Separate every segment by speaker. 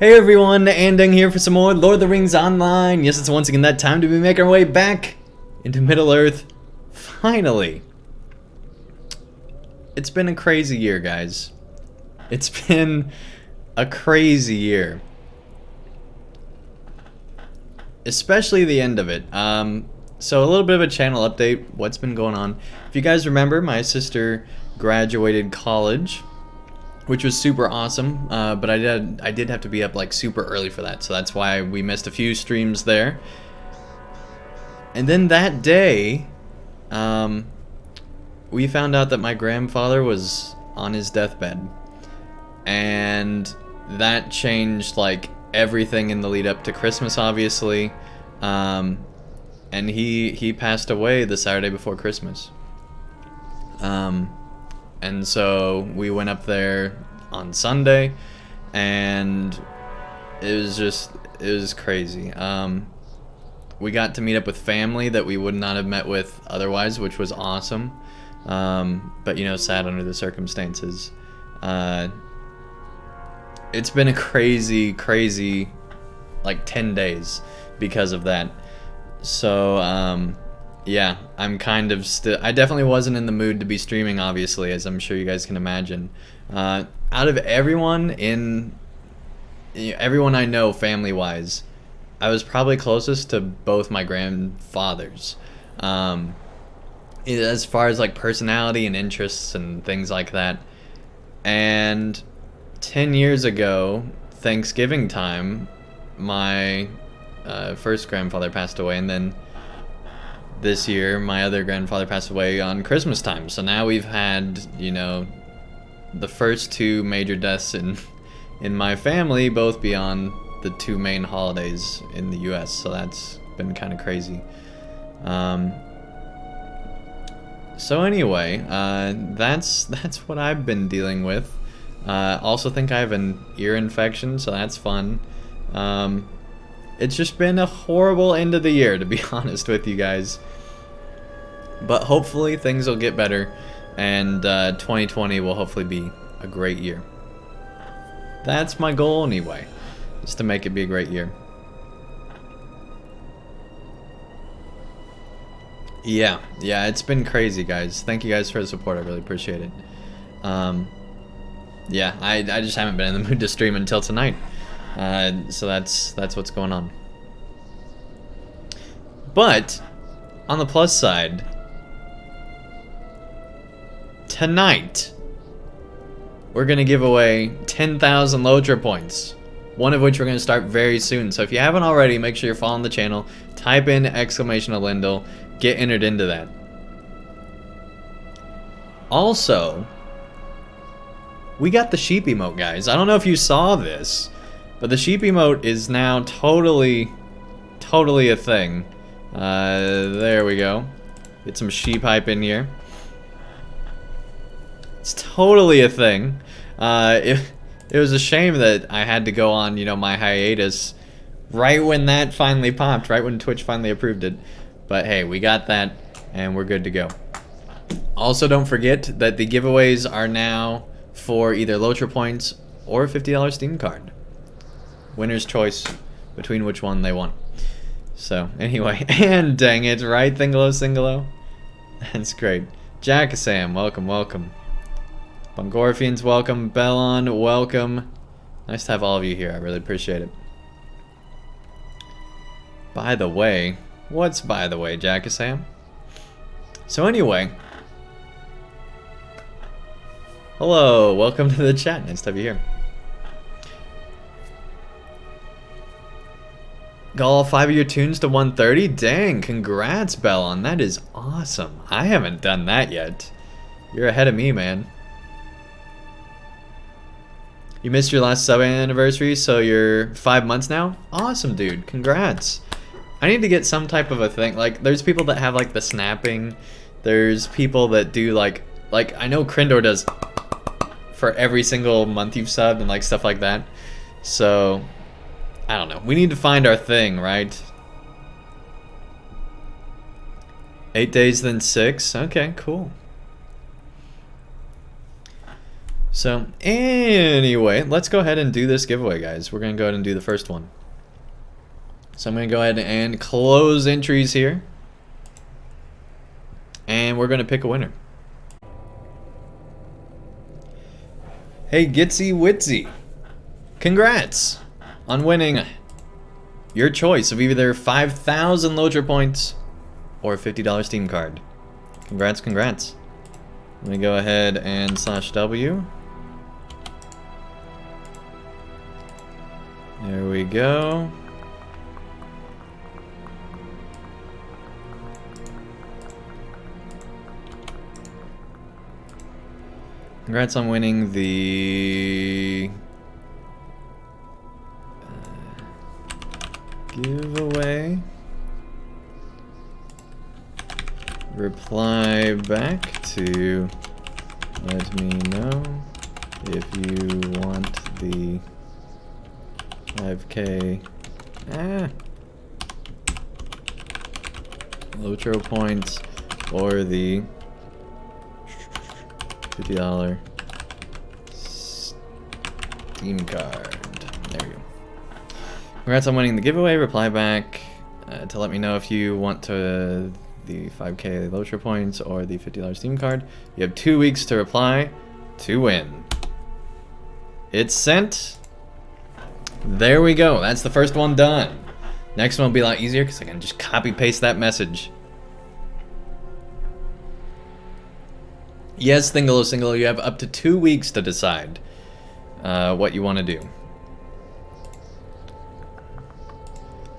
Speaker 1: Hey everyone, Andang here for some more Lord of the Rings Online. Yes, it's once again that time to be making our way back into Middle-earth. Finally. It's been a crazy year, guys. It's been a crazy year. Especially the end of it. So a little bit of a channel update, what's been going on. If you guys remember, my sister graduated college, which was super awesome, but I did have to be up like super early for that, so that's why we missed a few streams there. And then that day, we found out that my grandfather was on his deathbed, and that changed like everything in the lead up to Christmas, obviously. And he passed away the Saturday before Christmas. And so we went up there on Sunday, and it was crazy. We got to meet up with family that we would not have met with otherwise, which was awesome. But you know, sad under the circumstances. It's been a crazy like 10 days because of that. So yeah, I'm kind of still. I definitely wasn't in the mood to be streaming, obviously, as I'm sure you guys can imagine. Out of everyone I know, family-wise, I was probably closest to both my grandfathers. As far as like personality and interests and things like that. And 10 years ago, Thanksgiving time, my first grandfather passed away, and then this year my other grandfather passed away on Christmas time. So now we've had, you know, the first two major deaths in my family, both beyond the two main holidays in the US. So that's been kind of crazy. So anyway, that's what I've been dealing with. Also think I have an ear infection, so that's fun. It's just been a horrible end of the year, to be honest with you guys. But hopefully things will get better, and 2020 will hopefully be a great year. That's my goal anyway, is to make it be a great year. Yeah, it's been crazy, guys. Thank you guys for the support. I really appreciate it. Yeah, I just haven't been in the mood to stream until tonight. So that's what's going on. But on the plus side, tonight we're gonna give away 10,000 LOTRO points, one of which we're gonna start very soon. So if you haven't already, make sure you're following the channel. Type in !Lindell, get entered into that. Also, we got the sheep emote, guys. I don't know if you saw this, but the sheep emote is now totally a thing. There we go. Get some sheep hype in here. It's totally a thing. It was a shame that I had to go on, you know, my hiatus right when that finally popped, right when Twitch finally approved it. But hey, we got that, and we're good to go. Also, don't forget that the giveaways are now for either LOTRO points or a $50 Steam card. Winner's choice between which one they want. So, anyway, and dang it, right, Thingalo? That's great. Jack Sam, welcome. Bongorfians, welcome. Bellon, welcome. Nice to have all of you here. I really appreciate it. By the way, what's by the way, Jack Sam? So anyway, hello, welcome to the chat. Nice to have you here. Got all 5 of your tunes to 130? Dang, congrats, Bellon. That is awesome. I haven't done that yet. You're ahead of me, man. You missed your last sub anniversary, so you're 5 months now? Awesome, dude. Congrats. I need to get some type of a thing. Like, there's people that have, like, the snapping. There's people that do, like I know Krindor does for every single month you've subbed and, like, stuff like that. So, I don't know. We need to find our thing, right? 8 days, then 6. Okay, cool. So anyway, let's go ahead and do this giveaway, guys. We're gonna go ahead and do the first one. So I'm gonna go ahead and close entries here, and we're gonna pick a winner. Hey Gitsy Witsy, congrats on winning your choice of either 5,000 LOTRO points or a $50 Steam card. Congrats, congrats. Let me go ahead and /W. There we go. Congrats on winning the giveaway. Reply back to let me know if you want the 5K LOTRO points or the $50 Steam card. There we go. Congrats on winning the giveaway. Reply back to let me know if you want to the 5K LOTRO points or the $50 Steam card. You have 2 weeks to reply to win. It's sent. There we go. That's the first one done. Next one will be a lot easier because I can just copy paste that message. Yes, Thingalo, you have up to 2 weeks to decide what you want to do.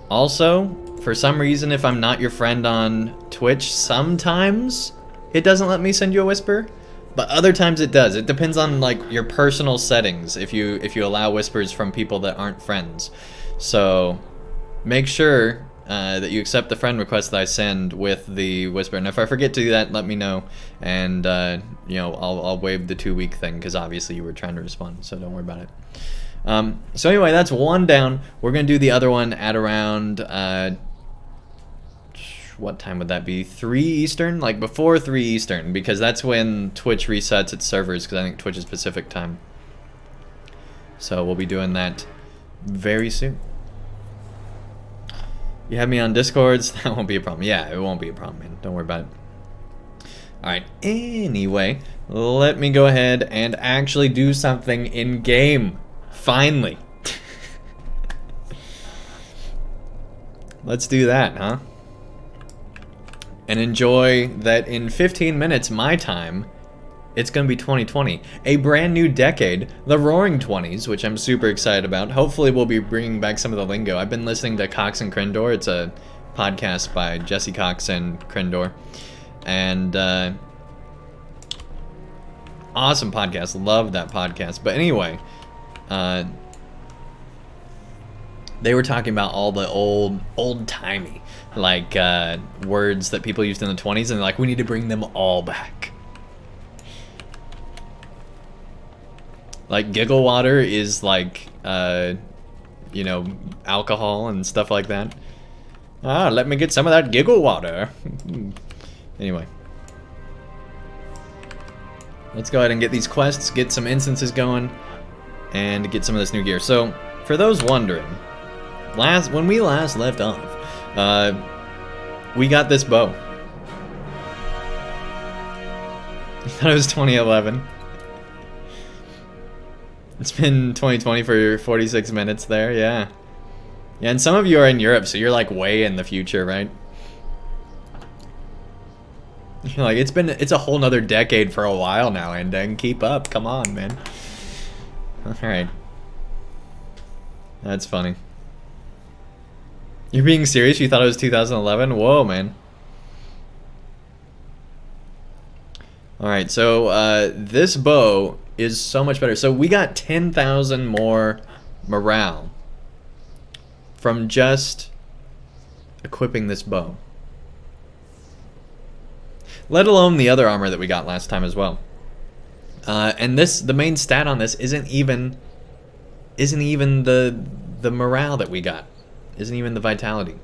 Speaker 1: Also, for some reason, if I'm not your friend on Twitch, sometimes it doesn't let me send you a whisper, but other times it does. It depends on like your personal settings if you allow whispers from people that aren't friends. So make sure that you accept the friend request that I send with the whisper. And if I forget to do that, let me know, and you know, I'll waive the 2 week thing because obviously you were trying to respond, so don't worry about it. So anyway, that's one down. We're gonna do the other one at around what time would that be? 3 Eastern? Like before 3 Eastern, because that's when Twitch resets its servers, because I think Twitch is Pacific time. So we'll be doing that very soon. You have me on Discords, that won't be a problem. Yeah, it won't be a problem, man. Don't worry about it. Alright, anyway, let me go ahead and actually do something in game. Finally. Let's do that, huh? And enjoy that in 15 minutes, my time, it's going to be 2020. A brand new decade, the Roaring 20s, which I'm super excited about. Hopefully we'll be bringing back some of the lingo. I've been listening to Cox and Crendor. It's a podcast by Jesse Cox and Crendor. And awesome podcast. Love that podcast. But anyway, they were talking about all the old-timey, like, words that people used in the 20s, and like, we need to bring them all back. Like, giggle water is like, you know, alcohol and stuff like that. Ah, let me get some of that giggle water. Anyway. Let's go ahead and get these quests, get some instances going, and get some of this new gear. So, for those wondering, when we last left off, we got this bow. I thought it was 2011. It's been 2020 for 46 minutes there, yeah. Yeah, and some of you are in Europe, so you're like way in the future, right? You're like, it's a whole nother decade for a while now, Andang. Keep up, come on, man. Alright. That's funny. You're being serious? You thought it was 2011? Whoa, man. Alright, so this bow is so much better. So we got 10,000 more morale from just equipping this bow. Let alone the other armor that we got last time as well. And the main stat on this isn't even the morale that we got. Isn't even the vitality.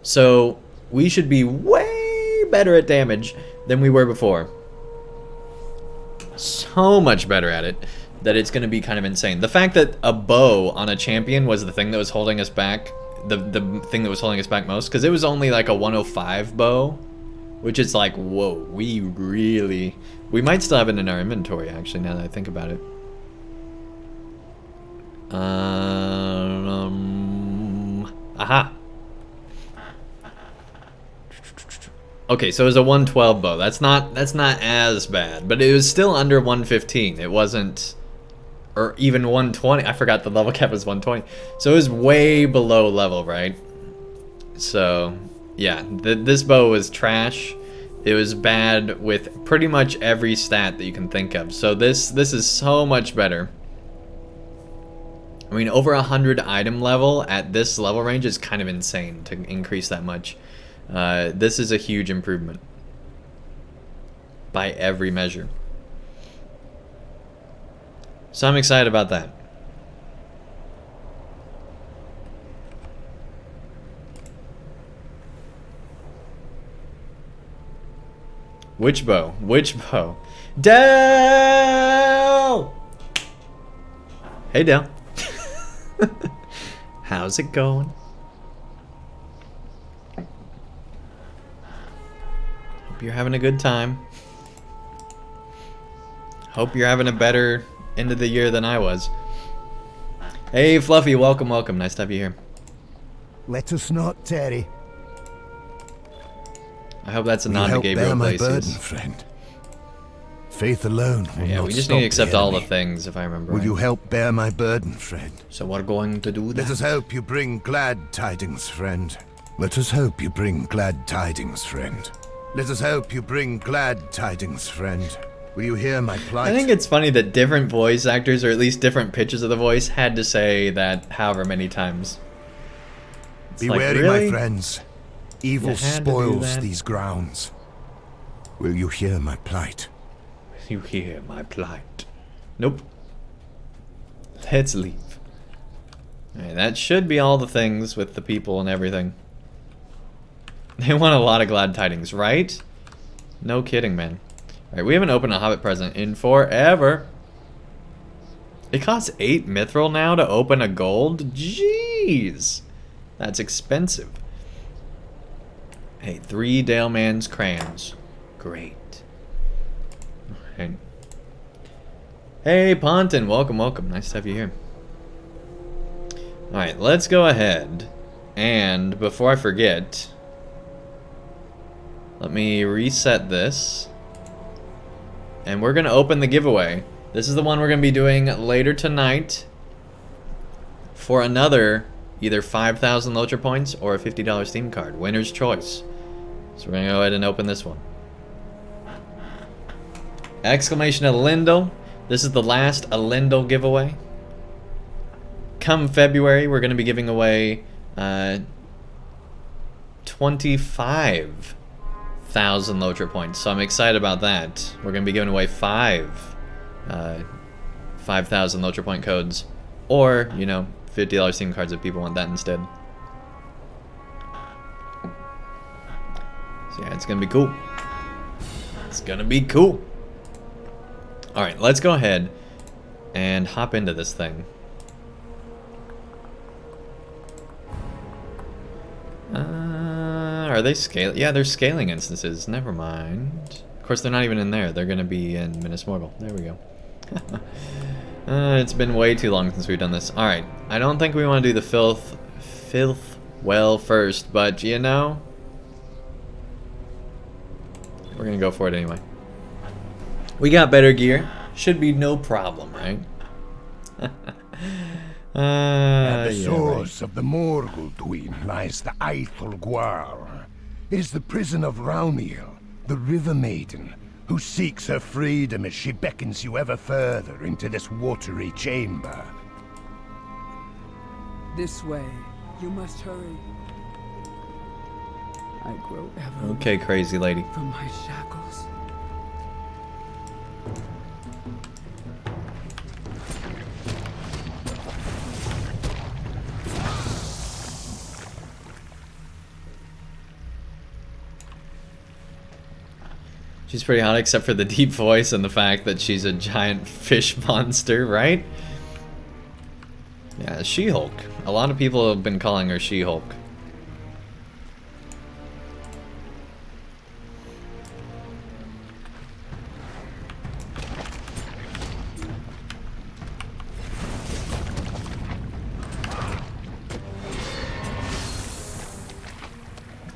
Speaker 1: So we should be way better at damage than we were before. So much better at it. that it's going to be kind of insane. The fact that a bow on a champion was the thing that was holding us back, the thing that was holding us back most, because it was only like a 105 bow, which is like, whoa, we might still have it in our inventory, actually, now that I think about it. Aha. Okay, so it was a 112 bow. That's not as bad, but it was still under 115. It wasn't, or even 120. I forgot the level cap was 120. So it was way below level, right? So yeah, this bow was trash. It was bad with pretty much every stat that you can think of. So this is so much better. I mean, over 100 item level at this level range is kind of insane to increase that much. This is a huge improvement by every measure. So I'm excited about that. Which bow? Which bow? Dell! Hey, Dell. How's it going? Hope you're having a good time. Hope you're having a better end of the year than I was. Hey, Fluffy, welcome, welcome. Nice to have you here.
Speaker 2: Let us not tarry.
Speaker 1: I hope that's a nod to Gabriel Glacius.
Speaker 2: Friend. Faith alone will
Speaker 1: yeah,
Speaker 2: not
Speaker 1: we just
Speaker 2: stop
Speaker 1: need to accept
Speaker 2: the
Speaker 1: all the
Speaker 2: enemy.
Speaker 1: things, if I remember
Speaker 2: Will
Speaker 1: right.
Speaker 2: you help bear my burden, friend?
Speaker 1: So we're going to do that.
Speaker 2: Let us hope you bring glad tidings, friend. Let us hope you bring glad tidings, friend. Let us hope you bring glad tidings, friend. Will you hear my plight?
Speaker 1: I think it's funny that different voice actors, or at least different pitches of the voice, had to say that however many times. It's
Speaker 2: Be
Speaker 1: like,
Speaker 2: wary,
Speaker 1: really?
Speaker 2: my friends. Evil
Speaker 1: You had to do
Speaker 2: spoils
Speaker 1: that?
Speaker 2: these grounds. Will you hear my plight?
Speaker 1: You hear my plight. Nope. Let's leave. Alright, that should be all the things with the people and everything. They want a lot of glad tidings, right? No kidding, man. Alright, we haven't opened a Hobbit present in forever. It costs 8 mithril now to open a gold? Jeez! That's expensive. Hey, 3 Daleman's crayons. Great. Alright. Hey, Ponton, welcome, welcome. Nice to have you here. Alright, let's go ahead. And before I forget, let me reset this. And we're going to open the giveaway. This is the one we're going to be doing later tonight for another either 5,000 LOTRO points or a $50 Steam card. Winner's choice. So we're going to go ahead and open this one. Exclamation Elendil. This is the last Elendil giveaway. Come February, we're going to be giving away 25,000 LOTRO points. So I'm excited about that. We're going to be giving away 5,000 LOTRO point codes. Or, you know, $50 Steam cards if people want that instead. So yeah, it's going to be cool. It's going to be cool. Alright, let's go ahead and hop into this thing. Are they scaling? Yeah, they're scaling instances. Never mind. Of course, they're not even in there. They're going to be in Minas Morgul. There we go. It's been way too long since we've done this. Alright, I don't think we want to do the filth well first, but you know, we're going to go for it anyway. We got better gear. Should be no problem, right?
Speaker 2: At the source of the Morgul Twin lies the Eiffel Guar. It is the prison of Rauniel, the River Maiden, who seeks her freedom as she beckons you ever further into this watery chamber.
Speaker 3: This way. You must hurry. I grow ever
Speaker 1: Okay, crazy lady.
Speaker 3: from my shackles.
Speaker 1: She's pretty hot except for the deep voice and the fact that she's a giant fish monster, right? Yeah, She-Hulk. A lot of people have been calling her She-Hulk.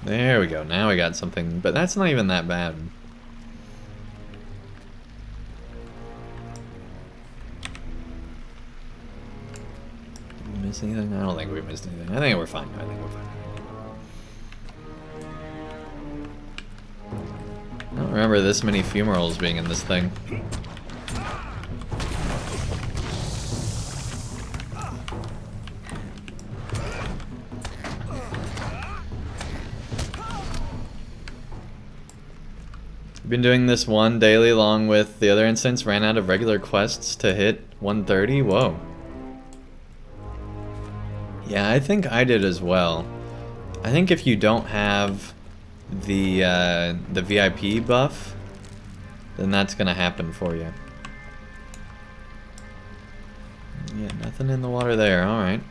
Speaker 1: There we go, now we got something, but that's not even that bad. Did we miss anything? I don't think we missed anything. I think we're fine. I think we're fine. I don't remember this many fumaroles being in this thing. Been doing this one daily along with the other instance, ran out of regular quests to hit 130. Whoa. Yeah, I think I did as well. I think if you don't have the VIP buff, then that's gonna happen for you. Yeah, nothing in the water there. All right.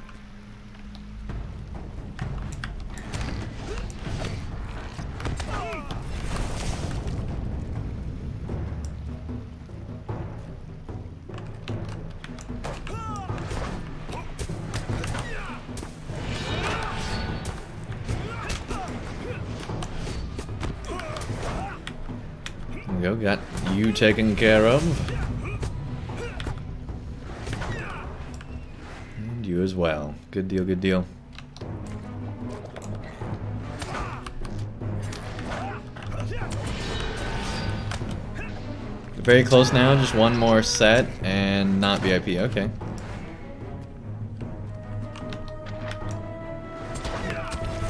Speaker 1: There we go, got you taken care of. And you as well. Good deal, good deal. Very close now, just one more set and not VIP, okay.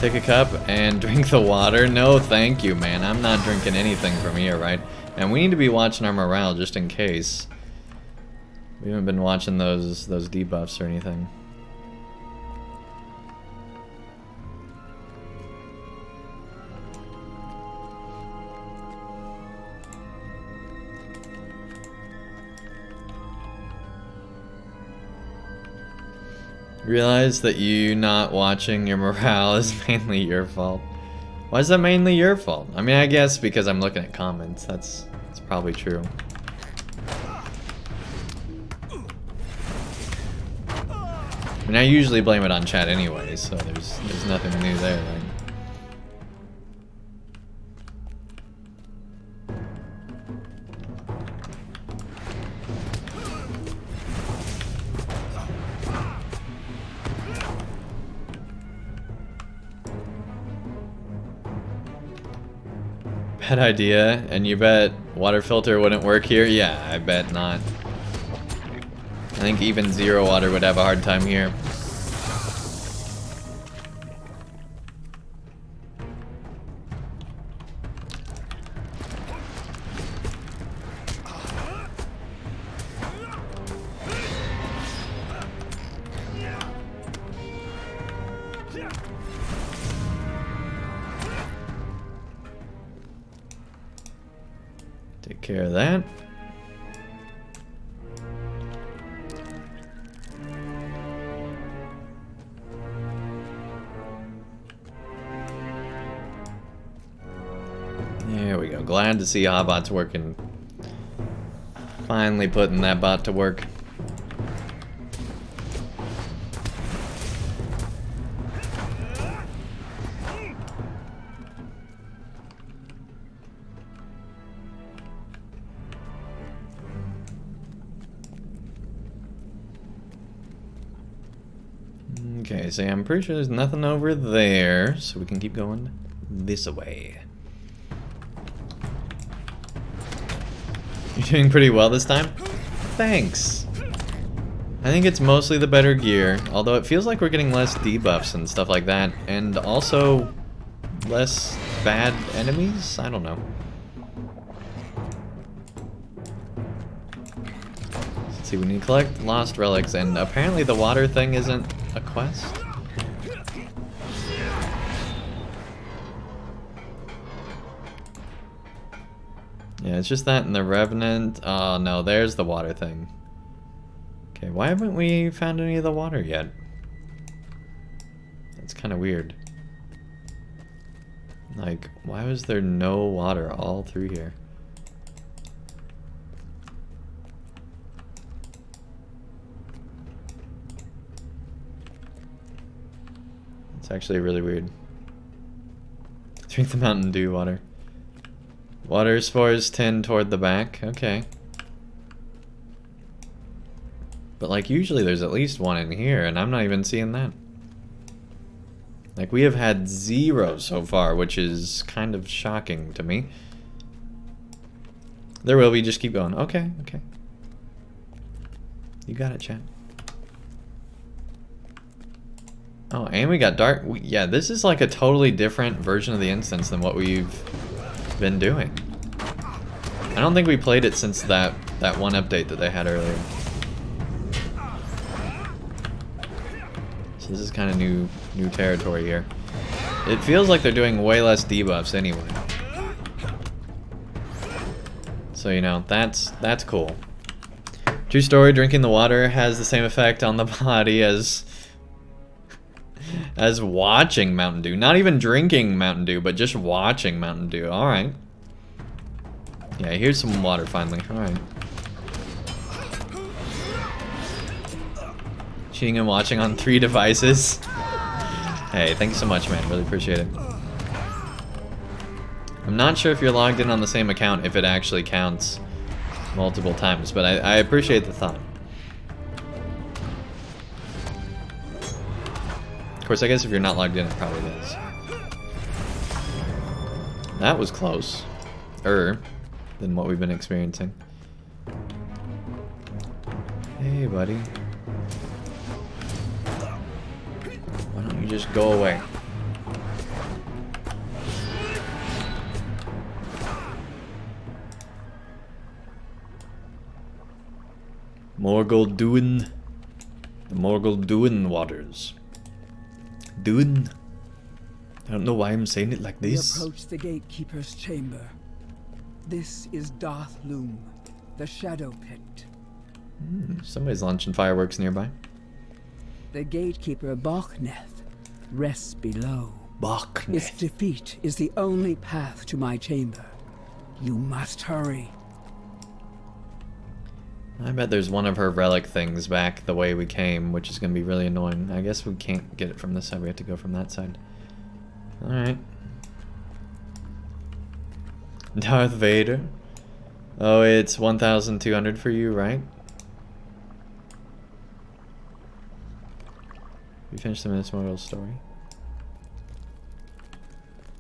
Speaker 1: Take a cup and drink the water. No, thank you, man. I'm not drinking anything from here, right? And we need to be watching our morale just in case. We haven't been watching those debuffs or anything. Realize that you not watching your morale is mainly your fault. Why is that mainly your fault? I mean, I guess because I'm looking at comments. That's probably true. I mean, I usually blame it on chat anyway, so there's nothing new there, right? Bad idea, and you bet water filter wouldn't work here? Yeah, I bet not. I think even zero water would have a hard time here. Take care of that. There we go. Glad to see Hotbot's working. Finally putting that bot to work. Okay, so I'm pretty sure there's nothing over there, so we can keep going this way. You're doing pretty well this time? Thanks! I think it's mostly the better gear, although it feels like we're getting less debuffs and stuff like that, and also less bad enemies? I don't know. Let's see, we need to collect lost relics, and apparently the water thing isn't a quest? Yeah, it's just that and the Revenant. Oh no, there's the water thing. Okay, why haven't we found any of the water yet? That's kind of weird. Like, why was there no water all through here? It's actually really weird. Drink the Mountain Dew water. Water spores tend toward the back. Okay. But like usually there's at least one in here and I'm not even seeing that. Like we have had 0 so far, which is kind of shocking to me. There will be, just keep going. Okay, okay. You got it, chat. Oh, and we got dark. Yeah, this is like a totally different version of the instance than what we've been doing. I don't think we played it since that one update that they had earlier. So this is kind of new territory here. It feels like they're doing way less debuffs anyway. So you know, that's cool. True story, drinking the water has the same effect on the body as watching Mountain Dew. Not even drinking Mountain Dew, but just watching Mountain Dew. Alright. Yeah, here's some water finally. Alright. Cheating and watching on 3 devices. Hey, thanks so much, man. Really appreciate it. I'm not sure if you're logged in on the same account if it actually counts multiple times, but I appreciate the thought. Of course, I guess if you're not logged in, it probably does. That was close. Than what we've been experiencing. Hey, buddy. Why don't you just go away? Morgul Duin. The Morgul Duin waters. Duin? I don't know why I'm saying it like this.
Speaker 3: We approach the gatekeeper's chamber. This is Darth Loom, the Shadow Pit.
Speaker 1: Somebody's launching fireworks nearby.
Speaker 3: The gatekeeper Bochneth rests below.
Speaker 1: Bochneth.
Speaker 3: Its defeat is the only path to my chamber. You must hurry.
Speaker 1: I bet there's one of her relic things back the way we came, which is going to be really annoying. I guess we can't get it from this side. We have to go from that side. Alright. Darth Vader. Oh, it's 1,200 for you, right? We finished the Minas Morgul story.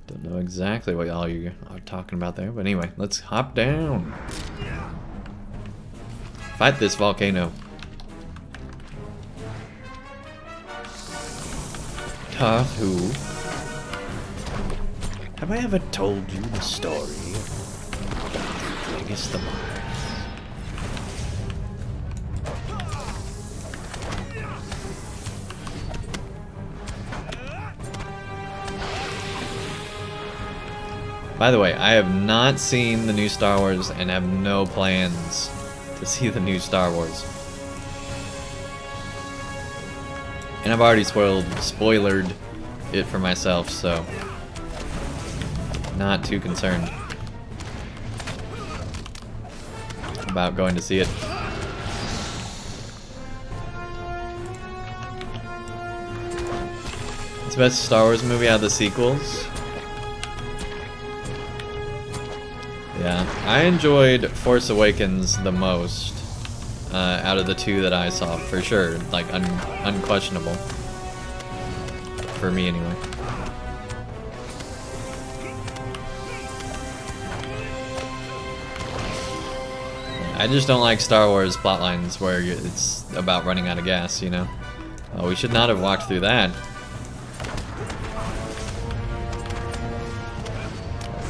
Speaker 1: Don't know exactly what all you are talking about there, but anyway, let's hop down. Fight this volcano. Darth who? Have I ever told you the story of Darth Plagueis the Mars? By the way, I have not seen the new Star Wars and have no plans to see the new Star Wars. And I've already spoilered it for myself, so not too concerned about going to see it. It's the best Star Wars movie out of the sequels. Yeah, I enjoyed Force Awakens the most out of the 2 that I saw, for sure. Like, unquestionable. For me, anyway. I just don't like Star Wars plotlines where it's about running out of gas, you know? Oh, we should not have walked through that.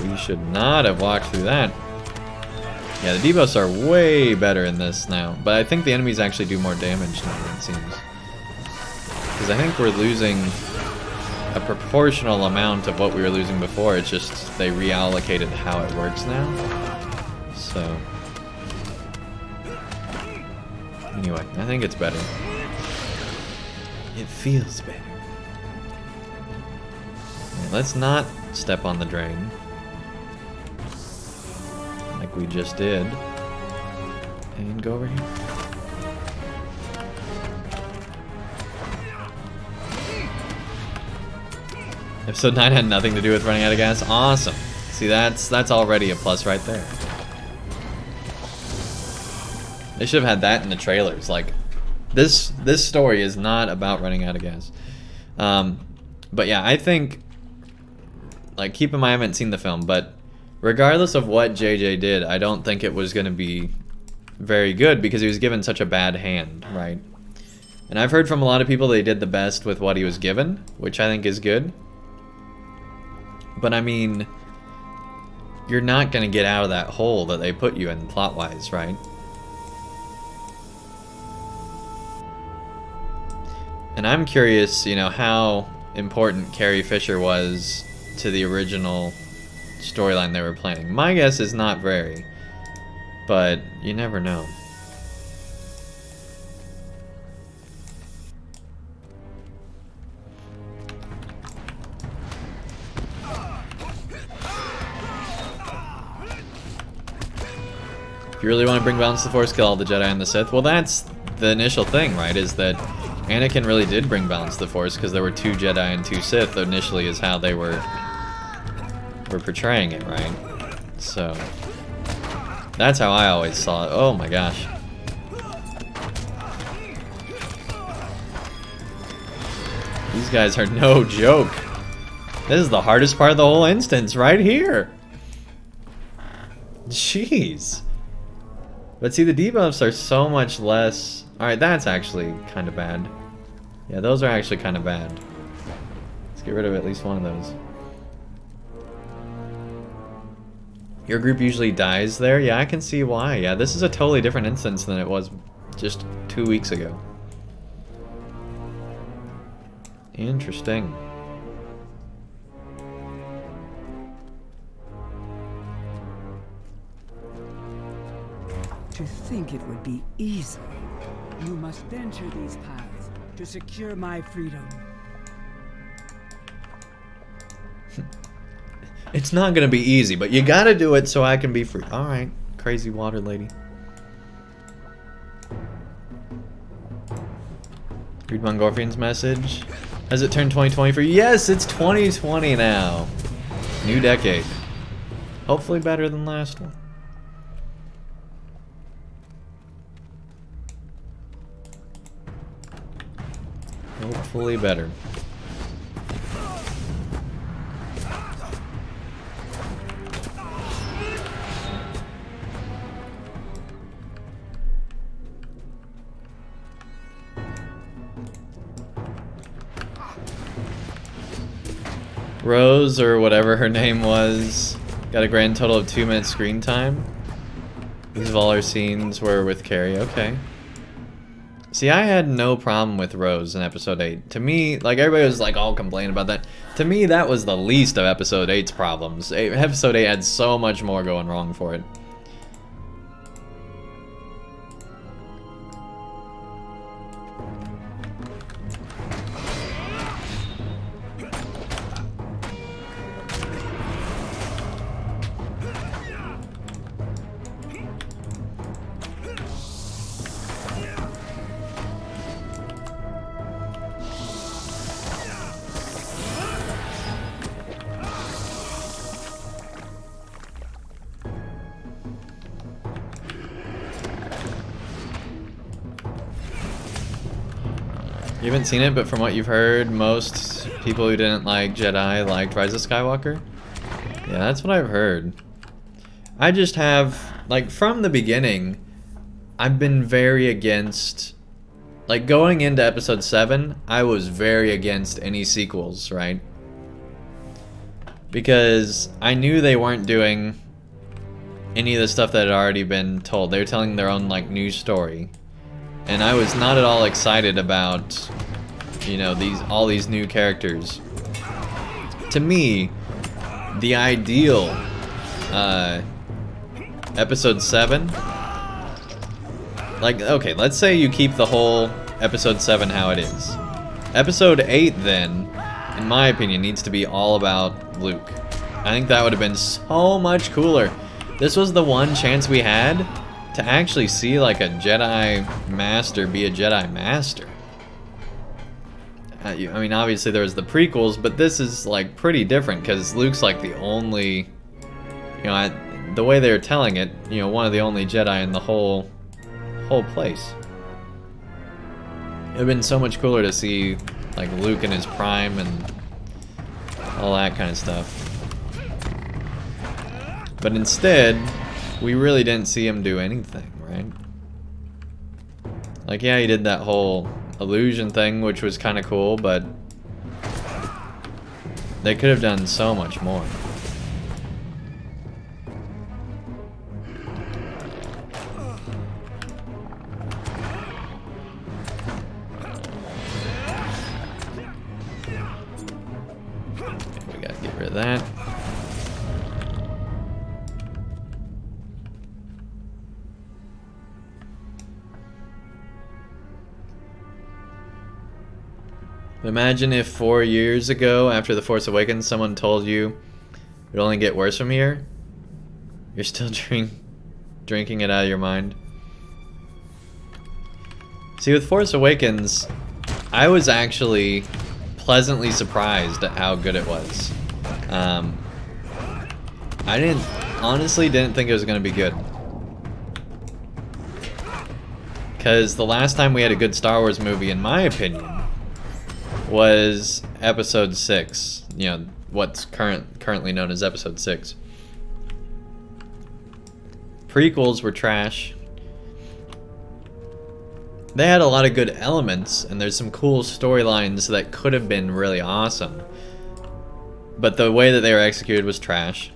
Speaker 1: We should not have walked through that. Yeah, the debuffs are way better in this now, but I think the enemies actually do more damage now, it seems. Because I think we're losing a proportional amount of what we were losing before, it's just they reallocated how it works now. So anyway, I think it's better. It feels better. Right, let's not step on the drain like we just did. And go over here. Episode 9 had nothing to do with running out of gas. Awesome. See, that's already a plus right there. They should have had that in the trailers. Like, this story is not about running out of gas. But yeah, I think, like, keep in mind I haven't seen the film, but regardless of what JJ did, I don't think it was going to be very good because he was given such a bad hand, right? And I've heard from a lot of people they did the best with what he was given, which I think is good. But I mean, you're not going to get out of that hole that they put you in plot-wise, right? And I'm curious, you know, how important Carrie Fisher was to the original storyline they were planning. My guess is not very, but you never know. If you really want to bring balance to the Force, kill all the Jedi and the Sith. Well, that's the initial thing, right? Is that Anakin really did bring balance to the Force because there were 2 Jedi and 2 Sith initially is how they were portraying it, right? So that's how I always saw it. Oh my gosh. These guys are no joke. This is the hardest part of the whole instance right here. Jeez. But see, the debuffs are so much less. Alright, that's actually kind of bad. Yeah, those are actually kind of bad. Let's get rid of at least one of those. Your group usually dies there? Yeah, I can see why. Yeah, this is a totally different instance than it was just 2 weeks ago. Interesting.
Speaker 3: To think it would be easy. You must venture these paths to secure my freedom.
Speaker 1: It's not gonna be easy, but you gotta do it so I can be free. Alright, crazy water lady. Read Mongolian's message. Has it turned 2020 for you? Yes, it's 2020 now. New decade. Hopefully better than last one. Hopefully better. Rose, or whatever her name was, got a grand total of 2 minutes screen time. These of all our scenes were with Carrie. Okay. See, I had no problem with Rose in episode 8. To me, like, everybody was like all complaining about that. To me, that was the least of episode 8's problems. Episode 8 had so much more going wrong for it. You haven't seen it, but from what you've heard, most people who didn't like Jedi liked Rise of Skywalker. Yeah, that's what I've heard. I just have, like, from the beginning, I've been very against, like, going into episode 7, I was very against any sequels, right? Because I knew they weren't doing any of the stuff that had already been told. They were telling their own, like, new story. And I was not at all excited about, you know, all these new characters. To me, the ideal Episode 7. Like, okay, let's say you keep the whole Episode 7 how it is. Episode 8, then, in my opinion, needs to be all about Luke. I think that would have been so much cooler. This was the one chance we had to actually see, like, a Jedi Master be a Jedi Master. I mean, obviously there was the prequels, but this is, like, pretty different, because Luke's, like, the only, you know, the way they're telling it, you know, one of the only Jedi in the whole place. It would have been so much cooler to see, like, Luke in his prime and all that kind of stuff. But instead, we really didn't see him do anything, right? Like, yeah, he did that whole illusion thing, which was kind of cool, but they could have done so much more. We gotta get rid of that. Imagine if 4 years ago, after The Force Awakens, someone told you it would only get worse from here. You're still drinking it out of your mind. See, with Force Awakens, I was actually pleasantly surprised at how good it was. I honestly didn't think it was going to be good. Because the last time we had a good Star Wars movie, in my opinion, was Episode 6. You know, what's currently known as Episode 6. Prequels were trash. They had a lot of good elements, and there's some cool storylines that could have been really awesome. But the way that they were executed was trash.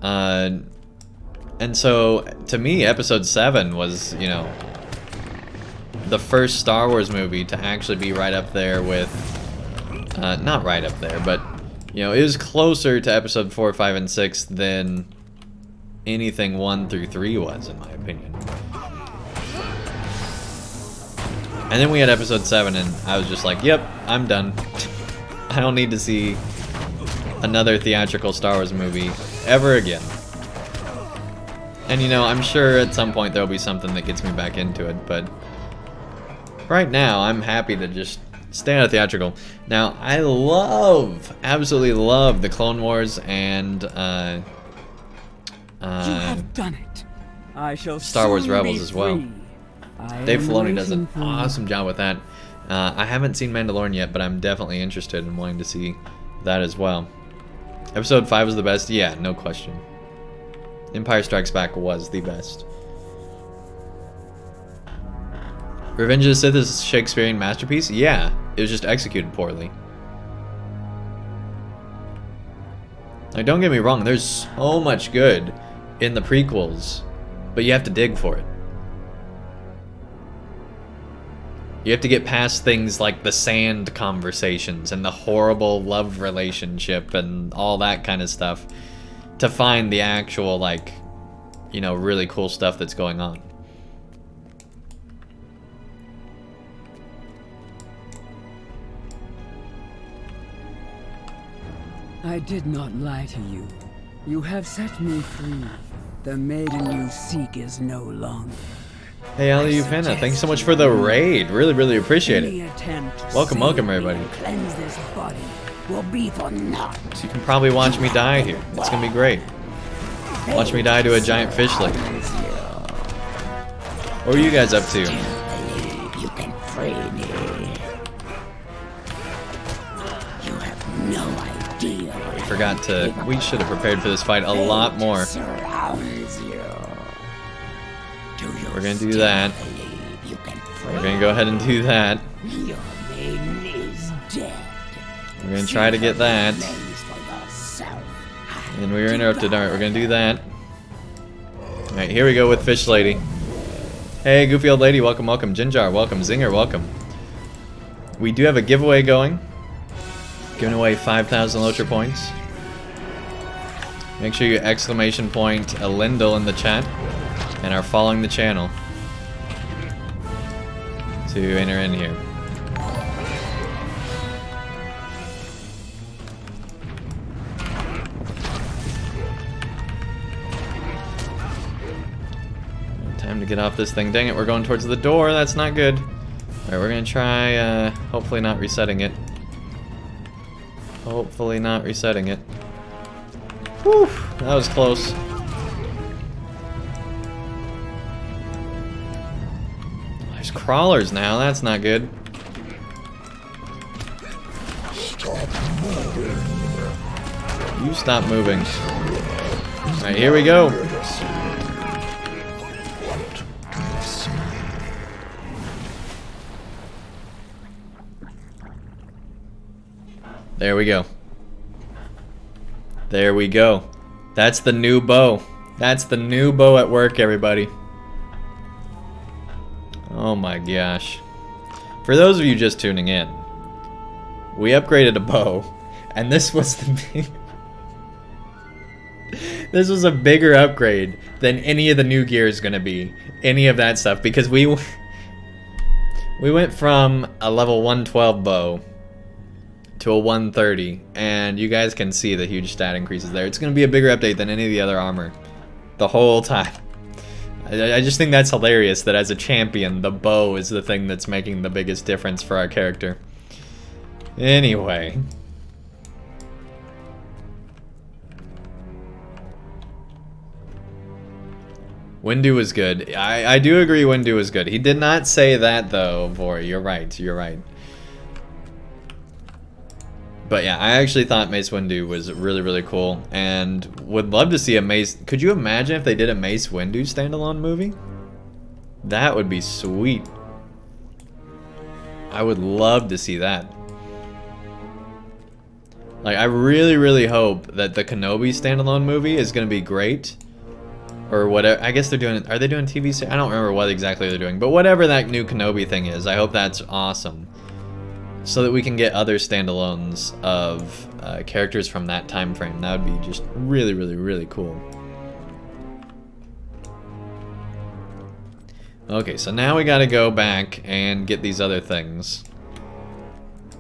Speaker 1: And so, to me, Episode 7 was, you know, the first Star Wars movie to actually be right up there with, not right up there, but, you know, it was closer to Episode 4, 5, and 6 than anything 1 through 3 was, in my opinion. And then we had Episode 7, and I was just like, yep, I'm done. I don't need to see another theatrical Star Wars movie ever again. And, you know, I'm sure at some point there'll be something that gets me back into it, but right now, I'm happy to just stay out of theatrical. Now, I absolutely love the Clone Wars and
Speaker 3: you have done it. I shall
Speaker 1: Star Wars
Speaker 3: soon
Speaker 1: Rebels
Speaker 3: be
Speaker 1: as well.
Speaker 3: free.
Speaker 1: Dave Filoni does an awesome job with that. I haven't seen Mandalorian yet, but I'm definitely interested in wanting to see that as well. Episode 5 was the best? Yeah, no question. Empire Strikes Back was the best. Revenge of the Sith is a Shakespearean masterpiece? Yeah, it was just executed poorly. Like, don't get me wrong, there's so much good in the prequels, but you have to dig for it. You have to get past things like the sand conversations and the horrible love relationship and all that kind of stuff to find the actual, like, you know, really cool stuff that's going on.
Speaker 3: I did not lie to you. You have set me free. The maiden you seek is no longer.
Speaker 1: Hey, Ali Upenna, thanks so much for the raid. Really, really appreciate
Speaker 3: Any
Speaker 1: it.
Speaker 3: attempt to
Speaker 1: Welcome,
Speaker 3: save
Speaker 1: welcome,
Speaker 3: me
Speaker 1: everybody.
Speaker 3: and cleanse this body will be for naught.
Speaker 1: So you can probably watch me die here. It's gonna be great. Watch me die to a giant fish lady. What are you guys up to?
Speaker 3: You can free me. You have no idea.
Speaker 1: We forgot to. We should have prepared for this fight a lot more.
Speaker 3: Surrounds you.
Speaker 1: We're gonna do that. We're gonna go ahead and do that.
Speaker 3: Your maiden is dead.
Speaker 1: We're gonna try to get that. And we were interrupted. Alright, we're gonna do that. Alright, here we go with Fish Lady. Hey, Goofy Old Lady, welcome, welcome. Jinjar, welcome. Zinger, welcome. We do have a giveaway going. Giving away 5,000 LOTRO points. Make sure you exclamation point Elendil in the chat and are following the channel to enter in here. Time to get off this thing. Dang it, we're going towards the door. That's not good. Alright, we're gonna try, hopefully not resetting it. Hopefully not resetting it. Whew, that was close. There's crawlers now, that's not good. You stop moving. Alright, here we go. There we go. There we go. That's the new bow. That's the new bow at work, everybody. Oh my gosh. For those of you just tuning in, we upgraded a bow, and this was the big... This was a bigger upgrade than any of the new gear is gonna be. Any of that stuff, because we went from a level 112 bow to a 130, and you guys can see the huge stat increases there. It's going to be a bigger update than any of the other armor the whole time. I just think that's hilarious that as a champion, the bow is the thing that's making the biggest difference for our character. Anyway. Windu was good. I do agree Windu was good. He did not say that though, Vor. You're right, you're right. But yeah, I actually thought Mace Windu was really, really cool, and would love to see a Mace... Could you imagine if they did a Mace Windu standalone movie? That would be sweet. I would love to see that. Like, I really, really hope that the Kenobi standalone movie is going to be great. Or whatever. I guess they're doing... Are they doing TV series? I don't remember what exactly they're doing. But whatever that new Kenobi thing is, I hope that's awesome. So that we can get other standalones of characters from that time frame. That would be just really, really, really cool. Okay, so now we gotta go back and get these other things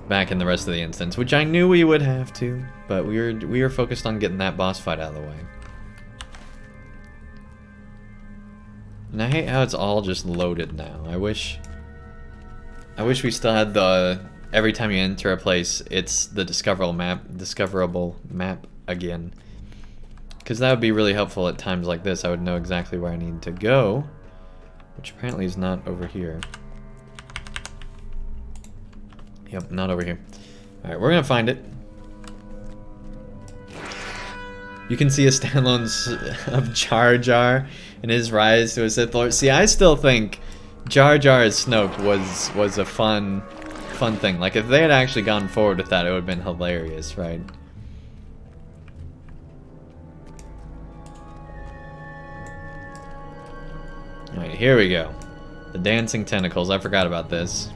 Speaker 1: back in the rest of the instance, which I knew we would have to, but we were focused on getting that boss fight out of the way. And I hate how it's all just loaded now. I wish we still had the... Every time you enter a place, it's the discoverable map again. Because that would be really helpful at times like this. I would know exactly where I need to go, which apparently is not over here. Yep, not over here. Alright, we're gonna find it. You can see a standalone of Jar Jar and his rise to a Sith Lord. See, I still think Jar Jar as Snoke was a fun thing. Like, if they had actually gone forward with that, it would have been hilarious, right? Alright, here we go. The dancing tentacles. I forgot about this.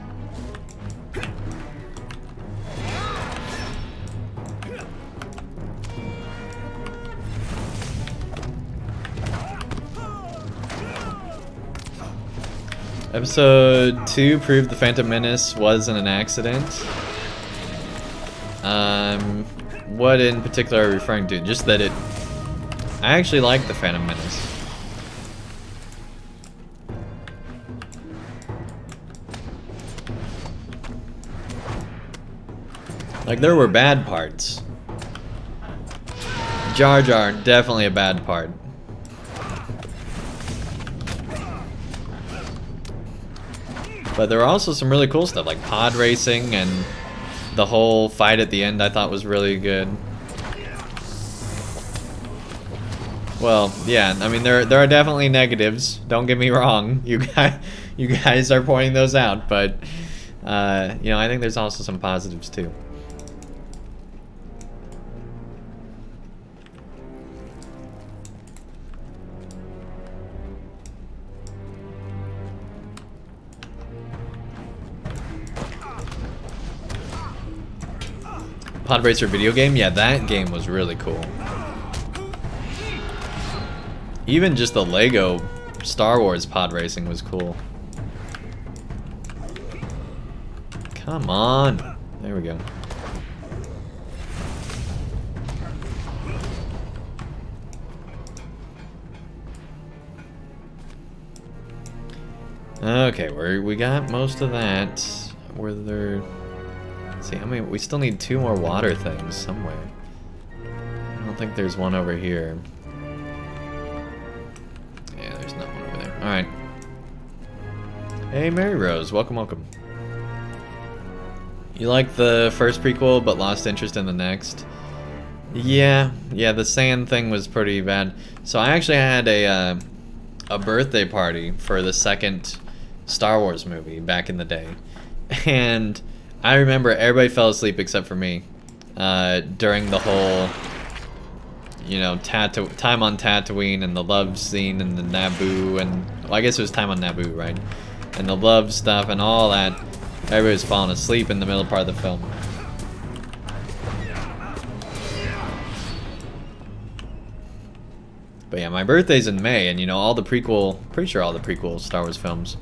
Speaker 1: Episode 2 proved the Phantom Menace wasn't an accident. What in particular are you referring to? Just that it... I actually like the Phantom Menace. Like, there were bad parts. Jar Jar, definitely a bad part. But there were also some really cool stuff, like pod racing, and the whole fight at the end I thought was really good. Well, yeah, I mean, there are definitely negatives, don't get me wrong. You guys are pointing those out, but, you know, I think there's also some positives too. Pod Racer video game? Yeah, that game was really cool. Even just the Lego Star Wars pod racing was cool. Come on. There we go. Okay, we got most of that. Were there... Let's see, how many... We still need 2 more water things somewhere. I don't think there's one over here. Yeah, there's not one over there. Alright. Hey, Mary Rose. Welcome, welcome. You like the first prequel, but lost interest in the next? Yeah, the sand thing was pretty bad. So I actually had a birthday party for the second Star Wars movie back in the day. And I remember everybody fell asleep except for me during the whole, you know, time on Tatooine and the love scene and the Naboo and, well, I guess it was time on Naboo, right? And the love stuff and all that. Everybody was falling asleep in the middle part of the film. But yeah, my birthday's in May, and you know, all the prequel, pretty sure all the prequel Star Wars films,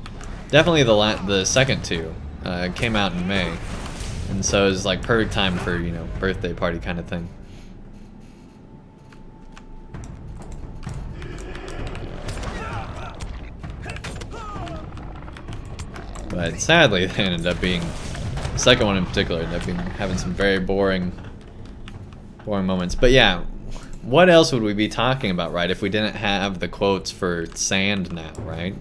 Speaker 1: definitely the second 2, came out in May. And so it was like perfect time for, you know, birthday party kind of thing. But sadly, they ended up being, the second one in particular, ended up being having some very boring moments. But yeah, what else would we be talking about, right, if we didn't have the quotes for sand now, right?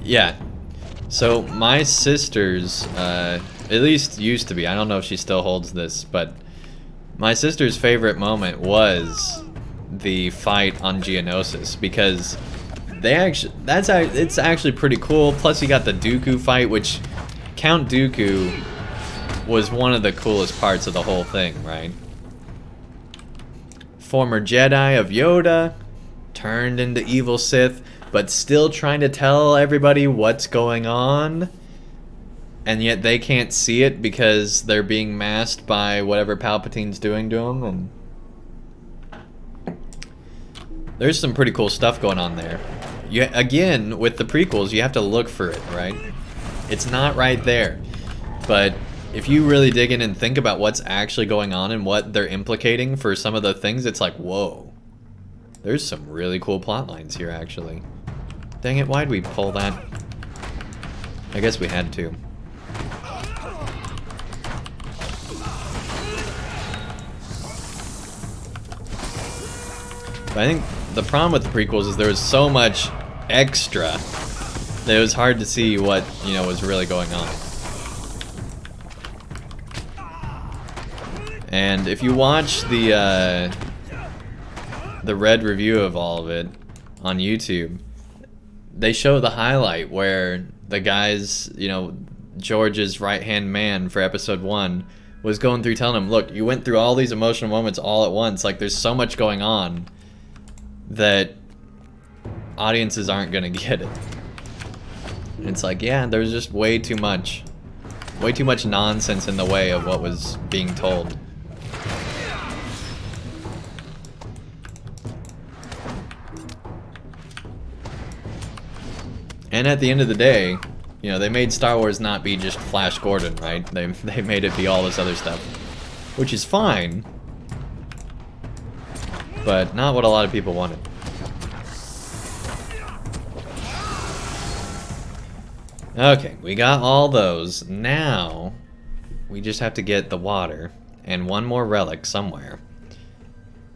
Speaker 1: Yeah. So my sister's, at least used to be, I don't know if she still holds this, but my sister's favorite moment was the fight on Geonosis, because it's actually pretty cool. Plus you got the Dooku fight, which Count Dooku was one of the coolest parts of the whole thing, right? Former Jedi of Yoda, turned into evil Sith, but still trying to tell everybody what's going on. And yet they can't see it because they're being masked by whatever Palpatine's doing to them. And there's some pretty cool stuff going on there. Again, with the prequels, you have to look for it, right? It's not right there. But if you really dig in and think about what's actually going on and what they're implicating for some of the things, it's like, whoa. There's some really cool plot lines here, actually. Dang it, why'd we pull that? I guess we had to. But I think the problem with the prequels is there was so much extra that it was hard to see what, you know, was really going on. And if you watch the red review of all of it on YouTube, they show the highlight where the guys, you know, George's right-hand man for episode 1 was going through telling him, look, you went through all these emotional moments all at once. Like, there's so much going on that audiences aren't gonna get it. And it's like, yeah, there's just way too much nonsense in the way of what was being told. And at the end of the day, you know, they made Star Wars not be just Flash Gordon, right? They made it be all this other stuff, which is fine, but not what a lot of people wanted. Okay, we got all those. Now, we just have to get the water and one more relic somewhere,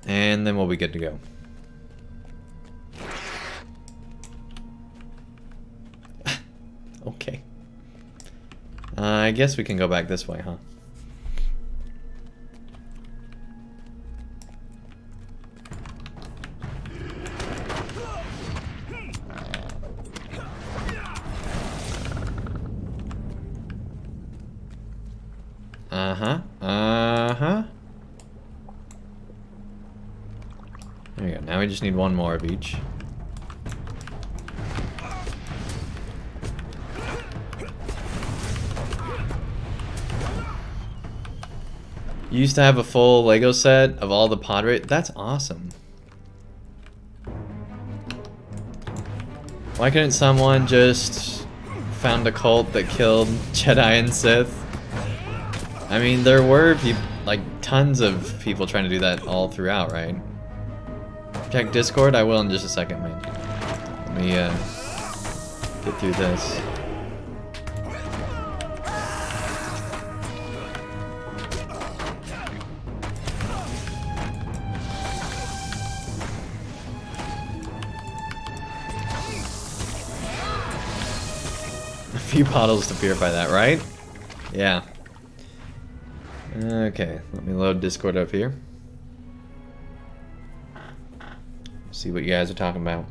Speaker 1: and then we'll be good to go. Okay. I guess we can go back this way, huh? There we go. Now we just need one more of each. You used to have a full Lego set of all the pod race. That's awesome. Why couldn't someone just found a cult that killed Jedi and Sith? I mean, there were like tons of people trying to do that all throughout, right? Check Discord. I will in just a second, man. Let me get through this. A few bottles to purify that, right? Yeah. Okay, let me load Discord up here. See what you guys are talking about.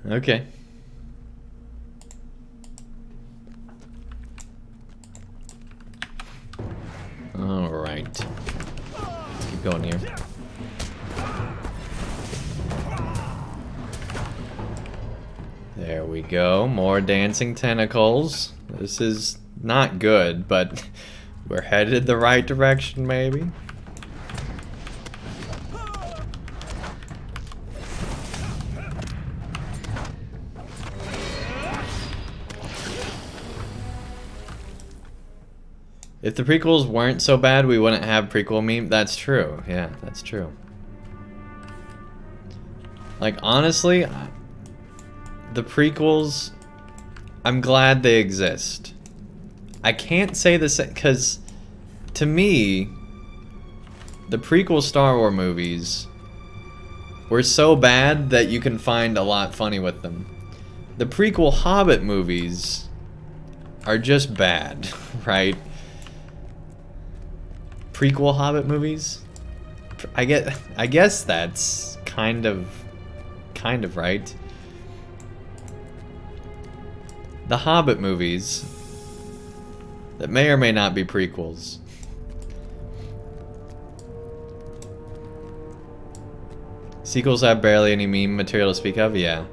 Speaker 1: Okay. Alright. Let's keep going here. There we go. More dancing tentacles. This is not good, but we're headed the right direction, maybe. If the prequels weren't so bad, we wouldn't have prequel meme. That's true. Yeah, that's true. Like, honestly, the prequels, I'm glad they exist. I can't say the same, because to me, the prequel Star Wars movies were so bad that you can find a lot funny with them. The prequel Hobbit movies are just bad, right? Prequel Hobbit movies? I guess that's kind of right. The Hobbit movies that may or may not be prequels. Sequels have barely any meme material to speak of, yeah.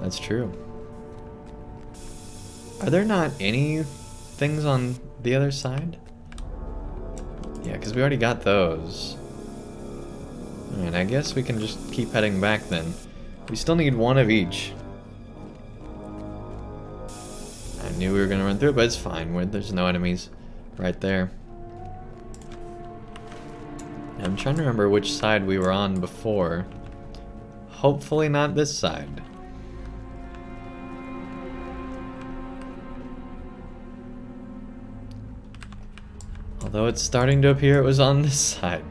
Speaker 1: That's true. Are there not any things on the other side? Yeah, because we already got those. Alright, I guess we can just keep heading back then. We still need one of each. I knew we were going to run through it, but it's fine. There's no enemies right there. I'm trying to remember which side we were on before. Hopefully not this side. Although it's starting to appear it was on this side.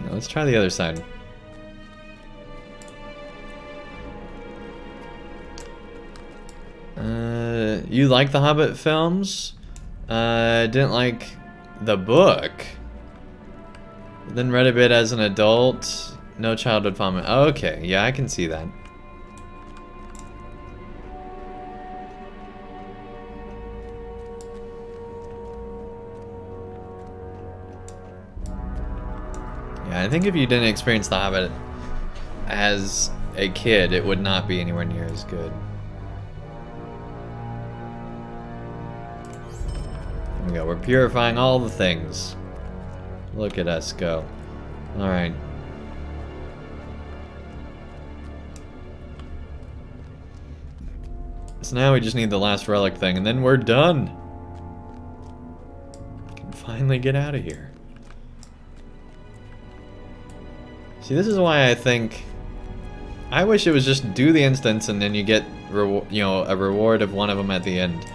Speaker 1: Yeah, let's try the other side. You like the Hobbit films? Didn't like the book. Then read a bit as an adult. No childhood vomit. Okay, yeah, I can see that. Yeah, I think if you didn't experience The Hobbit as a kid, it would not be anywhere near as good. There we go, we're purifying all the things. Look at us go. Alright. So now we just need the last relic thing, and then we're done. We can finally get out of here. See, this is why I think... I wish it was just do the instance and then you get, a reward of one of them at the end.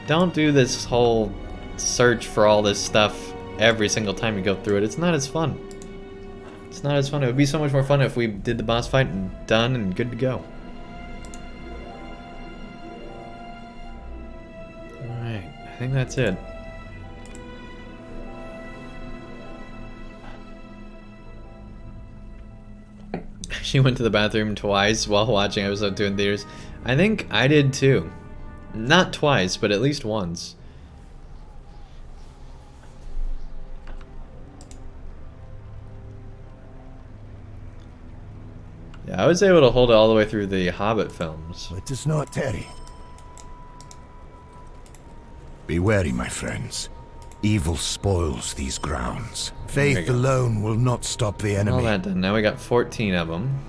Speaker 1: Don't do this whole search for all this stuff every single time you go through it. It's not as fun. It's not as fun. It would be so much more fun if we did the boss fight and done and good to go. Alright, I think that's it. She went to the bathroom twice while watching episode 2 in theaters. I think I did too. Not twice, but at least once. Yeah, I was able to hold it all the way through the Hobbit films.
Speaker 2: Let us not tarry. Be wary, my friends. Evil spoils these grounds. Faith alone will not stop the enemy.
Speaker 1: All that done. Now we got 14 of them.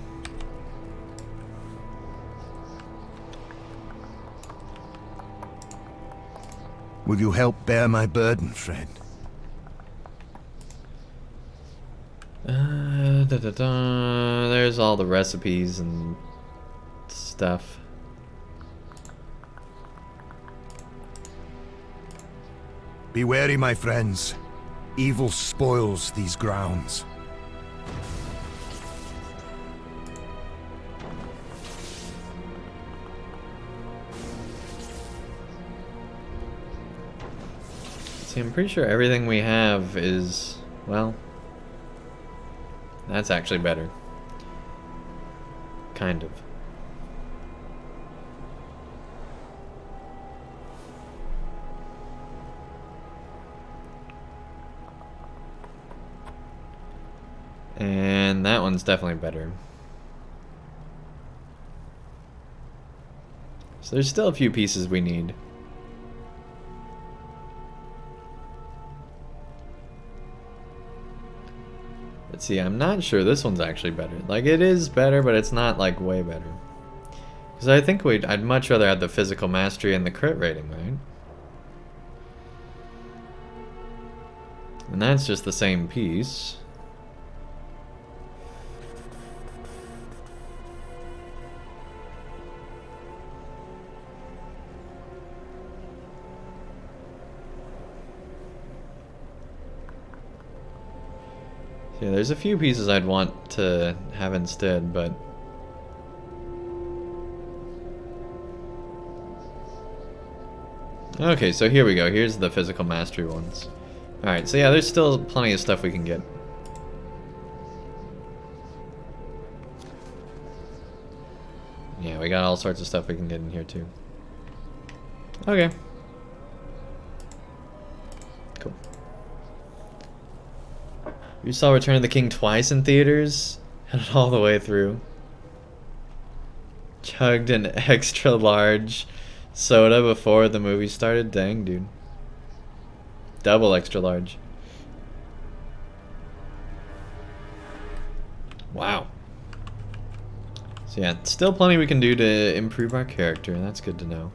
Speaker 2: Will you help bear my burden, friend?
Speaker 1: There's all the recipes and stuff.
Speaker 2: Be wary, my friends. Evil spoils these grounds.
Speaker 1: See, I'm pretty sure everything we have is, well, that's actually better. Kind of. And that one's definitely better. So there's still a few pieces we need. Let's see, I'm not sure this one's actually better. Like, it is better, but it's not, like, way better. Because I think I'd much rather have the physical mastery and the crit rating, right? And that's just the same piece. Yeah, there's a few pieces I'd want to have instead, but... Okay, so here we go. Here's the physical mastery ones. Alright, so yeah, there's still plenty of stuff we can get. Yeah, we got all sorts of stuff we can get in here too. Okay. Cool. You saw Return of the King twice in theaters? Had it all the way through. Chugged an extra large soda before the movie started? Dang, dude. Double extra large. Wow. So yeah, still plenty we can do to improve our character. That's good to know.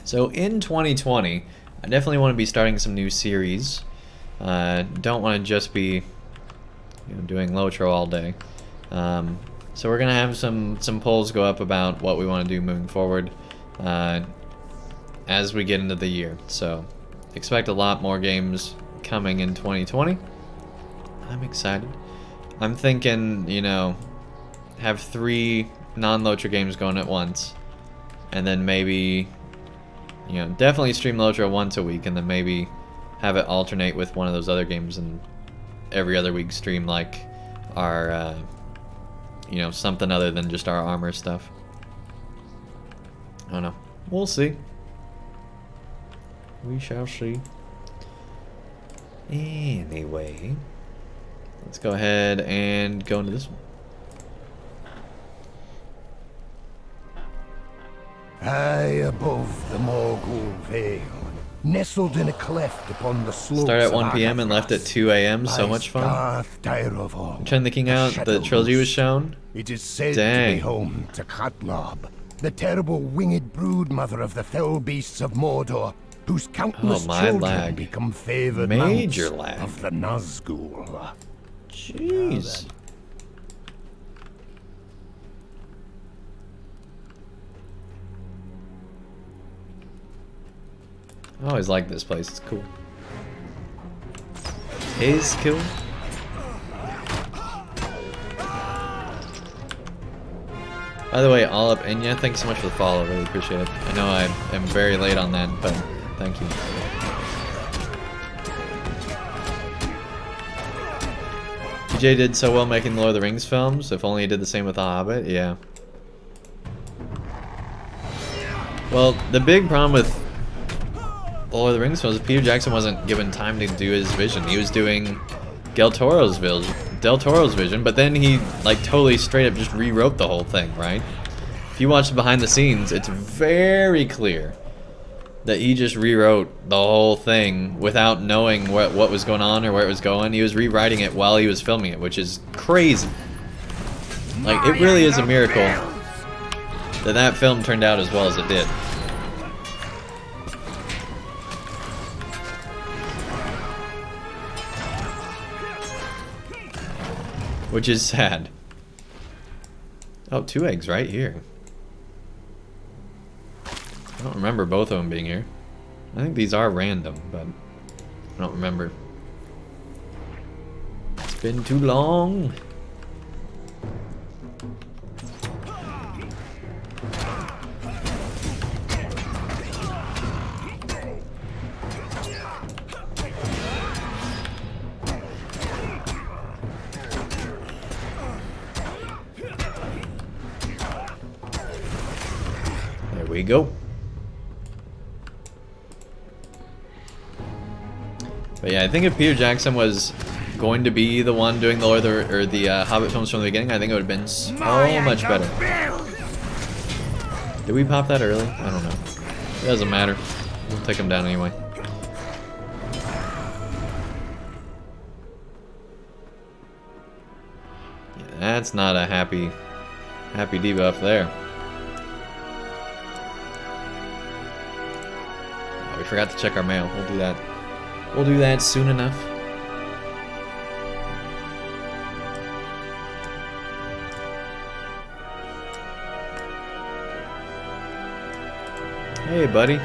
Speaker 1: So in 2020, I definitely want to be starting some new series. Don't want to just be, doing LOTRO all day. So we're gonna have some polls go up about what we want to do moving forward as we get into the year. So expect a lot more games coming in 2020. I'm excited. I'm thinking, have 3 non-LOTRO games going at once, and then maybe, definitely stream LOTRO once a week, and then maybe have it alternate with one of those other games, and every other week stream like our, something other than just our armor stuff. I don't know. We'll see. We shall see. Anyway, let's go ahead and go into this one.
Speaker 2: High above the Morgul Vale, nestled in a cleft upon the slopes.
Speaker 1: Start at 1 p.m. and left at 2 a.m. So much fun. Return the King out. The trilogy was shown.
Speaker 2: It is said
Speaker 1: Dang.
Speaker 2: to be home to Katlob, the terrible winged brood mother of the fell beasts of Mordor, whose countless children
Speaker 1: lag.
Speaker 2: become favored
Speaker 1: Major
Speaker 2: mounts
Speaker 1: lag.
Speaker 2: of the Nazgul.
Speaker 1: Jeez. I always like this place. It's cool. Is cool. By the way, all up Enya, thanks so much for the follow. Really appreciate it. I know I am very late on that, but thank you. PJ did so well making the Lord of the Rings films. If only he did the same with The Hobbit. Yeah. Well, the big problem with the Lord of the Rings films is Peter Jackson wasn't given time to do his vision. He was doing Del Toro's vision, but then he like totally straight up just rewrote the whole thing, right? If you watch the behind the scenes, it's very clear that he just rewrote the whole thing without knowing what was going on or where it was going. He was rewriting it while he was filming it, which is crazy. Like, it really is a miracle that that film turned out as well as it did. Which is sad. Oh, 2 eggs right here. I don't remember both of them being here. I think these are random, but I don't remember. It's been too long. There we go. But yeah, I think if Peter Jackson was going to be the one doing the Lord of the Hobbit films from the beginning, I think it would have been so much better. Did we pop that early? I don't know. It doesn't matter. We'll take him down anyway. Yeah, that's not a happy debuff there. Oh, we forgot to check our mail. We'll do that. We'll do that soon enough. Hey, buddy.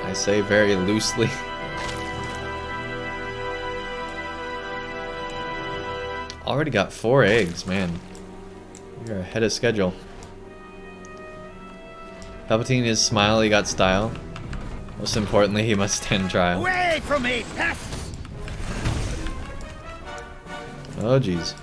Speaker 1: I say very loosely. Already got 4 eggs, man. You're ahead of schedule. Palpatine is smile, he got style. Most importantly, he must stand trial.
Speaker 4: Away from me, pests!
Speaker 1: Oh, jeez.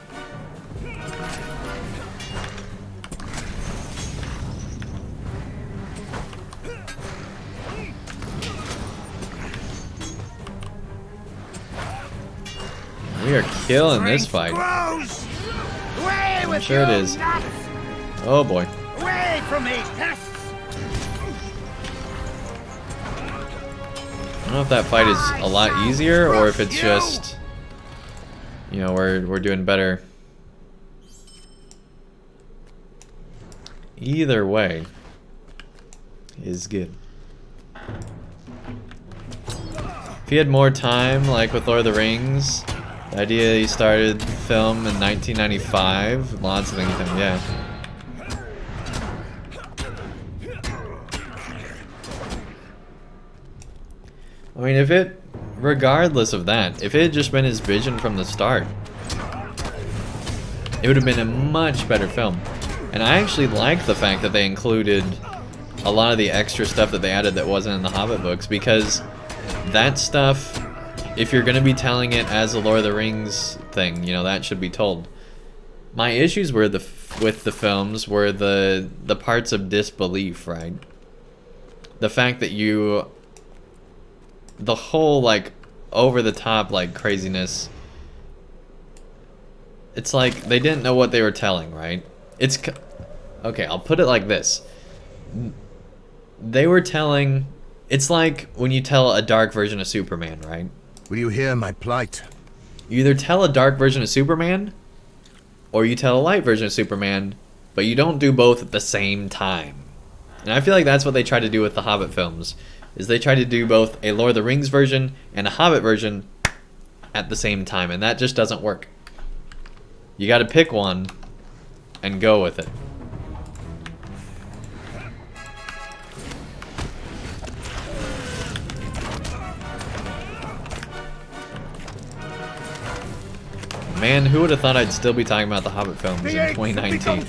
Speaker 1: We are killing this fight. I'm sure it is. Oh boy.
Speaker 4: Away from me, pests!
Speaker 1: I don't know if that fight is a lot easier or if it's just, you know, we're doing better. Either way is good. If he had more time, like with Lord of the Rings, the idea he started film in 1995, lots of things, yeah. I mean, if it, regardless of that, if it had just been his vision from the start, it would have been a much better film. And I actually like the fact that they included a lot of the extra stuff that they added that wasn't in the Hobbit books, because that stuff, if you're going to be telling it as a Lord of the Rings thing, you know, that should be told. My issues were with the films were the parts of disbelief, right? The fact that the whole, like, over-the-top, like, craziness. It's like they didn't know what they were telling, right? Okay, I'll put it like this. They were telling... It's like when you tell a dark version of Superman, right?
Speaker 2: Will you hear my plight?
Speaker 1: You either tell a dark version of Superman, or you tell a light version of Superman, but you don't do both at the same time. And I feel like that's what they try to do with the Hobbit films. Is they try to do both a Lord of the Rings version and a Hobbit version at the same time, and that just doesn't work. You gotta pick one and go with it. Man, who would have thought I'd still be talking about the Hobbit films in 2019?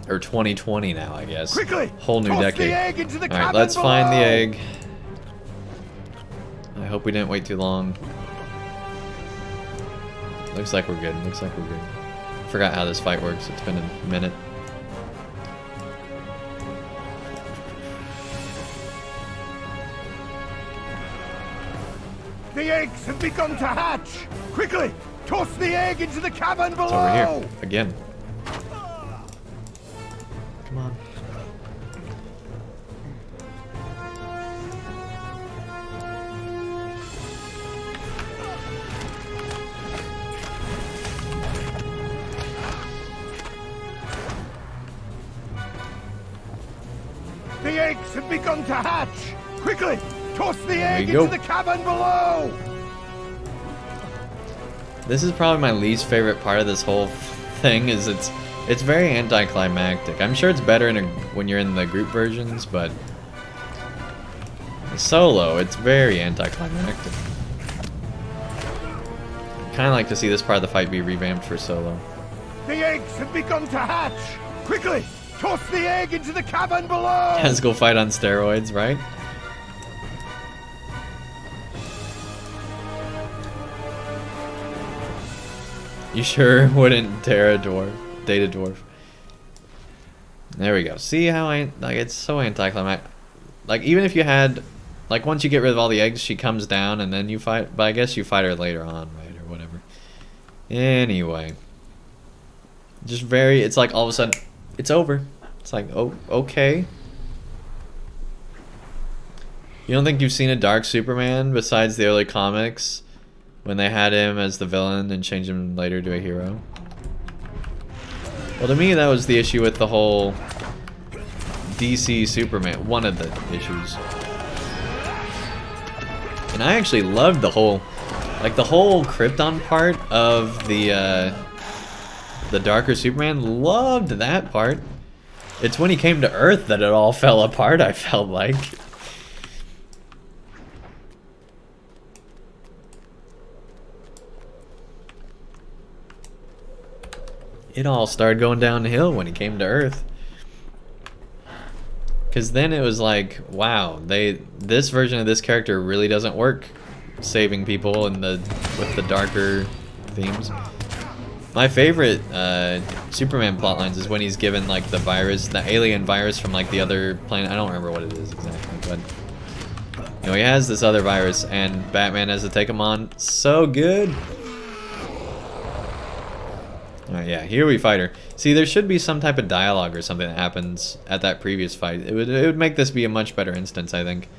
Speaker 1: Or 2020 now, I guess.
Speaker 2: Quickly,
Speaker 1: whole new decade.
Speaker 2: Alright,
Speaker 1: let's find the egg. hope we didn't wait too long. Looks like we're good. Looks like we're good. Forgot how this fight works. It's been a minute.
Speaker 2: The eggs have begun to hatch! Quickly! Toss the egg into the cavern below!
Speaker 1: It's over here. Again. Come on.
Speaker 2: The eggs have begun to hatch! Quickly! Toss the egg
Speaker 1: go.
Speaker 2: into the cavern below!
Speaker 1: This is probably my least favorite part of this whole thing. Is it's very anticlimactic. I'm sure it's better when you're in the group versions, but solo, it's very anticlimactic. Kind of like to see this part of the fight be revamped for solo.
Speaker 2: The eggs have begun to hatch! Quickly! Toss the egg into the cavern below!
Speaker 1: Tentacle fight on steroids, right? You sure wouldn't data dwarf. There we go. See how it's so anticlimactic. Like, even if you had, like, once you get rid of all the eggs, she comes down and then you fight. But I guess you fight her later on, right, or whatever. Anyway, just it's like all of a sudden it's over. It's like, oh, okay. You don't think you've seen a Dark Superman besides the early comics? When they had him as the villain and changed him later to a hero. Well, to me, that was the issue with the whole DC Superman. One of the issues. And I actually loved the whole Krypton part of the Darker Superman. Loved that part. It's when he came to Earth that it all fell apart, I felt like. It all started going downhill when he came to Earth. Because then it was like, wow, this version of this character really doesn't work saving people with the darker themes. My favorite Superman plotlines is when he's given like the alien virus from like the other planet. I don't remember what it is exactly, but you know, he has this other virus and Batman has to take him on. So good. Alright, yeah, here we fight her. See, there should be some type of dialogue or something that happens at that previous fight. It would make this be a much better instance, I think.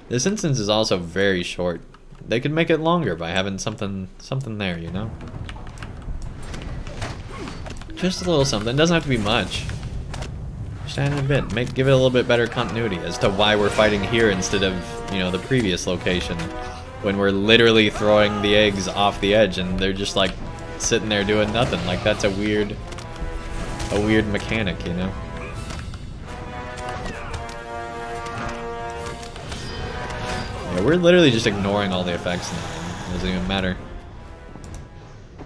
Speaker 1: This instance is also very short. They could make it longer by having something there, you know? Just a little something. It doesn't have to be much. Just add in a bit. Give it a little bit better continuity as to why we're fighting here instead of, you know, the previous location. When we're literally throwing the eggs off the edge and they're just like sitting there doing nothing. Like, that's a weird mechanic, you know? Yeah, we're literally just ignoring all the effects now. It doesn't even matter.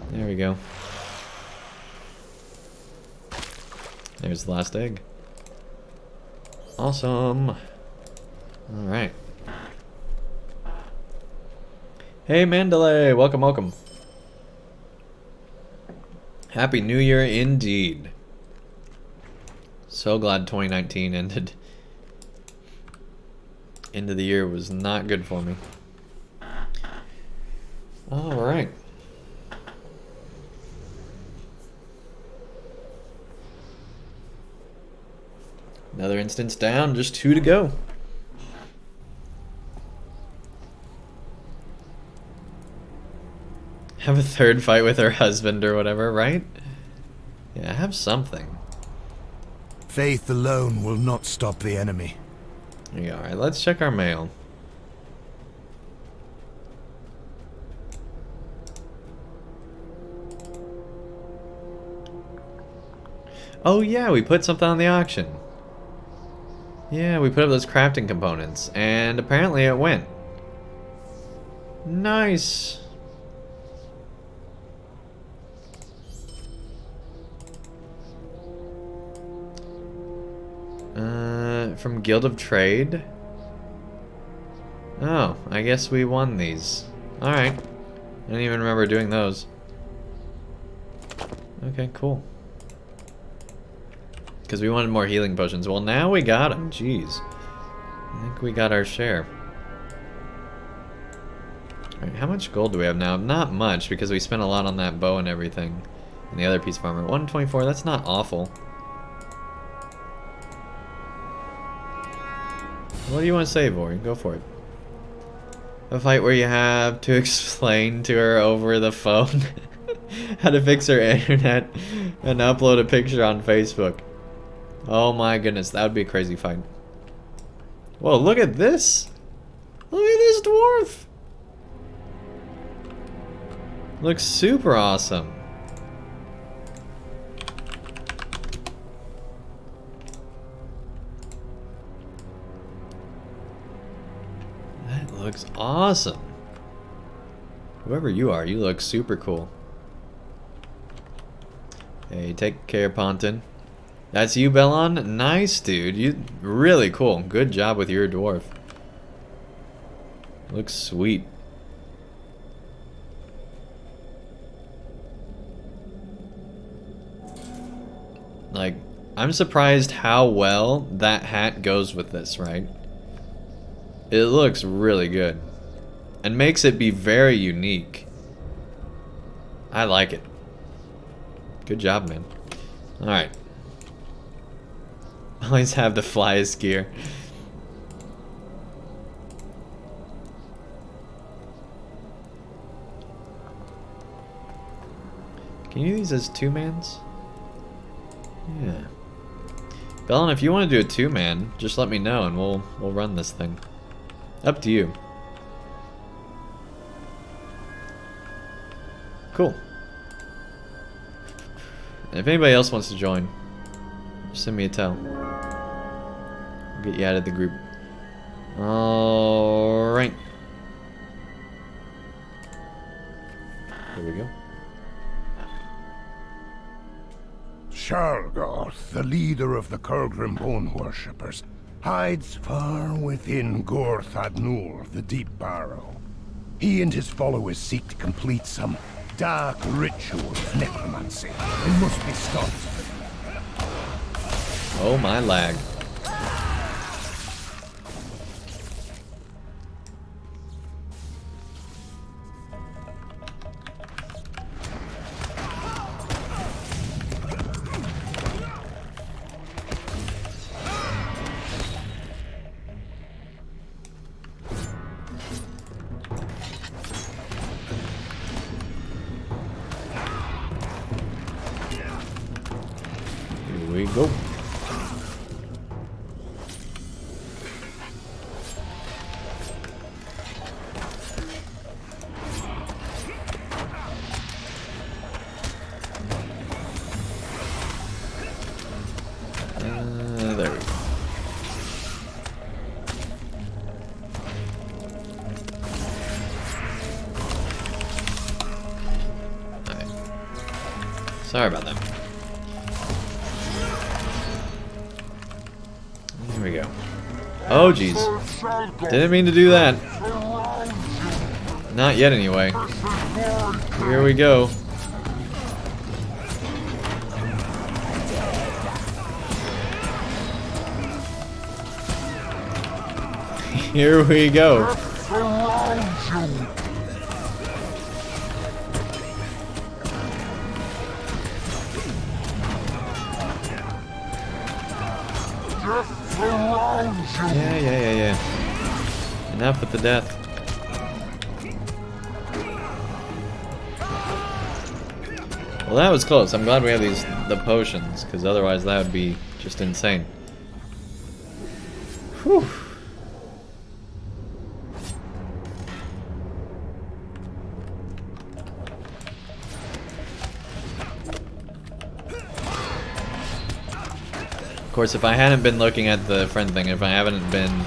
Speaker 1: There we go. There's the last egg. Awesome. Alright. Hey Mandalay, welcome, welcome. Happy New Year indeed. So glad 2019 ended. End of the year was not good for me. Alright. Another instance down, just 2 to go. Have a third fight with her husband or whatever, right? Yeah, have something.
Speaker 2: Faith alone will not stop the enemy.
Speaker 1: There you go. Alright, let's check our mail. Oh yeah, we put something on the auction. Yeah, we put up those crafting components, and apparently it went. Nice. From Guild of Trade. Oh, I guess we won these. Alright. I didn't even remember doing those. Okay, cool. Because we wanted more healing potions. Well, now we got them. Jeez. I think we got our share. Alright, how much gold do we have now? Not much, because we spent a lot on that bow and everything. And the other piece of armor. 124, that's not awful. What do you want to say, Vori? Go for it. A fight where you have to explain to her over the phone how to fix her internet and upload a picture on Facebook. Oh my goodness, that would be a crazy fight. Whoa, look at this! Look at this dwarf! Looks super awesome. That looks awesome. Whoever you are, you look super cool. Hey, take care, Ponton. That's you, Bellon? Nice, dude. You really cool. Good job with your dwarf. Looks sweet. Like, I'm surprised how well that hat goes with this, right? It looks really good. And makes it be very unique. I like it. Good job, man. Alright. Always have the flyest gear. Can you do these as two-mans? Yeah. Bellon, if you want to do a two-man, just let me know and we'll run this thing. Up to you. Cool. If anybody else wants to join, just send me a tell. I'll get you out of the group. Alright. Here we go.
Speaker 2: Shargoth, the leader of the Kurgrim Bone Worshippers, hides far within Gorth Adnur, the Deep Barrow. He and his followers seek to complete some dark ritual of necromancy. It must be stopped.
Speaker 1: Oh my lag. Here we go. There we go. Alright. Sorry about that. Here we go. Oh, jeez. Didn't mean to do that. Not yet, anyway. Here we go. Here we go. Yeah. Enough with the death. Well, that was close. I'm glad we have the potions, because otherwise that would be just insane. Whew. Of course, if I hadn't been looking at the friend thing, if I haven't been,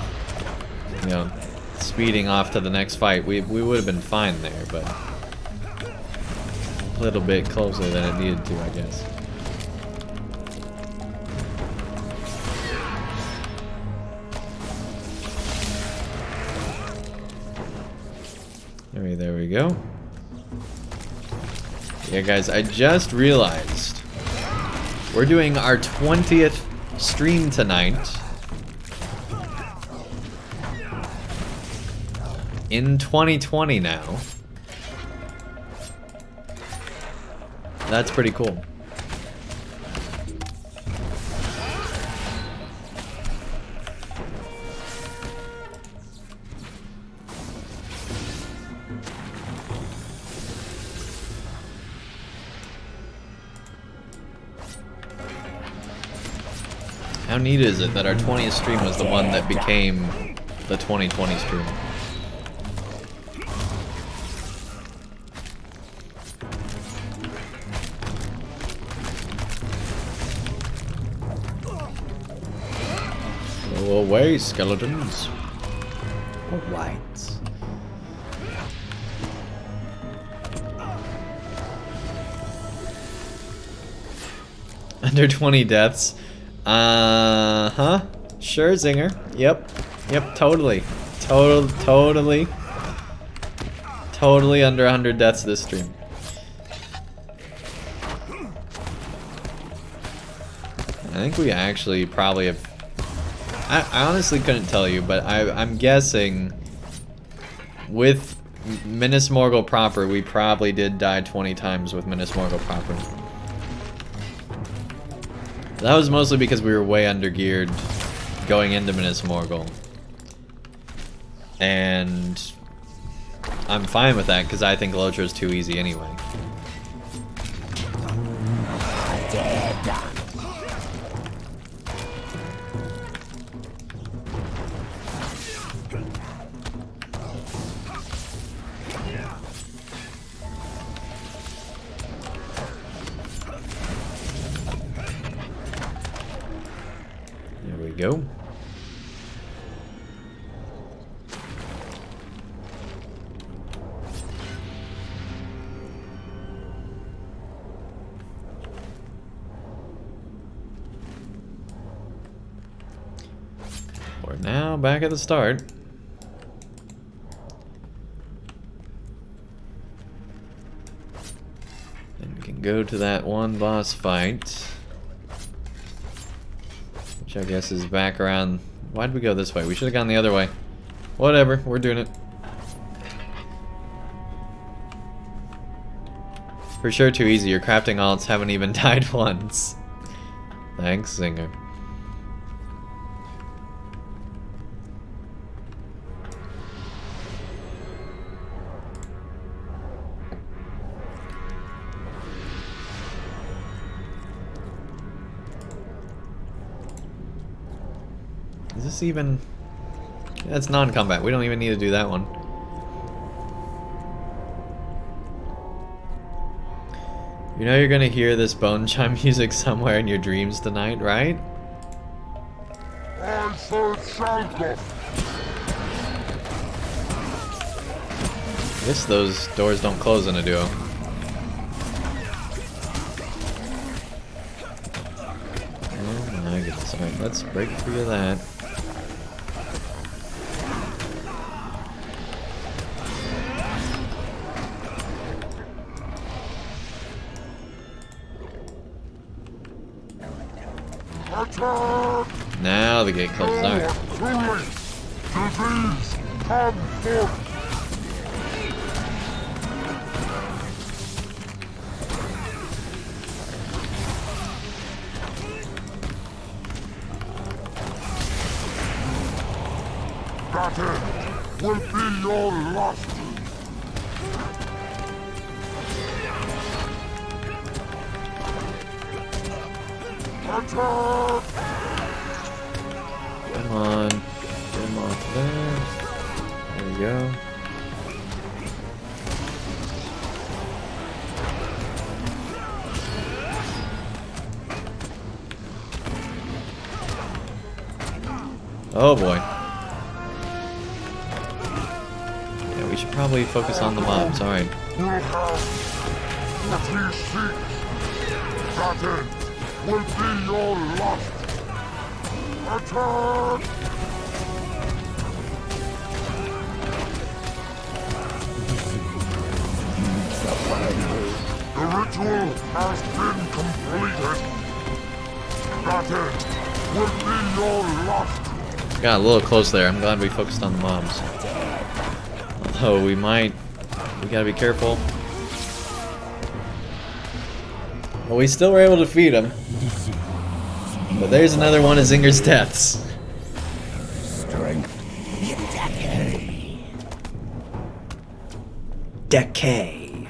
Speaker 1: you know, speeding off to the next fight, we would have been fine there, but a little bit closer than it needed to, I guess. Alright, there we go. Yeah, guys, I just realized we're doing our 20th stream tonight. In 2020 now. That's pretty cool. How neat is it that our 20th stream was the one that became the 2020 stream? Go away, skeletons. Alright. Under 20 deaths. Huh? Sure, Zinger. Yep. Yep, totally. Totally under 100 deaths this stream. I think we actually probably have... I honestly couldn't tell you, but I'm guessing with Minas Morgul proper, we probably did die 20 times with Minas Morgul proper. That was mostly because we were way undergeared going into Minas Morgul. And I'm fine with that because I think LOTRO is too easy anyway. There we go. We're now back at the start. And we can go to that one boss fight. Which I guess is back around... Why'd we go this way? We should have gone the other way. Whatever, we're doing it. For sure too easy. Your crafting alts haven't even died once. Thanks, Zinger. Is this even... That's non-combat. We don't even need to do that one. You know you're gonna hear this bone chime music somewhere in your dreams tonight, right? I guess those doors don't close in a duo. Oh my goodness. Alright, let's break free of that. Now the gate closes. Alright.
Speaker 5: That will be your last. Attack!
Speaker 1: Come on. Get him off there. There we go. Oh boy. Yeah, we should probably focus on the mobs. Alright.
Speaker 5: You have what he seeks. That end will be your last. Attack! ritual has been completed. That end will be your last.
Speaker 1: Got a little close there. I'm glad we focused on the mobs. Although we gotta be careful. Well, we still were able to defeat him. But there's another one of Zinger's deaths.
Speaker 2: Strength.
Speaker 1: Decay.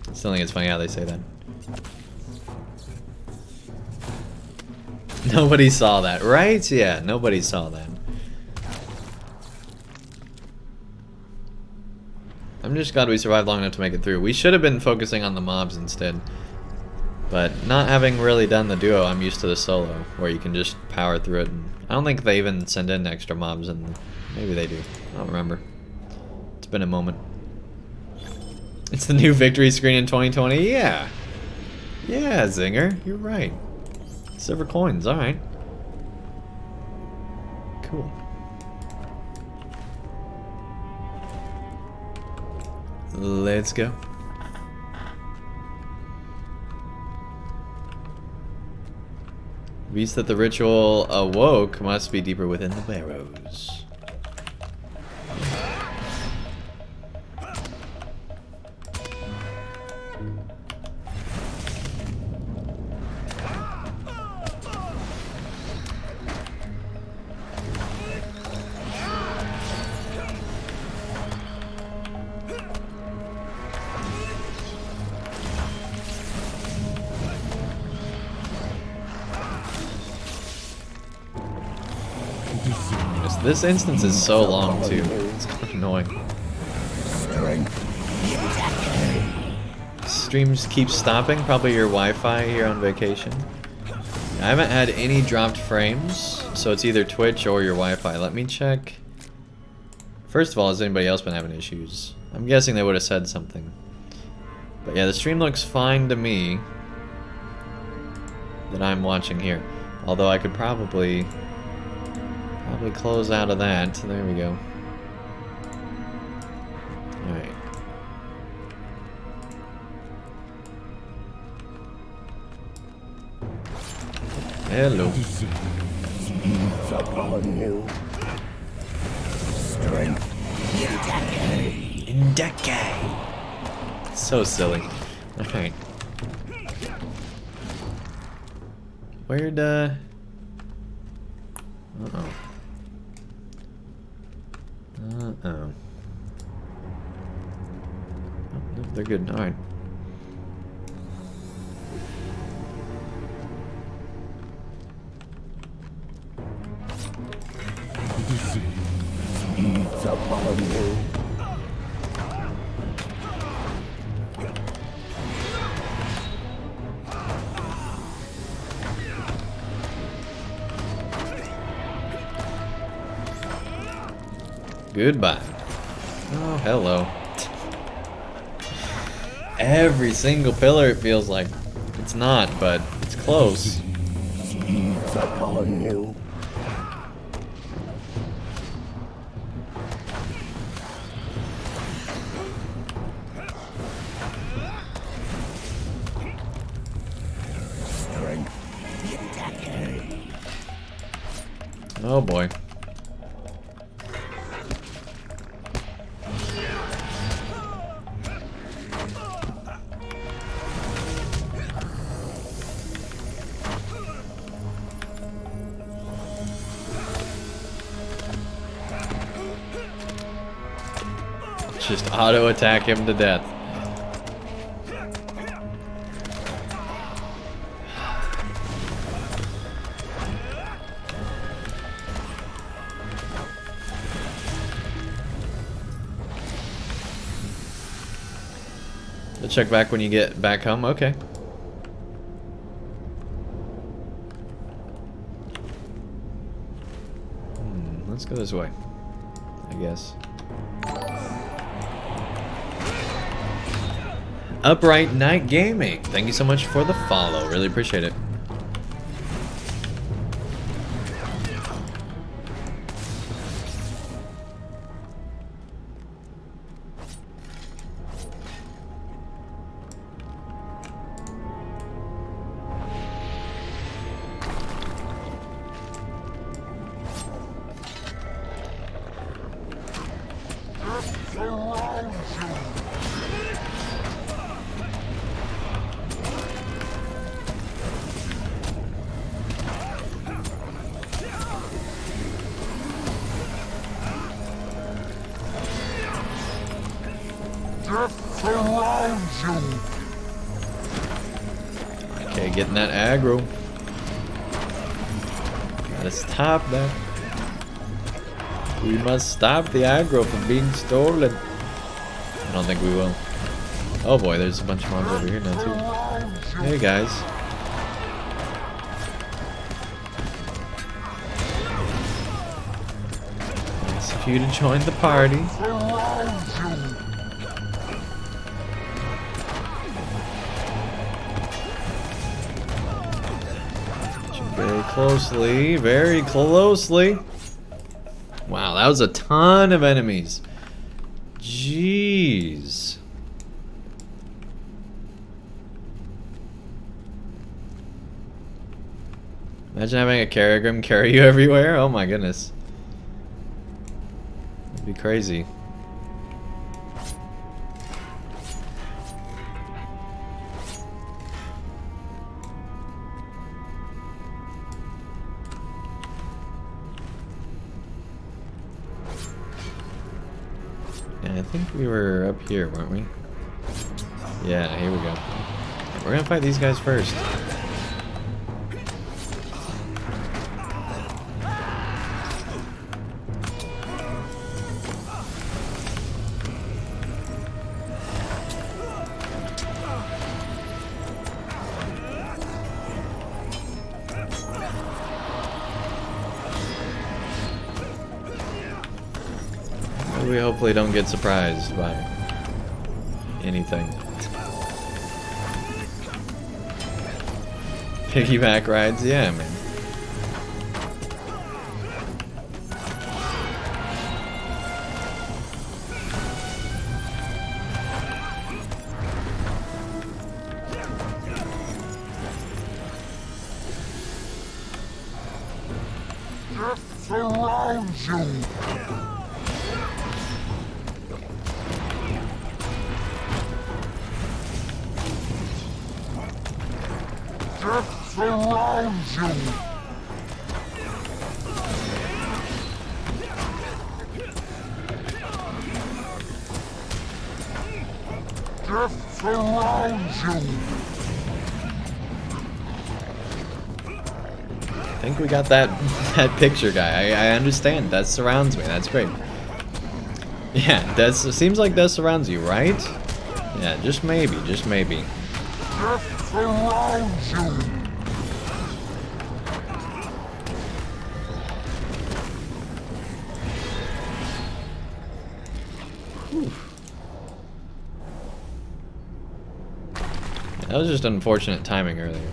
Speaker 1: I still think it's funny how they say that. Nobody saw that, right? Yeah, nobody saw that. I'm just glad we survived long enough to make it through. We should have been focusing on the mobs instead. But not having really done the duo, I'm used to the solo, where you can just power through it. And I don't think they even send in extra mobs, and maybe they do. I don't remember. It's been a moment. It's the new victory screen in 2020? Yeah. Yeah, Zinger, you're right. Silver coins, alright. Cool. Let's go. Beast that the ritual awoke must be deeper within the barrows. This instance is so long too. It's kind of annoying. Streams keep stopping. Probably your Wi-Fi here on vacation. I haven't had any dropped frames, so it's either Twitch or your Wi-Fi. Let me check. First of all, has anybody else been having issues? I'm guessing they would have said something. But yeah, the stream looks fine to me that I'm watching here. Although I could probably close out of that. There we go. Alright. Hello. In decay. So silly. Alright. Where'd uh-oh. Uh-oh. Oh, no, they're good. Alright. Goodbye. Oh, hello. Every single pillar it feels like. It's not, but it's close. Oh boy. Just auto attack him to death. Check back when you get back home. Okay. Let's go this way, I guess. Upright Night Gaming, thank you so much for the follow. Really appreciate it.
Speaker 5: surrounds you.
Speaker 1: Okay, getting that aggro. Gotta stop that. We must stop the aggro from being stolen. I don't think we will. Oh boy, there's a bunch of mobs over here now too. Hey guys. Nice of you to join the party. Very closely, very closely. Wow, that was a ton of enemies. Jeez. Imagine having a Caragrim carry you everywhere. Oh my goodness. That'd be crazy. Yeah, I think we were up here, weren't we? Yeah, here we go. We're gonna fight these guys first. We hopefully don't get surprised by anything. Piggyback rides, yeah, man.
Speaker 5: Death surrounds you. Death surrounds you. Death surrounds you.
Speaker 1: I think we got that picture guy. I understand. Death surrounds me. That's great. Yeah, it seems like death surrounds you, right? Yeah, just maybe, just maybe.
Speaker 5: Death surrounds you.
Speaker 1: That was just unfortunate timing earlier.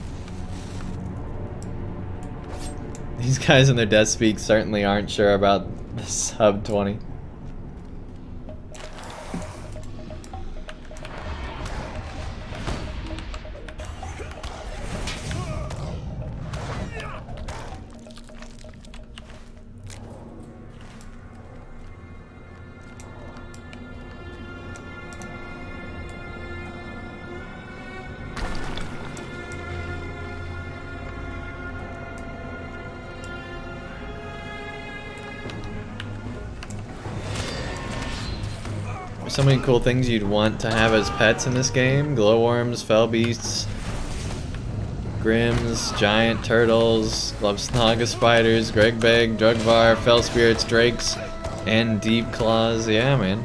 Speaker 1: These guys in their death speak certainly aren't sure about the sub 20. So many cool things you'd want to have as pets in this game. Glowworms, fell beasts, grims, giant turtles, Glubsnaga spiders, Gregbeg, Drugvar, fell spirits, drakes, and deep claws. Yeah, man.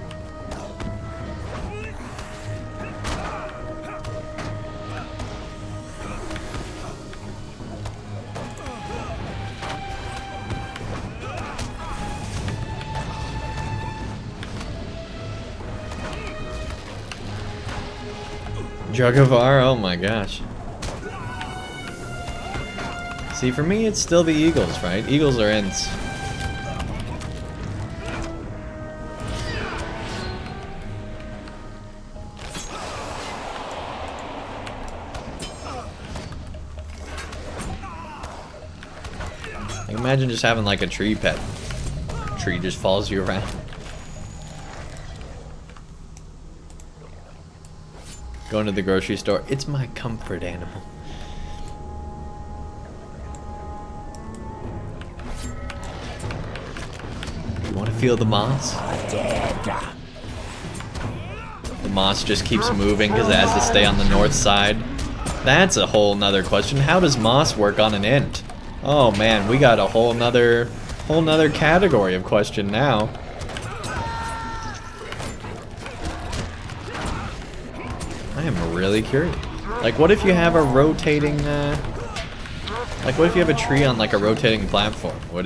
Speaker 1: Jugavar, oh my gosh. See, for me, it's still the Eagles, right? Eagles are Ents. I can imagine just having like a tree pet. Tree just follows you around. Going to the grocery store, it's my comfort animal. You want to feel the moss? The moss just keeps moving because it has to stay on the north side? That's a whole nother question. How does moss work on an int? Oh man, we got a whole nother category of question now. I am really curious. Like, what if you have a rotating, like, what if you have a tree on, like, a rotating platform? Would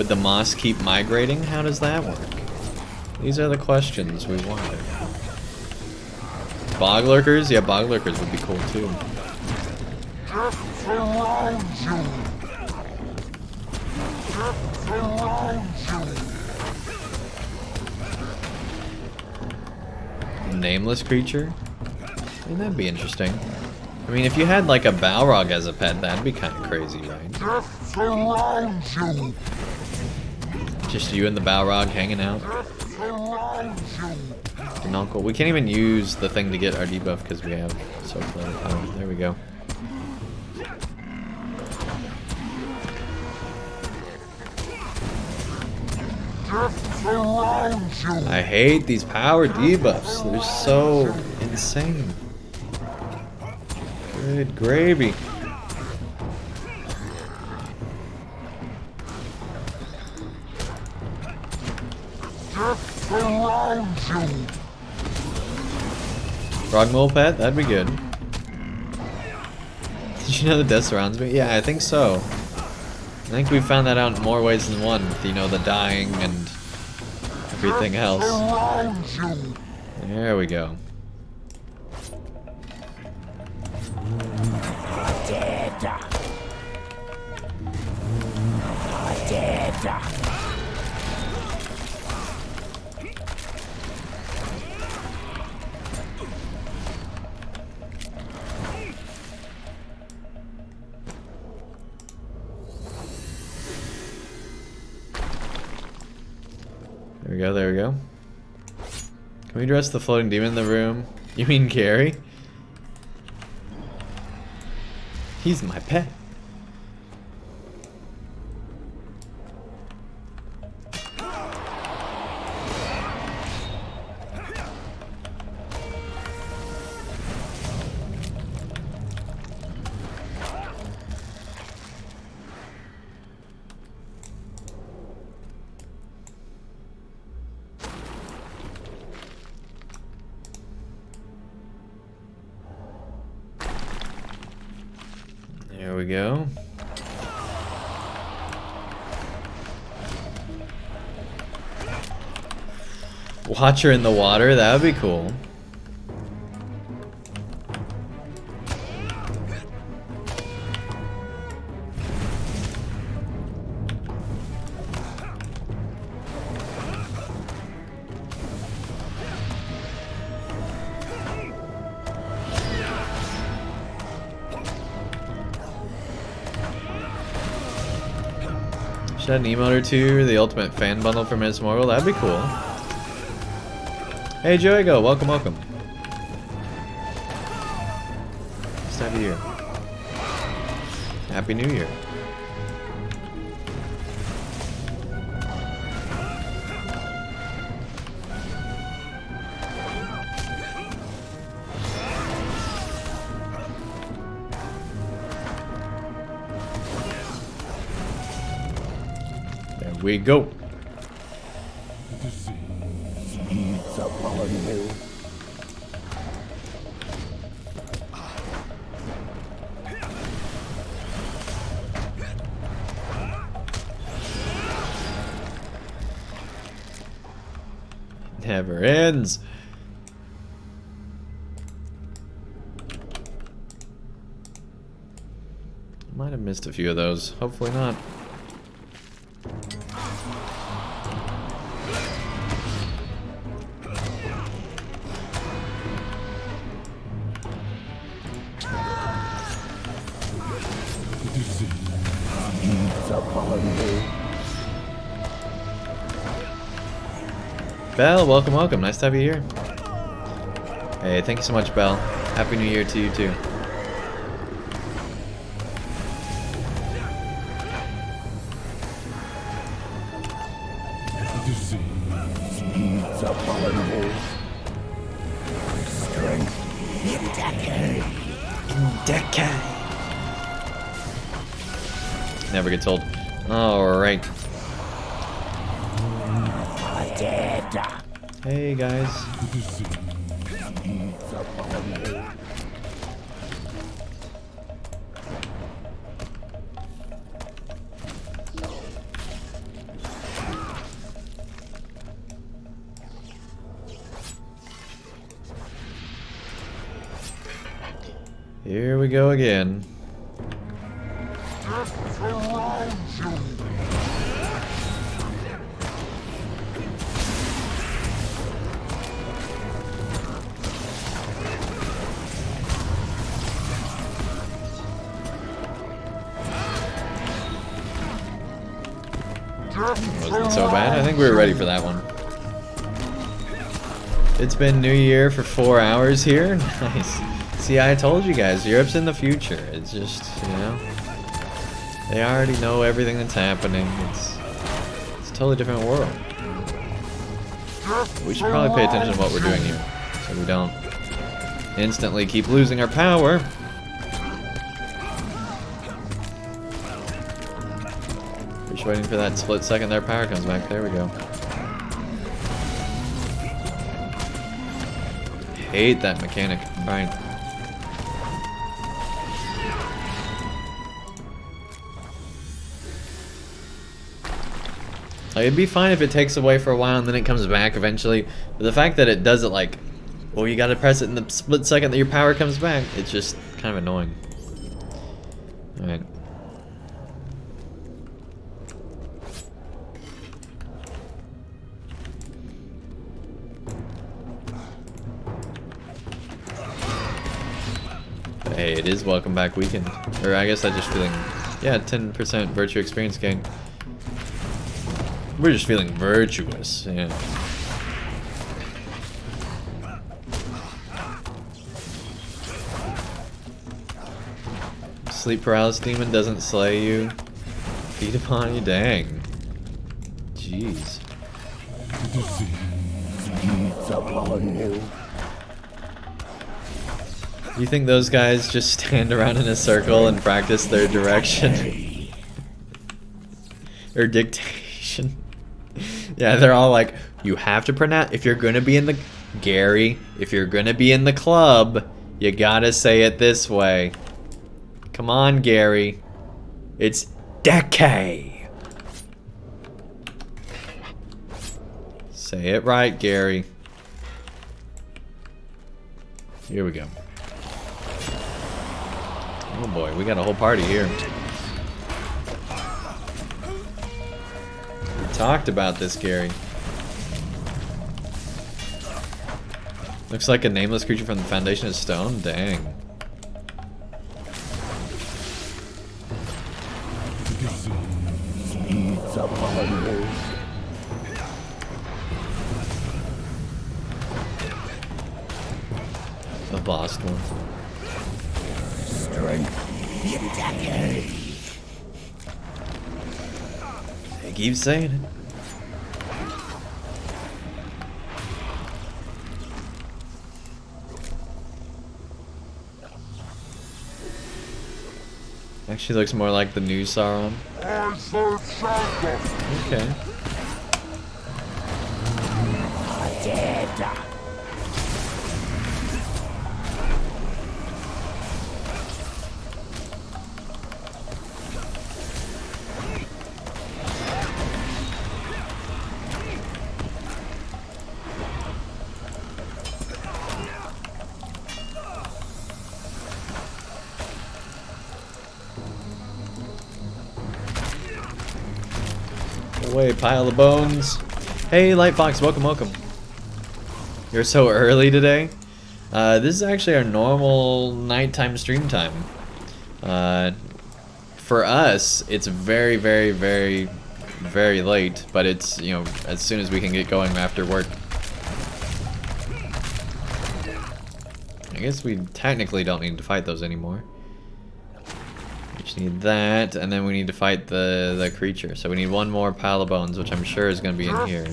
Speaker 1: the moss keep migrating? How does that work? These are the questions we wanted. Bog lurkers? Yeah, bog lurkers would be cool, too.
Speaker 5: Death surrounds you. Death surrounds you.
Speaker 1: Nameless creature? I mean, that'd be interesting. I mean, if you had like a Balrog as a pet, that'd be kind of crazy, right?
Speaker 5: Death surrounds you.
Speaker 1: Just you and the Balrog hanging out.
Speaker 5: Death surrounds you.
Speaker 1: And Uncle, we can't even use the thing to get our debuff because we have so close. Oh, there we go.
Speaker 5: Death surrounds you.
Speaker 1: I hate these power debuffs. They're so insane. Good gravy.
Speaker 5: Death surrounds you.
Speaker 1: Frog mole pet? That'd be good. Did you know that death surrounds me? Yeah, I think so. I think we found that out in more ways than one with, you know, the dying and everything else.
Speaker 5: Surrounds you.
Speaker 1: There we go.
Speaker 2: Dead. Dead.
Speaker 1: There we go, there we go. Can we dress the floating demon in the room? You mean Gary? He's my pet. There we go. Watch her in the water, that would be cool. Should add an emote or two, the ultimate fan bundle for Minas Morgul, that'd be cool. Hey Joego, welcome, welcome. Nice to have you here. Happy New Year. There we go.
Speaker 2: It's upon you.
Speaker 1: Never ends. Might have missed a few of those. Hopefully not.
Speaker 2: It's upon you.
Speaker 1: Belle, welcome, welcome. Nice to have you here. Hey, thank you so much, Belle. Happy New Year to you too.
Speaker 2: It's upon you.
Speaker 1: Decay. Never gets old. Alright. Hey guys. Here we go again. Wasn't so bad. I think we were ready for that one. It's been New Year for 4 hours here. Nice. See, I told you guys, Europe's in the future. It's just, you know, they already know everything that's happening. It's a totally different world. We should probably pay attention to what we're doing here, so we don't instantly keep losing our power. Just waiting for that split second their power comes back. There we go. Hate that mechanic. Alright. Like, it'd be fine if it takes away for a while and then it comes back eventually. But the fact that it does it like, well, you gotta press it in the split second that your power comes back, it's just kind of annoying. Alright. Hey, it is welcome back weekend. Or I guess I'm just feeling, yeah, 10% virtue experience gain. We're just feeling virtuous, yeah. Sleep paralysis demon doesn't slay you. Feed upon you, dang. Jeez. You think those guys just stand around in a circle and practice their direction? Or dictation? Yeah, they're all like, you have to pronounce, if you're gonna be in the, Gary, if you're gonna be in the club, you gotta say it this way. Come on, Gary. It's decay. Say it right, Gary. Here we go. Oh boy, we got a whole party here. We talked about this, Gary. Looks like a nameless creature from the foundation of stone. Dang. A boss one. They keep saying it. Actually looks more like the new Sauron. Okay. Away, pile of bones. Hey, Light Fox, welcome, welcome. You're so early today. This is actually our normal nighttime stream time. For us, it's very, very, very, very late, but it's, you know, as soon as we can get going after work. I guess we technically don't need to fight those anymore. We just need that, and then we need to fight the creature. So we need one more pile of bones, which I'm sure is going to be in here.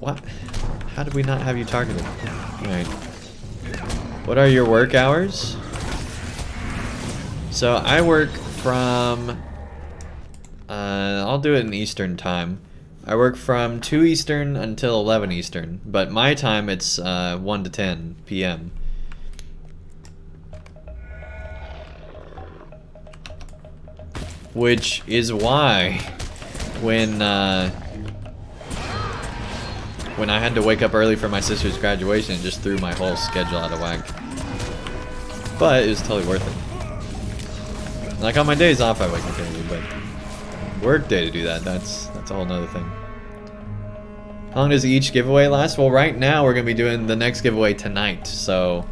Speaker 1: What? How did we not have you targeted? Alright. What are your work hours? So I work from, I'll do it in Eastern time. I work from 2 Eastern until 11 Eastern, but my time it's 1 to 10 p.m. Which is why when I had to wake up early for my sister's graduation, it just threw my whole schedule out of whack. But it was totally worth it. Like on my days off I wake up early, but work day to do that, that's a whole nother thing. How long does each giveaway last? Well, right now we're gonna be doing the next giveaway tonight, so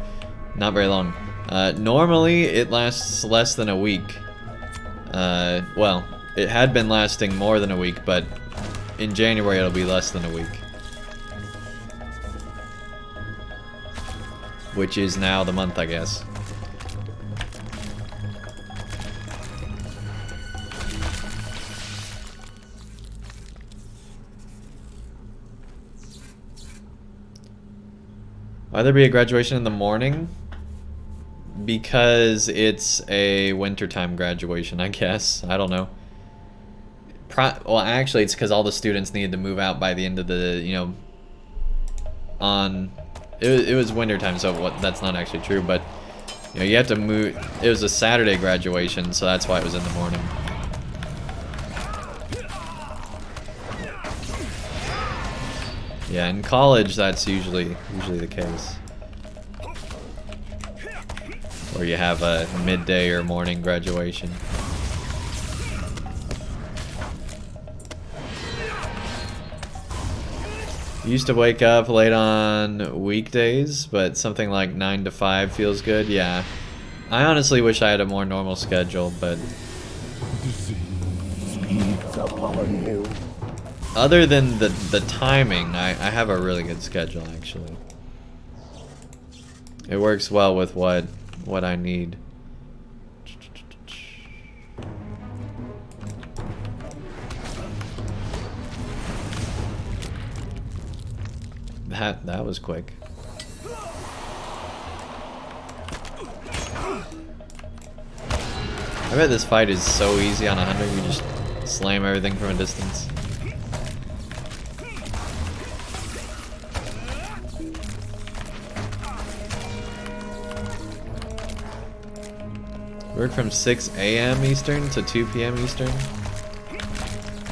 Speaker 1: not very long. Normally it lasts less than a week. Well, it had been lasting more than a week, but in January it'll be less than a week. Which is now the month, I guess. Why there be a graduation in the morning? Because it's a wintertime graduation, I guess. I don't know. Well, actually, it's because all the students needed to move out by the end of the, you know, it was wintertime, so that's not actually true, but, you know, you have to move. It was a Saturday graduation, so that's why it was in the morning. Yeah, in college, that's usually the case. Where you have a midday or morning graduation. Used to wake up late on weekdays, but something like 9 to 5 feels good. Yeah. I honestly wish I had a more normal schedule, but other than the timing, I have a really good schedule, actually. It works well with what I need. That was quick. I bet this fight is so easy on 100, you just slam everything from a distance. Work from 6 a.m. Eastern to 2 p.m. Eastern?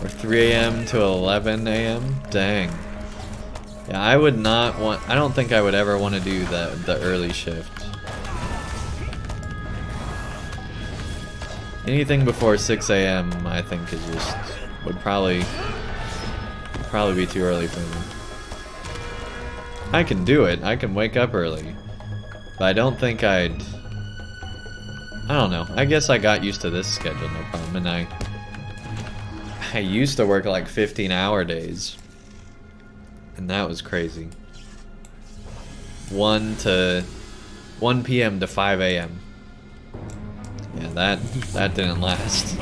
Speaker 1: Or 3 a.m. to 11 a.m.? Dang. Yeah, I would not want... I don't think I would ever want to do the early shift. Anything before 6 a.m. I think is just... would probably be too early for me. I can do it. I can wake up early. But I don't think I'd... I don't know. I guess I got used to this schedule, no problem. And I used to work like 15-hour days. And that was crazy. 1 p.m. to 5 a.m. Yeah, that didn't last.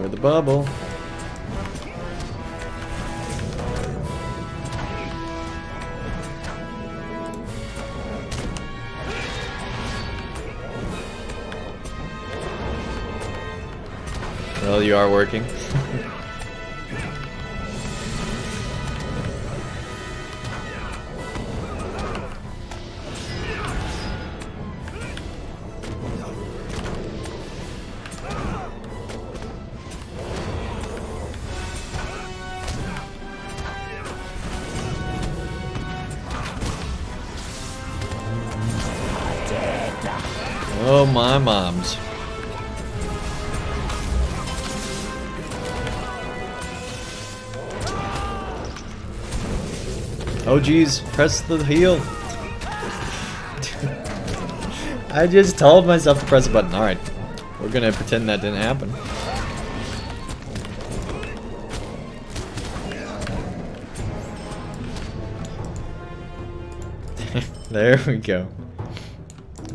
Speaker 1: For the bubble. Well, you are working. Oh, my moms. Oh geez, press the heal. I just told myself to press a button. Alright, we're gonna pretend that didn't happen. There we go.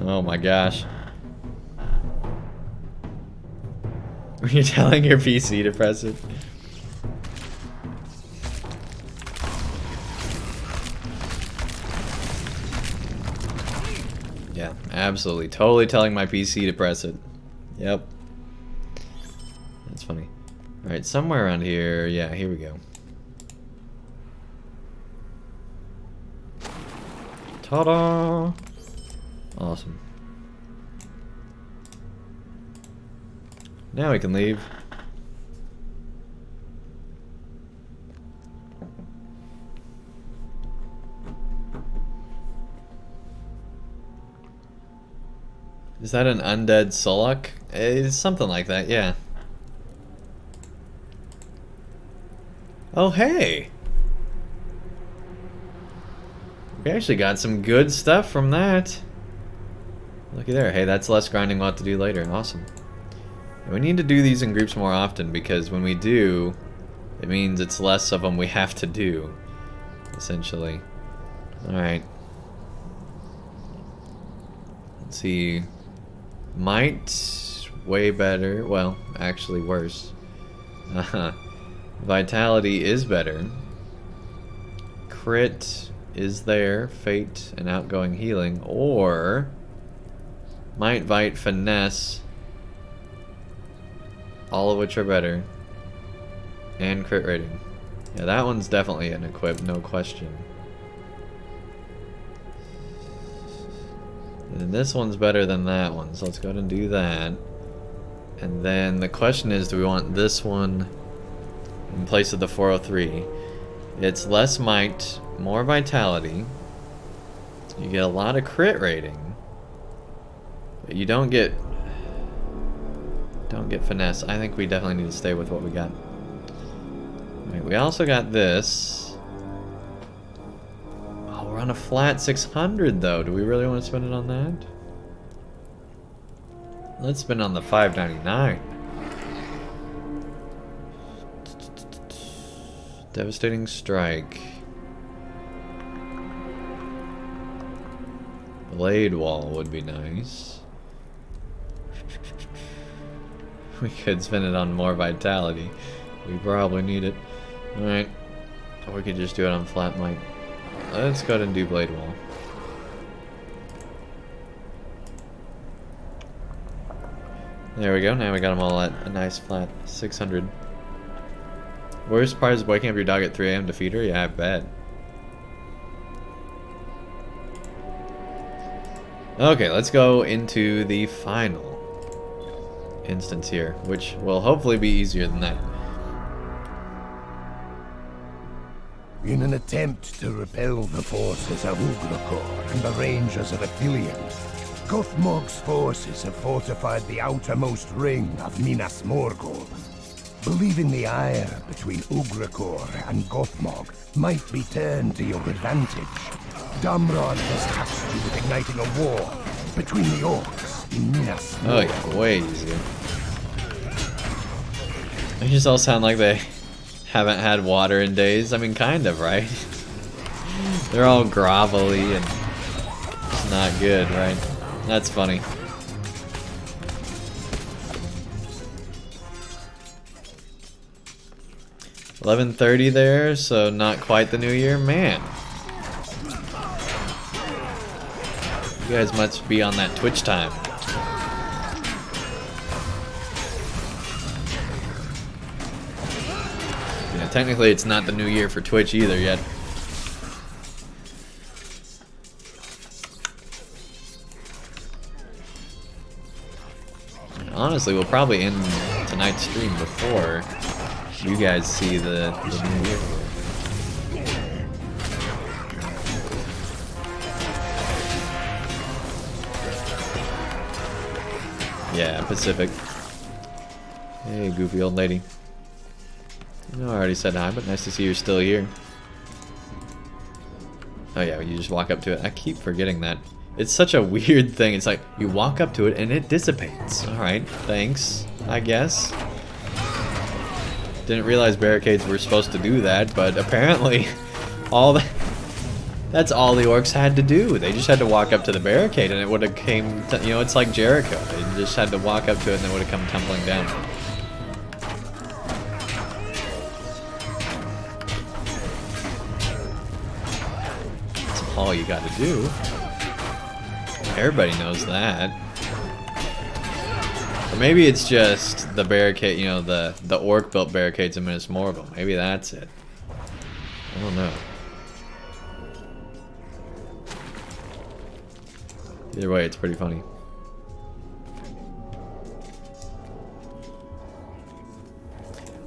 Speaker 1: Oh my gosh. Were you telling your PC to press it? Yeah, absolutely. Totally telling my PC to press it. Yep. That's funny. Alright, somewhere around here. Yeah, here we go. Ta-da! Awesome. Now we can leave. Is that an undead Suluk? It's something like that, yeah. Oh, hey! We actually got some good stuff from that. Looky there. Hey, that's less grinding we'll have to do later. Awesome. And we need to do these in groups more often because when we do, it means it's less of them we have to do, essentially. Alright. Let's see. Might, way better. Well, actually worse. Vitality is better. Crit is there. Fate and outgoing healing. Or Might, Vite, Finesse. All of which are better. And crit rating. Yeah, that one's definitely an equip, no question. And this one's better than that one, so let's go ahead and do that. And then the question is, do we want this one in place of the 403? It's less might, more vitality. You get a lot of crit rating. But you don't get finesse. I think we definitely need to stay with what we got. Right, we also got this. Oh, we're on a flat 600 though. Do we really want to spend it on that? Let's spend on the 599. Devastating strike. Blade wall would be nice. We could spend it on more vitality. We probably need it. Alright. Or we could just do it on flat might. Let's go ahead and do blade wall. There we go. Now we got them all at a nice flat 600. Worst part is waking up your dog at 3 AM to feed her? Yeah, I bet. Okay, let's go into the final instance here, which will hopefully be easier than that.
Speaker 2: In an attempt to repel the forces of Ugrakor and the Rangers of Athelion, Gothmog's forces have fortified the outermost ring of Minas Morgul. Believing the ire between Ugrakor and Gothmog might be turned to your advantage, Damron has tasked you with igniting a war between the orcs in Minas Morgul.
Speaker 1: Oh yeah, way easier. They just all sound like they haven't had water in days. I mean, kind of, right? They're all grovelly and it's not good, right? That's funny. $11:30 there, so not quite the new year. Man, you guys must be on that Twitch time. Yeah, technically it's not the new year for Twitch either yet. Honestly, we'll probably end tonight's stream before you guys see the new year. Yeah, Pacific. Hey, goofy old lady. I know I already said hi, but nice to see you're still here. Oh yeah, you just walk up to it. I keep forgetting that. It's such a weird thing. It's like, you walk up to it and it dissipates. Alright, thanks, I guess. Didn't realize barricades were supposed to do that, but apparently that's all the orcs had to do. They just had to walk up to the barricade and it would have came, you know, it's like Jericho. They just had to walk up to it and it would have come tumbling down. That's all you gotta do. Everybody knows that. Or maybe it's just the barricade, you know, the orc built barricades in Minas Morgul. Maybe that's it. I don't know. Either way, it's pretty funny.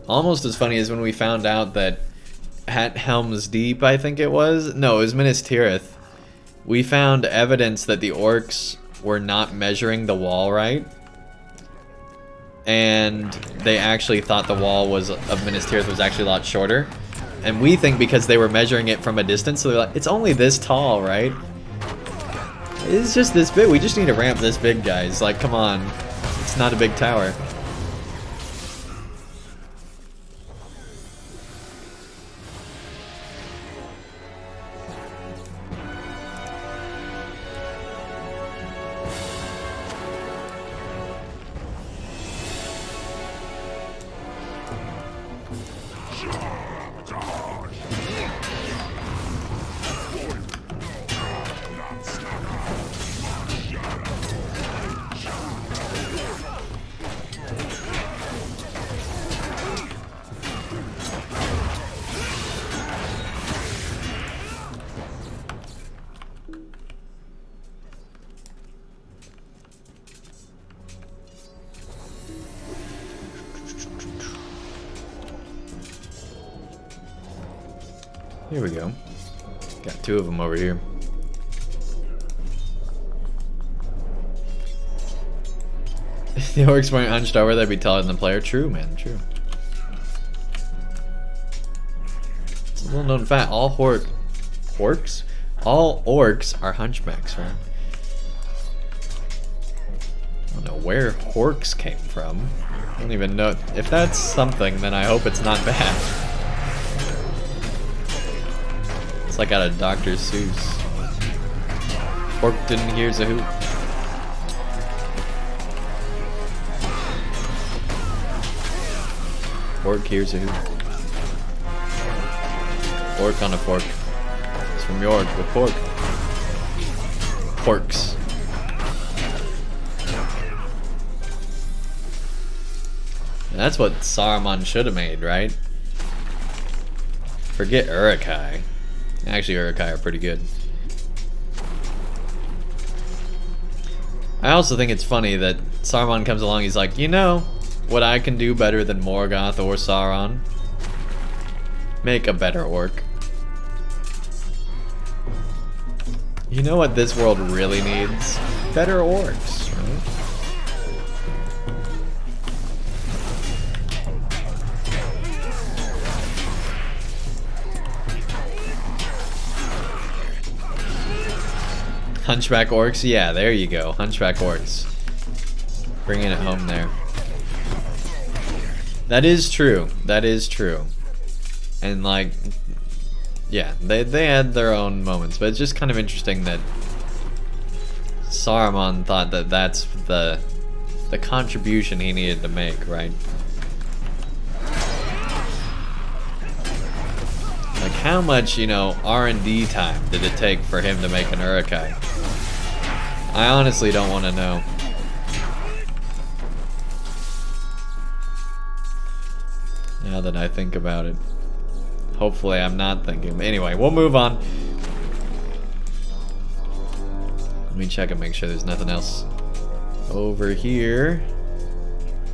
Speaker 1: Almost as funny as when we found out that at Helm's Deep, I think it was. No, it was Minas Tirith. We found evidence that the orcs were not measuring the wall right. And they actually thought the wall of Minas Tirith was actually a lot shorter. And we think because they were measuring it from a distance, so they're like, it's only this tall, right? It's just this big. We just need to ramp this big, guys. Like, come on. It's not a big tower. Here we go. Got two of them over here. If the orcs weren't hunched over, they'd be taller than the player. True, man, true. It's a little known fact. All orcs? All orcs are hunchbacks, right? I don't know where orcs came from. I don't even know. If that's something, then I hope it's not bad. It's like out of Dr. Seuss. Orc didn't hear a hoot. Orc hears a hoot. Orc on a fork. It's from York with pork. Porks. And that's what Saruman should have made, right? Forget Uruk-hai. Actually, Uruk-hai are pretty good. I also think it's funny that Saruman comes along, he's like, you know what I can do better than Morgoth or Sauron? Make a better orc. You know what this world really needs? Better orcs, right? Hunchback orcs? Yeah, there you go. Hunchback orcs. Bringing it home there. That is true. That is true. And like, yeah, they had their own moments, but it's just kind of interesting that Saruman thought that that's the contribution he needed to make, right? Like how much, you know, R&D time did it take for him to make an Uruk-hai? I honestly don't want to know. Now that I think about it. Hopefully I'm not thinking. Anyway, we'll move on. Let me check and make sure there's nothing else over here.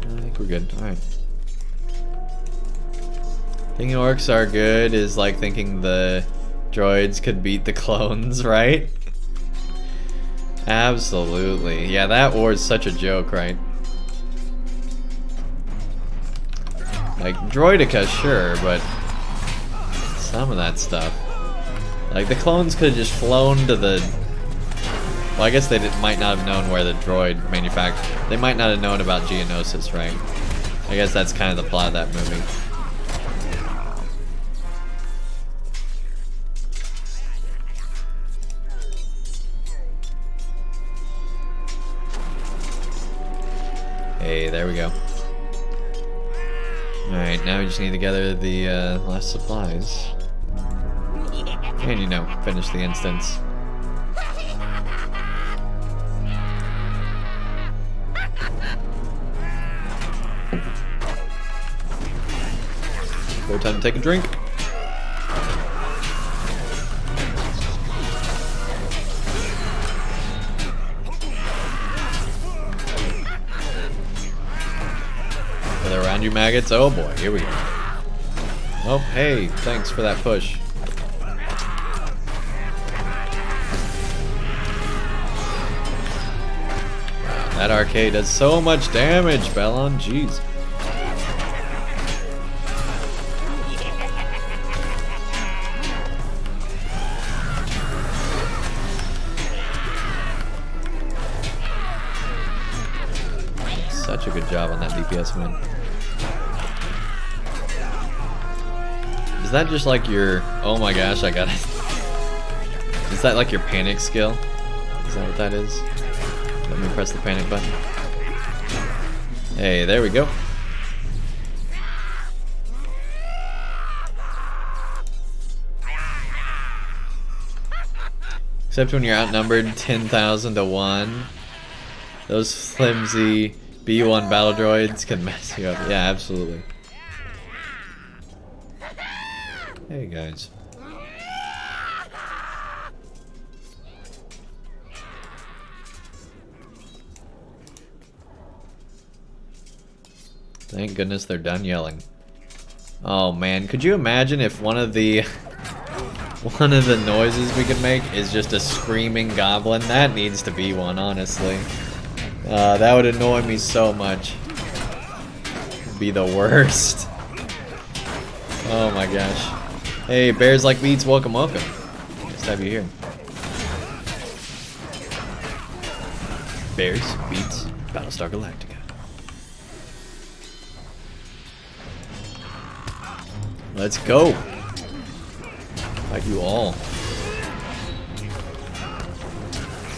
Speaker 1: I think we're good. Alright. Thinking orcs are good is like thinking the droids could beat the clones, right? Absolutely. Yeah, that war is such a joke, right? Like, Droideka, sure, but some of that stuff. Like, the clones could have just flown to the... Well, I guess they might not have known where the droid manufactured... They might not have known about Geonosis, right? I guess that's kind of the plot of that movie. Hey, there we go. Alright, now we just need to gather the last supplies. And, you know, finish the instance. Go time to take a drink. Are they around you, maggots? Oh boy, here we go. Oh, hey, thanks for that push. That arcade does so much damage, Bellon. Jeez. Such a good job on that DPS win. Is that just like your... Oh my gosh, I got it. Is that like your panic skill? Is that what that is? Let me press the panic button. Hey, there we go. Except when you're outnumbered 10,000 to 1. Those flimsy B1 battle droids can mess you up. Yeah, absolutely. Hey guys. Thank goodness they're done yelling. Oh man, could you imagine if one of the noises we could make is just a screaming goblin? That needs to be one, honestly. That would annoy me so much. It'd be the worst. Oh my gosh. Hey, Bears Like Beats, welcome, welcome. Nice to have you here. Bears, Beats, Battlestar Galactica. Let's go. Like you all.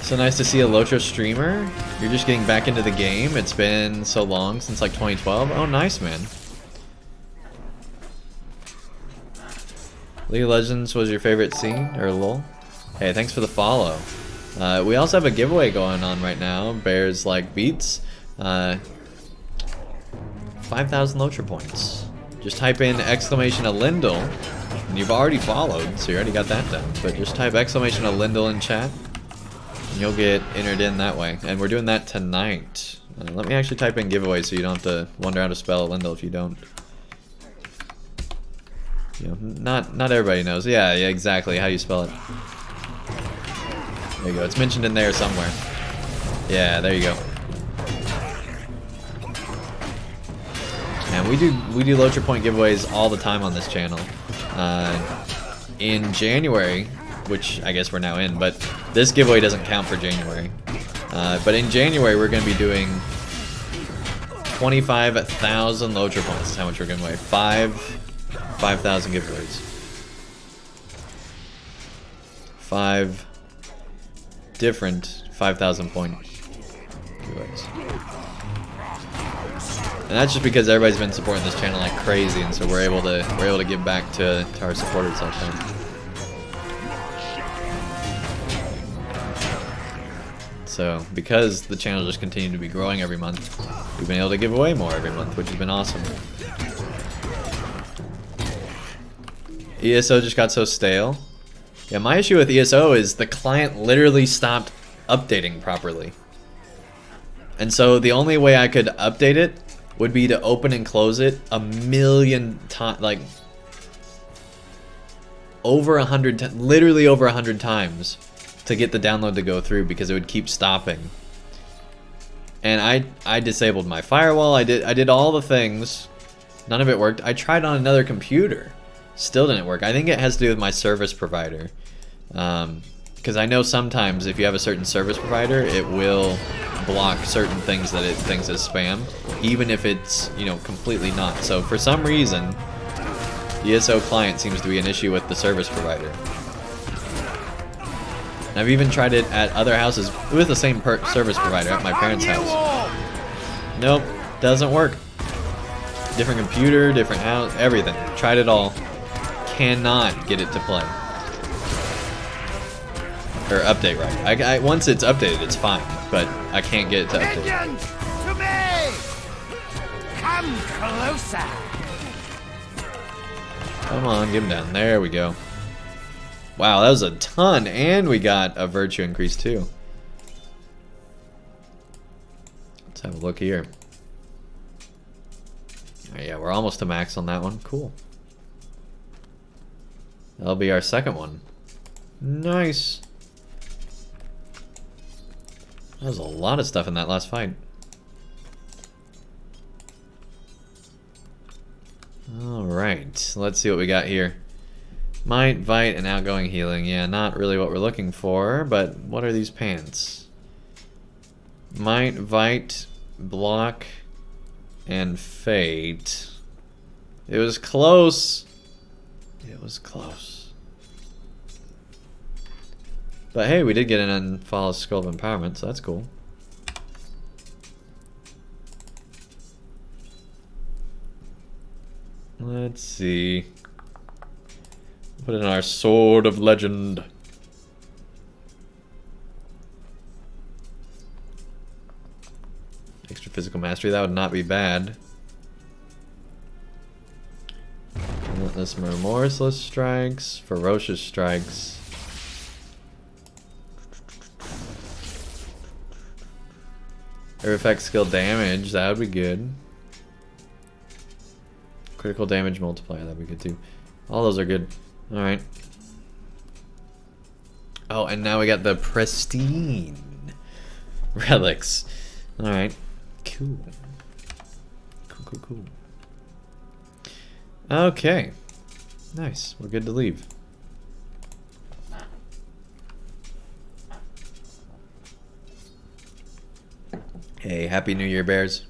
Speaker 1: So nice to see a LOTRO streamer. You're just getting back into the game. It's been so long since like 2012. Oh, nice, man. League of Legends was your favorite scene, or lol? Hey, thanks for the follow. We also have a giveaway going on right now. Bears Like Beats. 5,000 LOTRO points. Just type in !Lindel, and you've already followed, so you already got that done. But just type !Lindel in chat, and you'll get entered in that way. And we're doing that tonight. Let me actually type in giveaway so you don't have to wonder how to spell Lindel if you don't. You know, not everybody knows. Yeah, exactly how you spell it. There you go. It's mentioned in there somewhere. Yeah, there you go. And we do LOTRO point giveaways all the time on this channel. In January, which I guess we're now in, but this giveaway doesn't count for January. But in January, we're going to be doing 25,000 LOTRO points. That's how much we're giving away. 5,000 giveaways. 5 different 5,000 point giveaways. And that's just because everybody's been supporting this channel like crazy, and so we're able to give back to our supporters all the time. So because the channel just continued to be growing every month, we've been able to give away more every month, which has been awesome. ESO just got so stale. Yeah, my issue with ESO is the client literally stopped updating properly. And so the only way I could update it would be to open and close it a million times, like over 100, literally over 100 times to get the download to go through, because it would keep stopping. And I disabled my firewall. I did all the things. None of it worked. I tried on another computer. Still didn't work. I think it has to do with my service provider. Because I know sometimes if you have a certain service provider, it will block certain things that it thinks is spam, even if it's, you know, completely not. So for some reason, the ESO client seems to be an issue with the service provider. And I've even tried it at other houses with the same service provider at my parents' house. Nope, doesn't work. Different computer, different house, everything. Tried it all. Cannot get it to play. Or update right. Once it's updated, it's fine, but I can't get it to update.
Speaker 4: Minions, to me! Come closer!
Speaker 1: Come on, get him down. There we go. Wow, that was a ton, and we got a virtue increase too. Let's have a look here. Oh, yeah, we're almost to max on that one. Cool. That'll be our second one. Nice. That was a lot of stuff in that last fight. Alright, let's see what we got here. Might, Vite, and Outgoing Healing. Yeah, not really what we're looking for, but what are these pants? Might, Vite, Block, and Fate. It was close. It was close. But hey, we did get an Unfollow Scroll of Empowerment, so that's cool. Let's see. Put in our Sword of Legend. Extra physical mastery, that would not be bad. Relentless Remorseless Strikes, Ferocious Strikes. Air effect skill damage, that would be good. Critical damage multiplier, that'd be good too. All those are good. Alright. Oh, and now we got the pristine relics. Alright. Cool. Cool. Okay. Nice. We're good to leave. Hey, Happy New Year, Bears.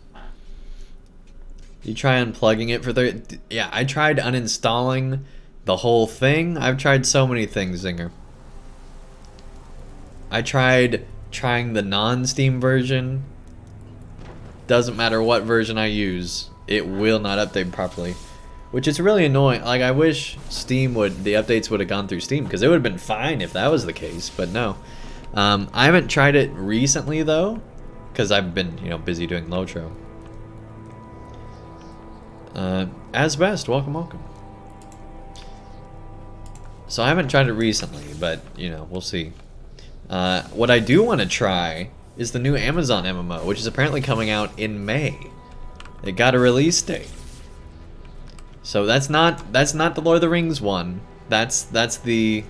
Speaker 1: You try unplugging it for yeah, I tried uninstalling the whole thing. I've tried so many things, Zinger. I tried trying the non-Steam version. Doesn't matter what version I use, it will not update properly. Which is really annoying. Like, I wish the updates would have gone through Steam, because it would have been fine if that was the case, but no. I haven't tried it recently, though, because I've been, you know, busy doing LOTRO. As best, welcome. So I haven't tried it recently, but, you know, we'll see. What I do want to try is the new Amazon MMO, which is apparently coming out in May. It got a release date. So that's not the Lord of the Rings one. That's their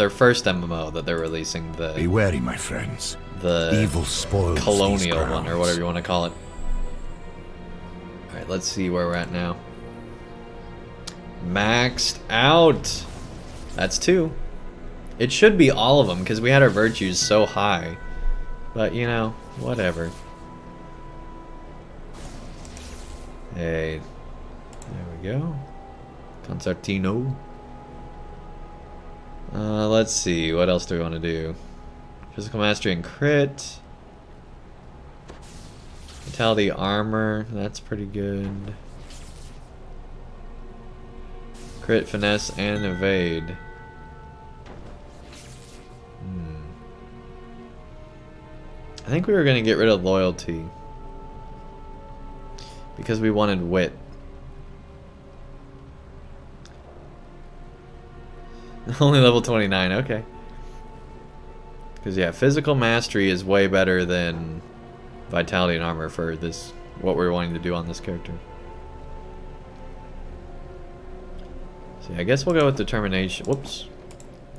Speaker 1: first MMO that they're releasing.
Speaker 2: Be wary, my friends.
Speaker 1: The
Speaker 2: evil spoils
Speaker 1: colonial one, or whatever you want to call it. All right, let's see where we're at now. Maxed out. That's 2. It should be all of them because we had our virtues so high. But you know, whatever. Hey, there we go. Concertino. Let's see, what else do we want to do? Physical mastery and crit. Vitality armor, that's pretty good. Crit, finesse, and evade. I think we were going to get rid of loyalty. Because we wanted wit. Only level 29, okay. Because yeah, physical mastery is way better than vitality and armor for this, what we're wanting to do on this character. So yeah, I guess we'll go with determination. Whoops.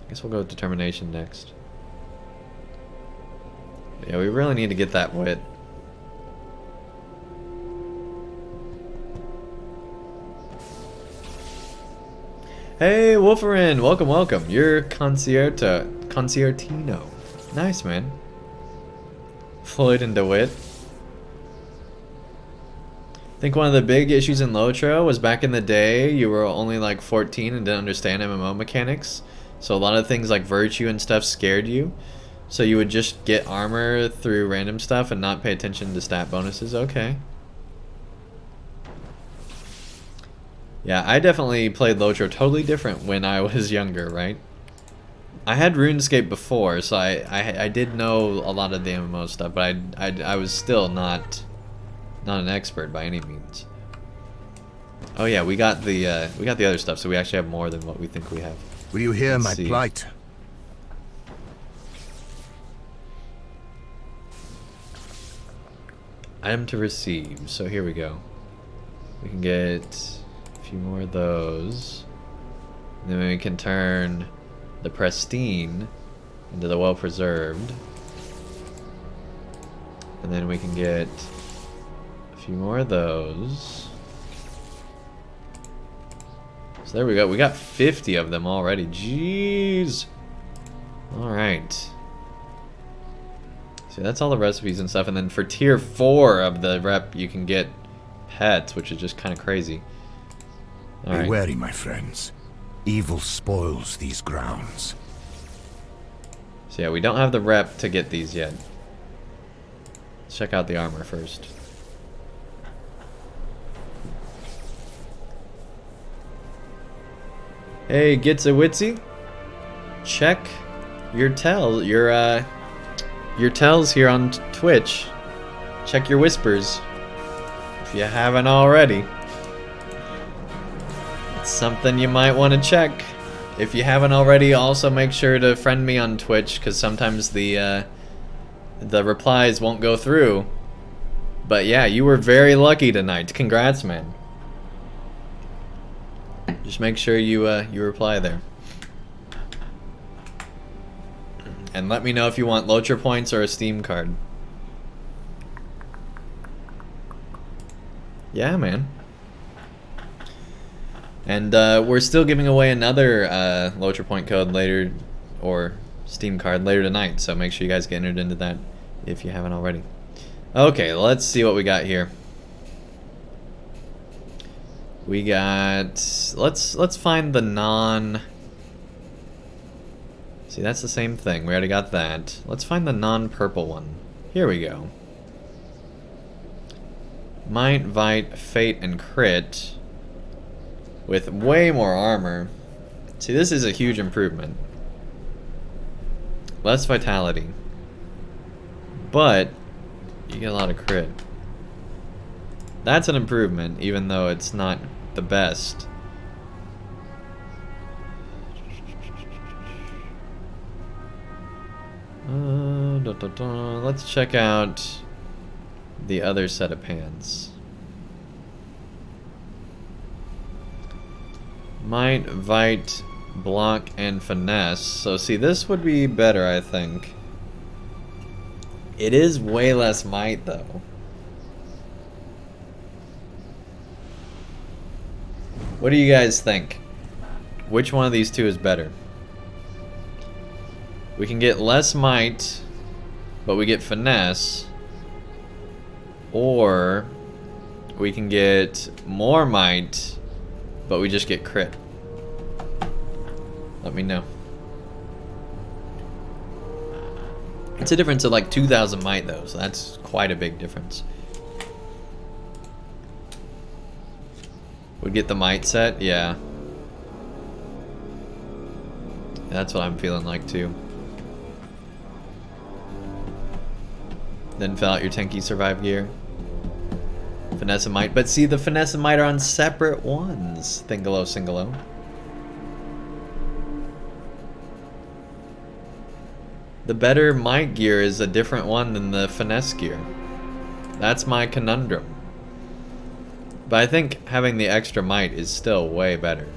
Speaker 1: I guess we'll go with determination next. Yeah, we really need to get that wit. Hey, Wolferin, welcome, welcome. You're concertino. Nice, man. Floyd and DeWitt. I think one of the big issues in LOTRO was back in the day, you were only like 14 and didn't understand MMO mechanics. So a lot of things like virtue and stuff scared you. So you would just get armor through random stuff and not pay attention to stat bonuses. Okay. Yeah, I definitely played LOTRO totally different when I was younger, right? I had RuneScape before, so I did know a lot of the MMO stuff, but I was still not an expert by any means. Oh yeah, we got the other stuff, so we actually have more than what we think we have.
Speaker 2: Will you hear
Speaker 1: Let's
Speaker 2: my
Speaker 1: see.
Speaker 2: plight?
Speaker 1: Item to receive. So here we go. We can get a few more of those. And then we can turn the pristine into the well preserved. And then we can get a few more of those. So there we go. We got 50 of them already. Jeez. Alright. So that's all the recipes and stuff. And then for tier 4 of the rep, you can get pets, which is just kind of crazy. All
Speaker 2: Be
Speaker 1: right.
Speaker 2: wary, my friends. Evil spoils these grounds.
Speaker 1: So yeah, we don't have the rep to get these yet. Let's check out the armor first. Hey, Gitsawitsy. Check your tells here on Twitch. Check your whispers if you haven't already. It's something you might want to check. If you haven't already, also make sure to friend me on Twitch, because sometimes the replies won't go through. But yeah, you were very lucky tonight. Congrats, man. Just make sure you reply there. And let me know if you want LOTRO points or a Steam card. Yeah, man. And we're still giving away another LOTRO point code later, or Steam card later tonight. So make sure you guys get entered into that if you haven't already. Okay, let's see what we got here. We got, let's find the non. See, that's the same thing. We already got that. Let's find the non-purple one. Here we go. Might, Vite, Fate, and Crit. With way more armor. See, this is a huge improvement. Less vitality. But, you get a lot of crit. That's an improvement, even though it's not the best. Let's check out the other set of pants. Might, Vite, Block, and Finesse. So see, this would be better, I think. It is way less might, though. What do you guys think? Which one of these two is better? We can get less might, but we get finesse. Or we can get more might, but we just get crit. Let me know. It's a difference of like 2,000 might though, so that's quite a big difference. Would get the might set? Yeah. That's what I'm feeling like too. Then fill out your tanky survive gear. Finesse and might. But see, the finesse and might are on separate ones. Thingalo, singalo. The better might gear is a different one than the finesse gear. That's my conundrum. But I think having the extra might is still way better.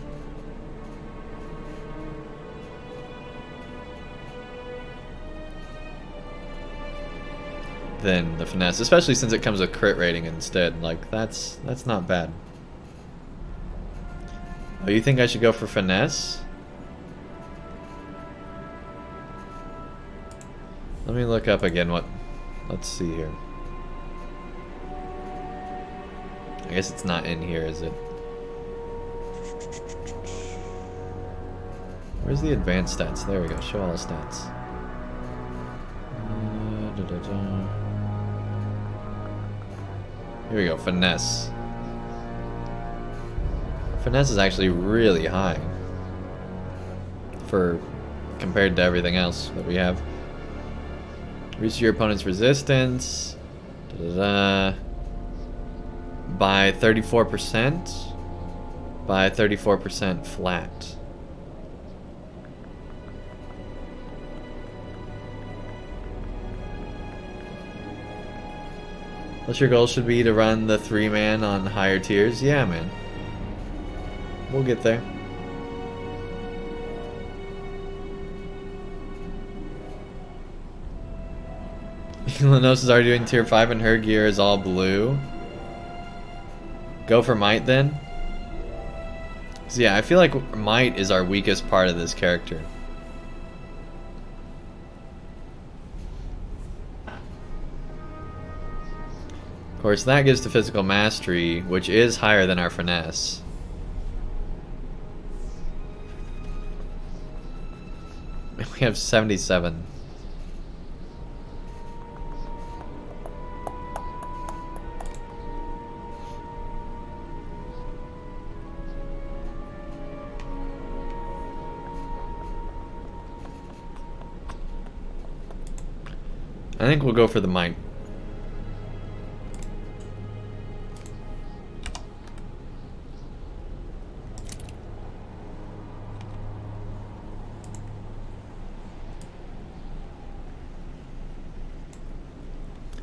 Speaker 1: Than the finesse, especially since it comes with crit rating instead. Like that's not bad. Oh, you think I should go for finesse? Let me look up again what... Let's see here. I guess it's not in here, is it? Where's the advanced stats? There we go. Show all stats. Here we go. Finesse. Finesse is actually really high for compared to everything else that we have. Reduce your opponent's resistance by 34%. By 34% flat. What's your goal should be to run the 3-man on higher tiers? Yeah, man. We'll get there. Lenos is already doing tier 5 and her gear is all blue. Go for might then. So yeah, I feel like might is our weakest part of this character. Of course, that gives to physical mastery, which is higher than our finesse. We have 77. I think we'll go for the might.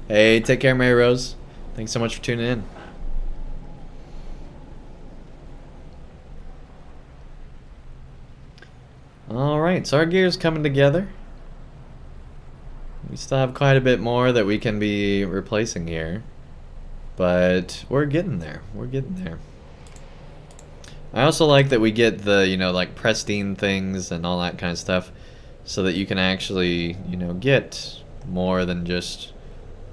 Speaker 1: Hey, take care, Mary Rose. Thanks so much for tuning in. Alright, so our gear's coming together. We still have quite a bit more that we can be replacing here. But we're getting there. We're getting there. I also like that we get the, you know, like pristine things and all that kind of stuff. So that you can actually, you know, get more than just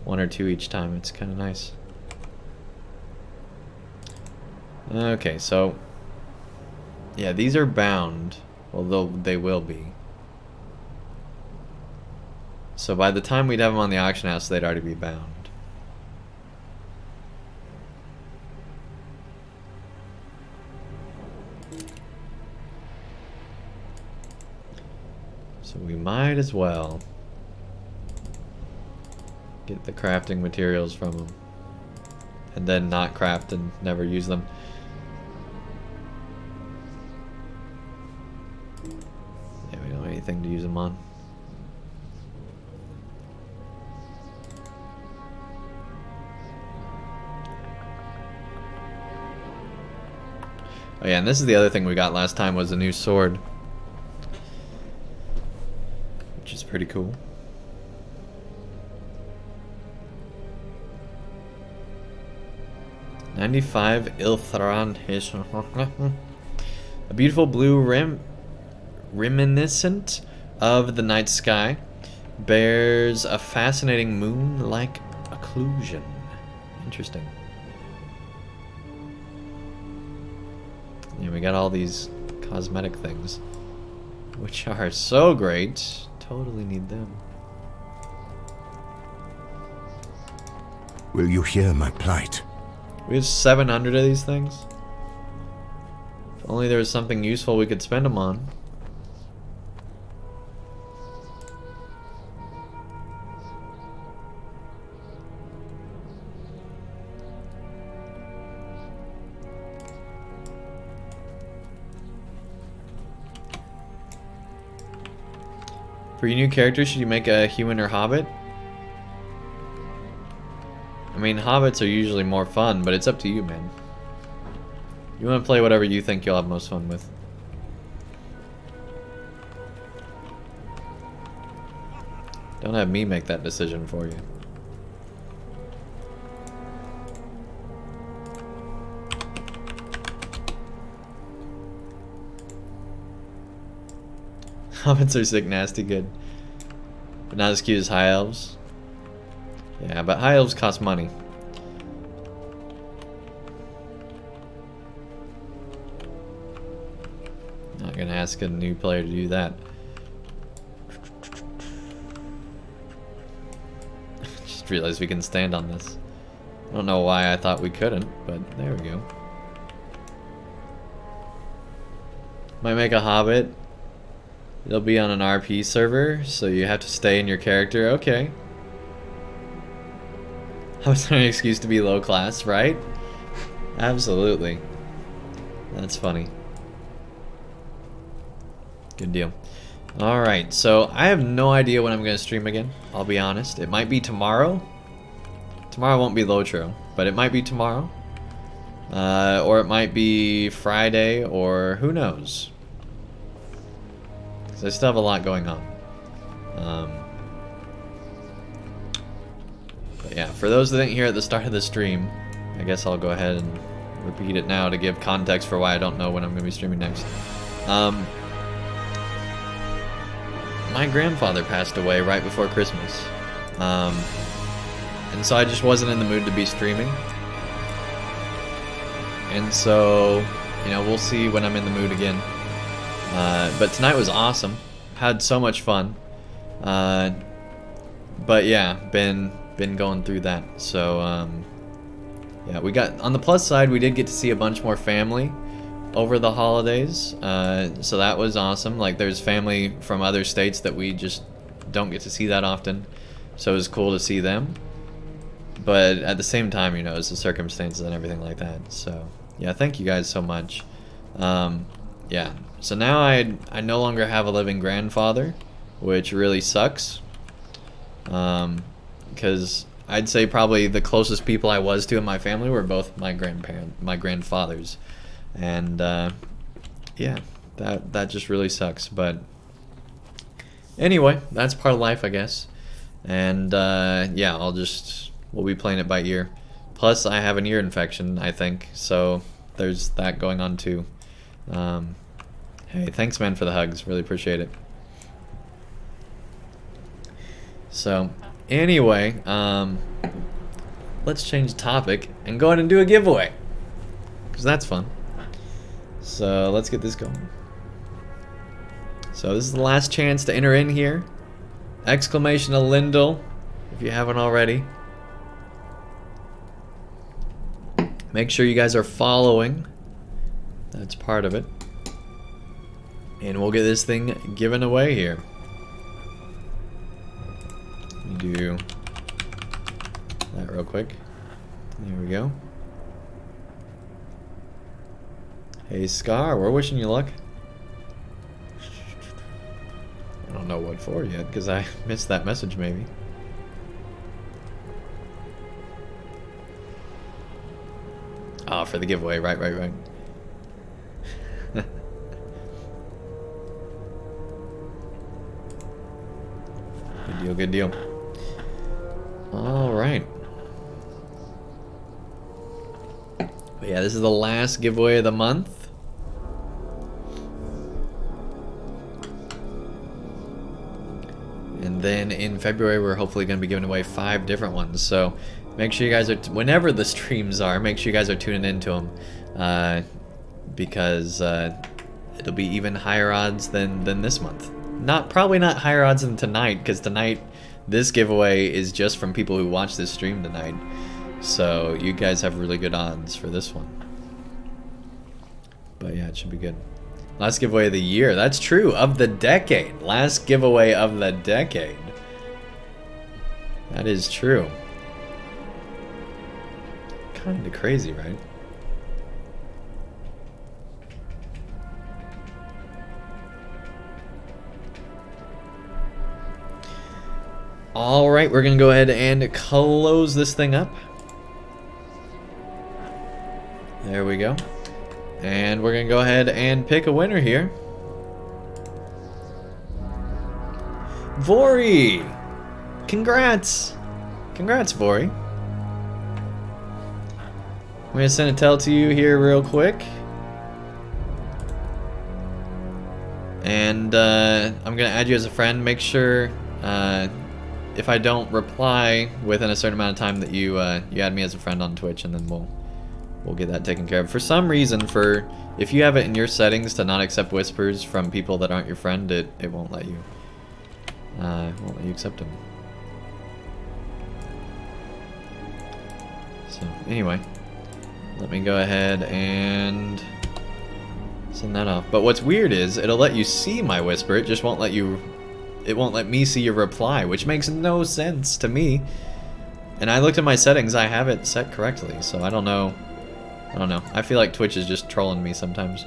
Speaker 1: 1 or 2 each time. It's kind of nice. Okay, so yeah, these are bound. Although they will be. So by the time we'd have them on the auction house, they'd already be bound. So we might as well get the crafting materials from them. And then not craft and never use them. Yeah, we don't have anything to use them on. Oh yeah, and this is the other thing we got last time was a new sword. Which is pretty cool. $95 Ilthran. A beautiful blue reminiscent of the night sky. Bears a fascinating moon-like occlusion. Interesting. Yeah, we got all these cosmetic things, which are so great. Totally need them.
Speaker 2: Will you hear my plight?
Speaker 1: We have 700 of these things. If only there was something useful we could spend them on. For your new character, should you make a human or hobbit? I mean, hobbits are usually more fun, but it's up to you, man. You want to play whatever you think you'll have most fun with. Don't have me make that decision for you. Hobbits are sick, nasty, good. But not as cute as high elves. Yeah, but high elves cost money. Not gonna ask a new player to do that. Just realized we can stand on this. I don't know why I thought we couldn't, but there we go. Might make a hobbit. It'll be on an RP server, so you have to stay in your character. Okay. Hobbits are an excuse to be low class, right? Absolutely. That's funny. Good deal. Alright, so I have no idea when I'm going to stream again. I'll be honest. It might be tomorrow. Tomorrow won't be LOTRO, but it might be tomorrow. Or it might be Friday, or who knows. Because I still have a lot going on. But yeah, for those that didn't hear at the start of the stream, I guess I'll go ahead and repeat it now to give context for why I don't know when I'm going to be streaming next. My grandfather passed away right before Christmas. And so I just wasn't in the mood to be streaming. And so, you know, we'll see when I'm in the mood again. But tonight was awesome. Had so much fun. But yeah, been going through that. So, yeah, we got, on the plus side, we did get to see a bunch more family over the holidays. So that was awesome. Like, there's family from other states that we just don't get to see that often. So it was cool to see them. But at the same time, you know, it's the circumstances and everything like that. So, yeah, thank you guys so much. Yeah, so now I no longer have a living grandfather, which really sucks. Because I'd say probably the closest people I was to in my family were both my grandfathers. And, yeah, that just really sucks. But anyway, that's part of life, I guess. And, yeah, we'll be playing it by ear. Plus, I have an ear infection, I think, so there's that going on too. Hey, thanks, man, for the hugs. Really appreciate it. So, anyway, let's change the topic and go ahead and do a giveaway, because that's fun. So, let's get this going. So, this is the last chance to enter in here. Exclamation of Lindell, if you haven't already. Make sure you guys are following. That's part of it. And we'll get this thing given away here. Let me do that real quick. There we go. Hey Scar, we're wishing you luck. I don't know what for yet, because I missed that message maybe. Oh, for the giveaway, right. Good deal, good deal. Alright. But yeah, this is the last giveaway of the month. And then in February, we're hopefully going to be giving away 5 different ones. So make sure you guys are, whenever the streams are, make sure you guys are tuning into them. Because it'll be even higher odds than this month. Probably not higher odds than tonight, because tonight, this giveaway is just from people who watch this stream tonight. So you guys have really good odds for this one. But yeah, it should be good. Last giveaway of the year. That's true. Of the decade. Last giveaway of the decade. That is true. Kinda crazy, right? Alright, we're gonna go ahead and close this thing up. There we go. And we're gonna go ahead and pick a winner here. Vori! Congrats! Congrats, Vori. I'm gonna send a tell to you here real quick. And I'm gonna add you as a friend. Make sure if I don't reply within a certain amount of time that you you add me as a friend on Twitch, and then we'll get that taken care of. For some reason, if you have it in your settings to not accept whispers from people that aren't your friend, it won't let you. Won't let you accept them. So anyway, let me go ahead and send that off. But what's weird is it'll let you see my whisper. It just won't let you. It won't let me see your reply, which makes no sense to me. And I looked at my settings. I have it set correctly, so I don't know. I don't know. I feel like Twitch is just trolling me sometimes.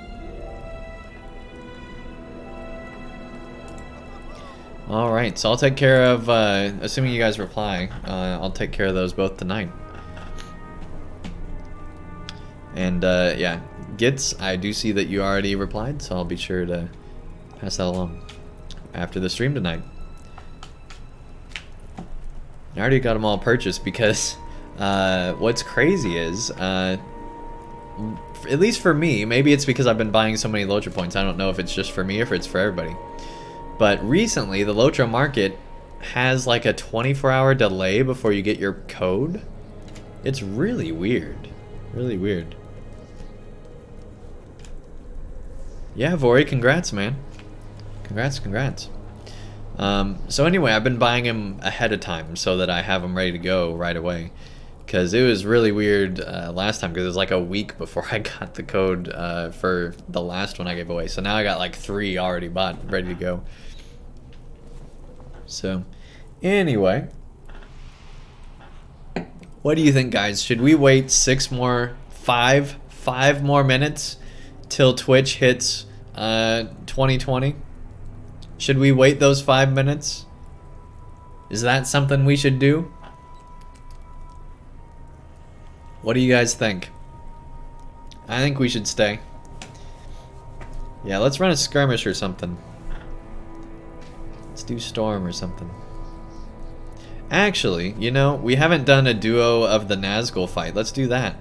Speaker 1: Alright, so I'll take care of, assuming you guys reply, I'll take care of those both tonight. And, yeah, Gits, I do see that you already replied, so I'll be sure to pass that along after the stream tonight. I already got them all purchased because, what's crazy is, at least for me, maybe it's because I've been buying so many LOTRO points, I don't know if it's just for me or if it's for everybody. But recently, the LOTRO market has like a 24-hour delay before you get your code. It's really weird. Really weird. Yeah, Vori, congrats, man. Congrats, congrats. So anyway, I've been buying them ahead of time so that I have them ready to go right away. Because it was really weird last time, because it was like a week before I got the code for the last one I gave away. So now I got like 3 already bought, ready to go. So, anyway. What do you think, guys? Should we wait 5 more minutes till Twitch hits 2020? Should we wait those 5 minutes? Is that something we should do? What do you guys think? I think we should stay. Yeah, let's run a skirmish or something. Let's do Storm or something. Actually, you know, we haven't done a duo of the Nazgul fight. Let's do that.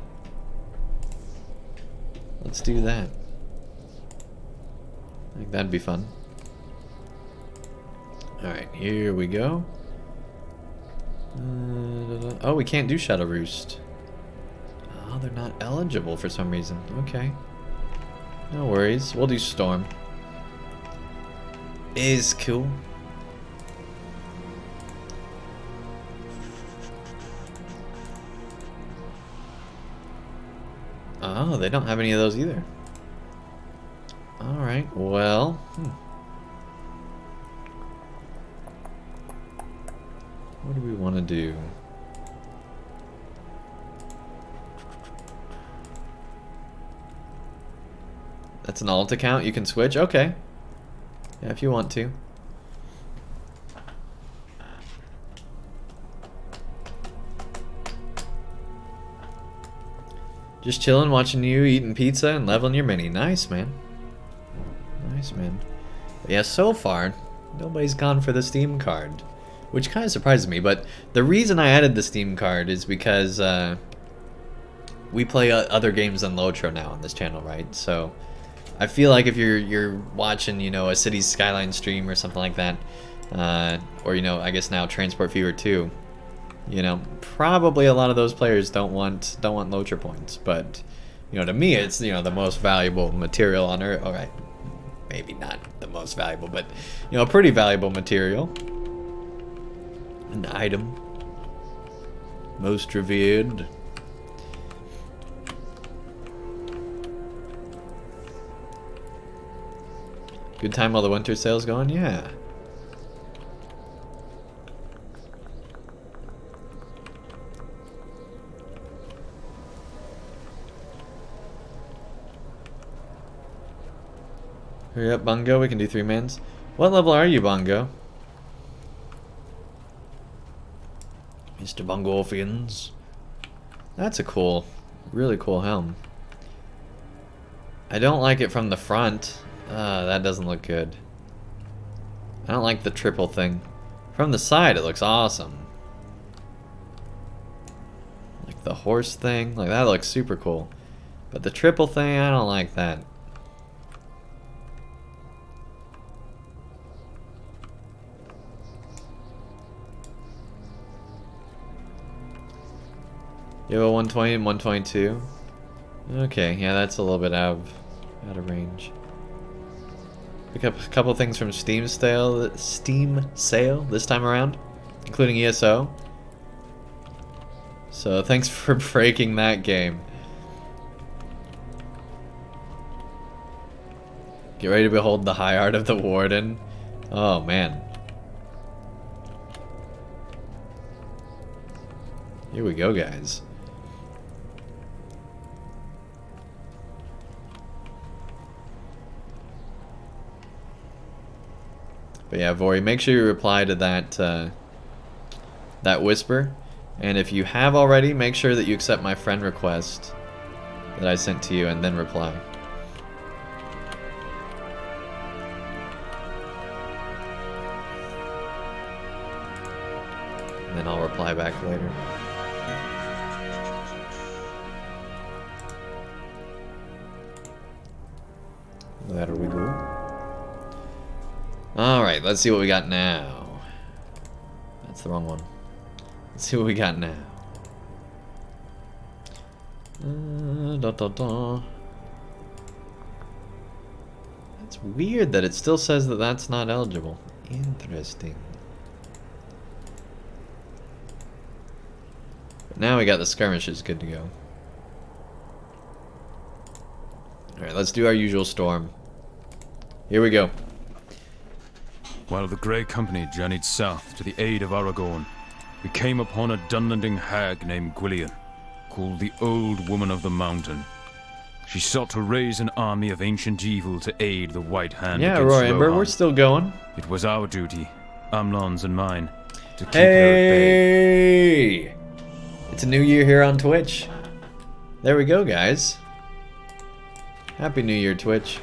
Speaker 1: Let's do that. I think that'd be fun. Alright, here we go. Oh, we can't do Shadow Roost. Oh, they're not eligible for some reason. Okay. No worries. We'll do Storm. Is cool. Oh, they don't have any of those either. Alright, well... What do we want to do? That's an alt account, you can switch? Okay. Yeah, if you want to. Just chilling, watching you, eating pizza, and leveling your mini. Nice, man. Nice, man. But yeah, so far, nobody's gone for the Steam card. Which kind of surprises me, but the reason I added the Steam card is because we play other games than LOTRO now on this channel, right? So I feel like if you're watching, you know, a Cities Skyline stream or something like that, or, you know, I guess now Transport Fever 2, you know, probably a lot of those players don't want LOTRO points, but, you know, to me it's, you know, the most valuable material on Earth. All right, maybe not the most valuable, but, you know, pretty valuable material. An item. Most revered. Good time while the winter sale's going? Yeah. Hurry up, Bongo. We can do 3-mans. What level are you, Bongo? Mr. Bongolfians. That's a cool, really cool helm. I don't like it from the front. That doesn't look good. I don't like the triple thing. From the side, it looks awesome. Like the horse thing, like that looks super cool. But the triple thing, I don't like that. You have a 120 and 122. Okay, yeah, that's a little bit out of range. Pick up a couple things from Steam sale this time around, including ESO. So thanks for breaking that game. Get ready to behold the high art of the Warden. Oh man. Here we go, guys. But yeah, Vori, make sure you reply to that whisper. And if you have already, make sure that you accept my friend request that I sent to you and then reply. And then I'll reply back later. There we go. Alright, let's see what we got now. That's the wrong one. Let's see what we got now. It's weird that it still says that that's not eligible. Interesting. But now we got the skirmishes good to go. Alright, let's do our usual storm. Here we go.
Speaker 6: While the Grey Company journeyed south to the aid of Aragorn, we came upon a Dunlanding hag named Gwillian, called the Old Woman of the Mountain. She sought to raise an army of ancient evil to aid the White Hand
Speaker 1: Yeah,
Speaker 6: against
Speaker 1: Roy Ember,
Speaker 6: Rohan.
Speaker 1: we're still going.
Speaker 6: It was our duty, Amlon's and mine, to keep her at bay.
Speaker 1: Hey! It's a new year here on Twitch. There we go, guys. Happy New Year, Twitch.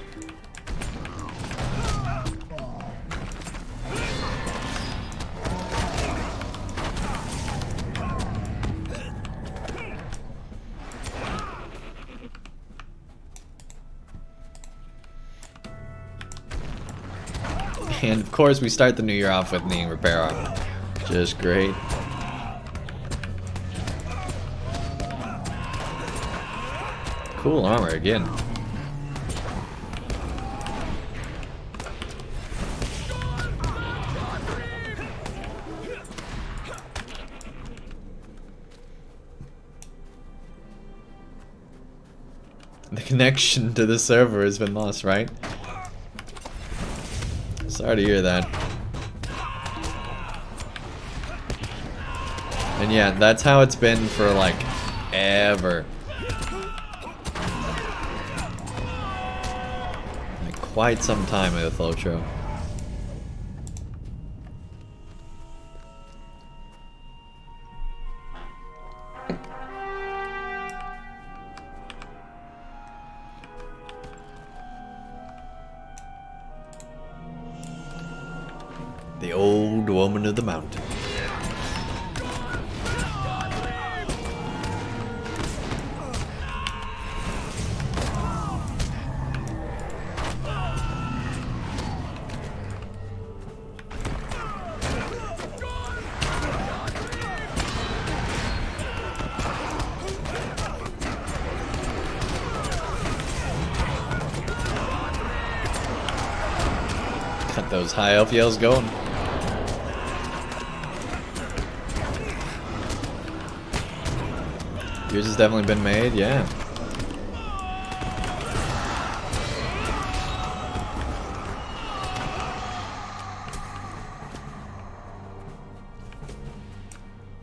Speaker 1: And of course, we start the new year off with needing repair armor. Just great. Cool armor again. The connection to the server has been lost, right? Sorry to hear that. And yeah, that's how it's been for like ever. Like quite some time with LOTRO. The Old Woman of the Mountain. Got those high elf yells going. Yours has definitely been made, yeah.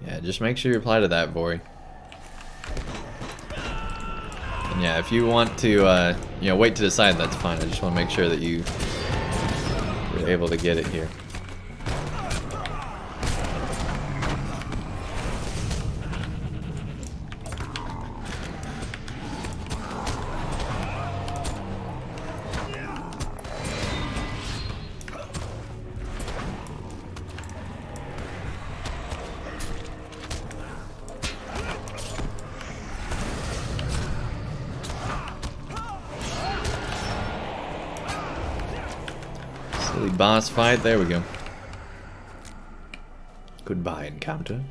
Speaker 1: Yeah, just make sure you reply to that, Vori. And yeah, if you want to, you know, wait to decide, that's fine. I just want to make sure that you're able to get it here. Silly boss fight, there we go. Goodbye, encounter.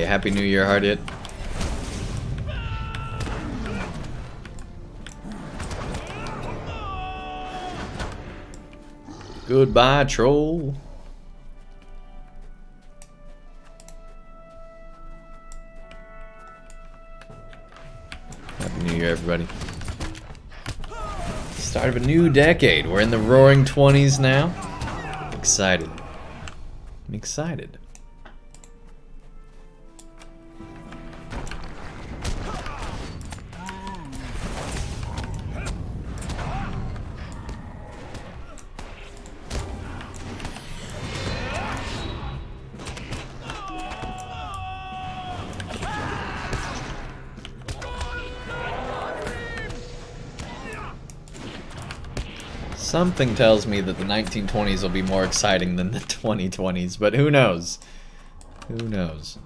Speaker 1: Happy New Year, Hardiet. Goodbye, troll. Happy New Year, everybody. Start of a new decade. We're in the roaring 20s now. Excited. I'm excited. Something tells me that the 1920s will be more exciting than the 2020s, but who knows? Who knows?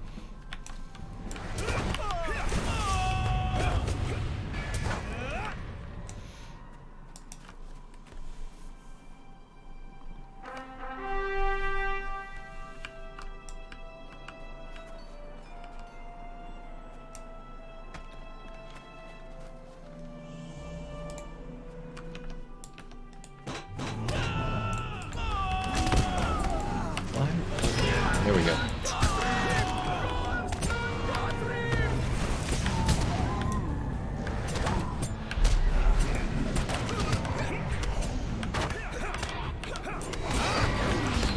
Speaker 1: Here we go.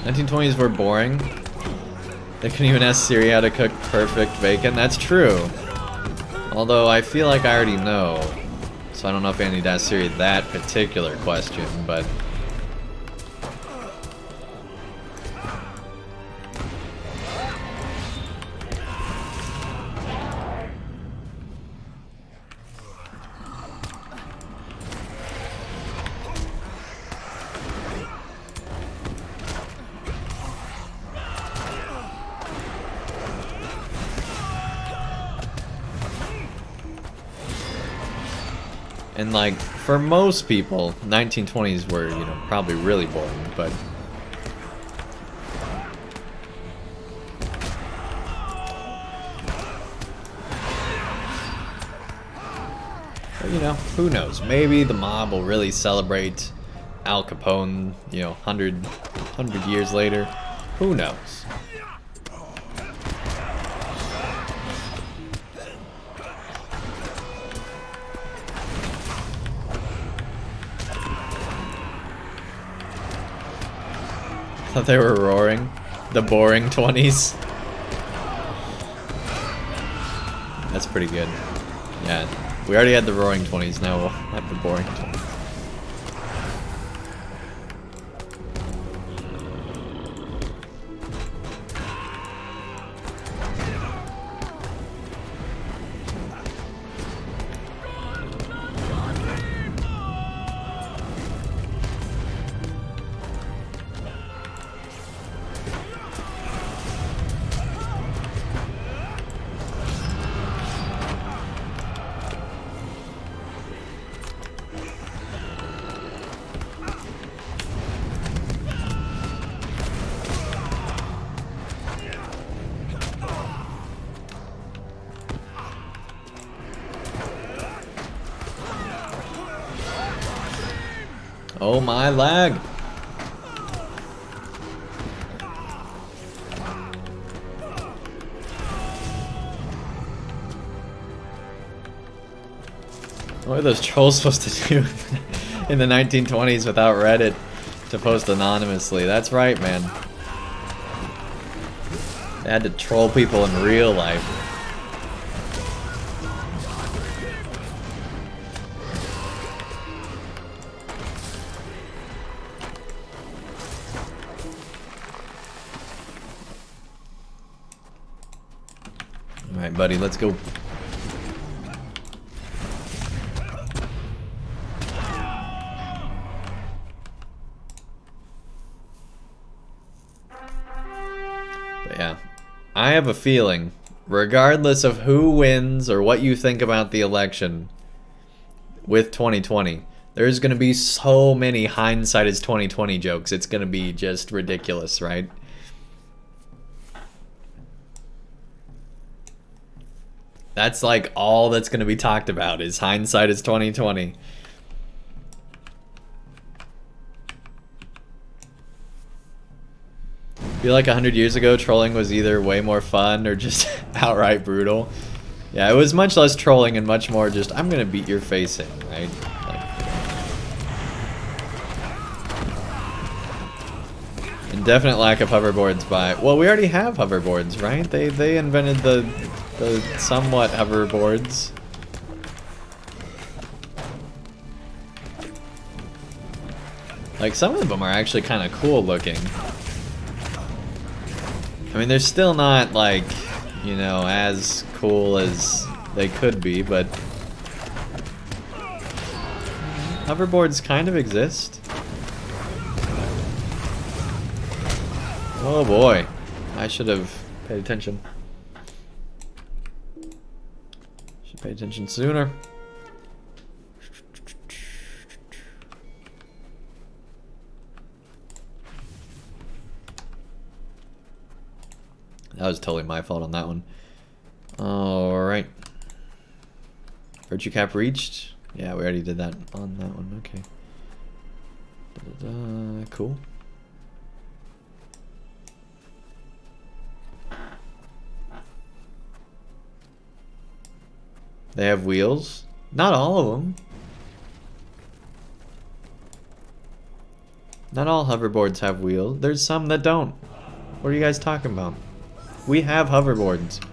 Speaker 1: "1920s were boring. They couldn't even ask Siri how to cook perfect bacon." That's true. Although I feel like I already know. So I don't know if I need to ask Siri that particular question, but... And like, for most people, 1920s were, you know, probably really boring, but... you know, who knows? Maybe the mob will really celebrate Al Capone, you know, 100 years later. Who knows? Thought they were roaring. The boring 20s. That's pretty good. Yeah. We already had the roaring 20s, now we'll have the boring 20s. Oh my lag! What are those trolls supposed to do in the 1920s without Reddit to post anonymously? That's right, man. They had to troll people in real life. Alright, buddy, let's go. But yeah, I have a feeling, regardless of who wins or what you think about the election with 2020, there's gonna be so many hindsight is 2020 jokes. It's gonna be just ridiculous, right? That's like all that's going to be talked about is hindsight is 2020. I feel like 100 years ago, trolling was either way more fun or just outright brutal. Yeah, it was much less trolling and much more just, I'm gonna beat your face in, right? Like, and definite lack of hoverboards by, well, we already have hoverboards, right? They invented the somewhat hoverboards. Like, some of them are actually kind of cool looking. I mean, they're still not, like, you know, as cool as they could be, but hoverboards kind of exist. Oh boy, I should have paid attention. Should pay attention sooner. That was totally my fault on that one. Alright. Virtue cap reached. Yeah, we already did that on that one. Okay. Cool. They have wheels. Not all of them. Not all hoverboards have wheels. There's some that don't. What are you guys talking about? We have hoverboards.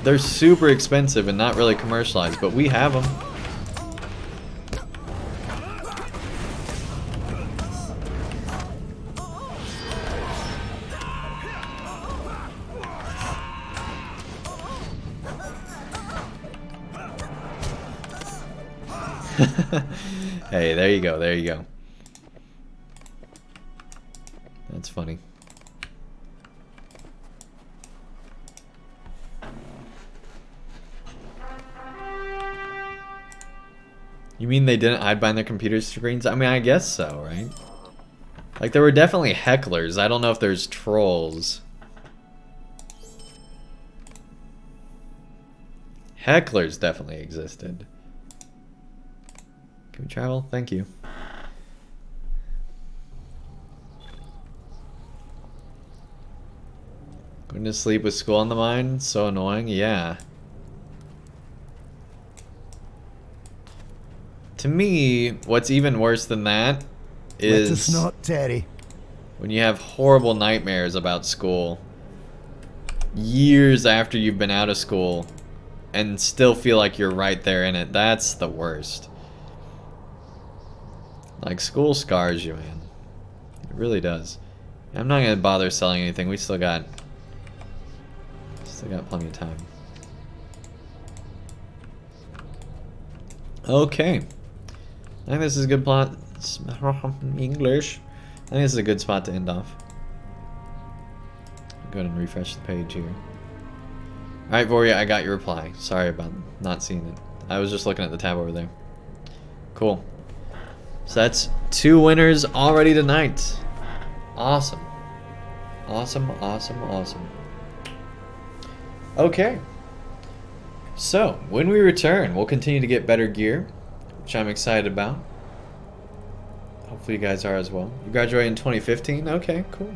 Speaker 1: They're super expensive and not really commercialized, but we have them. Hey, there you go, there you go. That's funny. You mean they didn't hide behind their computer screens? I mean, I guess so, right? Like, there were definitely hecklers. I don't know if there's trolls. Hecklers definitely existed. Can we travel? Thank you. Going to sleep with school on the mind? So annoying? Yeah. To me, what's even worse than that is...
Speaker 2: Let us not tarry.
Speaker 1: When you have horrible nightmares about school years after you've been out of school and still feel like you're right there in it. That's the worst. Like, school scars you, man. It really does. I'm not gonna bother selling anything. We still got plenty of time. Okay. I think this is a good plot. English. I think this is a good spot to end off. Go ahead and refresh the page here. Alright, Voria, I got your reply. Sorry about not seeing it. I was just looking at the tab over there. Cool. So that's 2 winners already tonight. Awesome. Awesome, awesome, awesome. Okay. So, when we return, we'll continue to get better gear, which I'm excited about. Hopefully you guys are as well. You graduated in 2015? Okay, cool.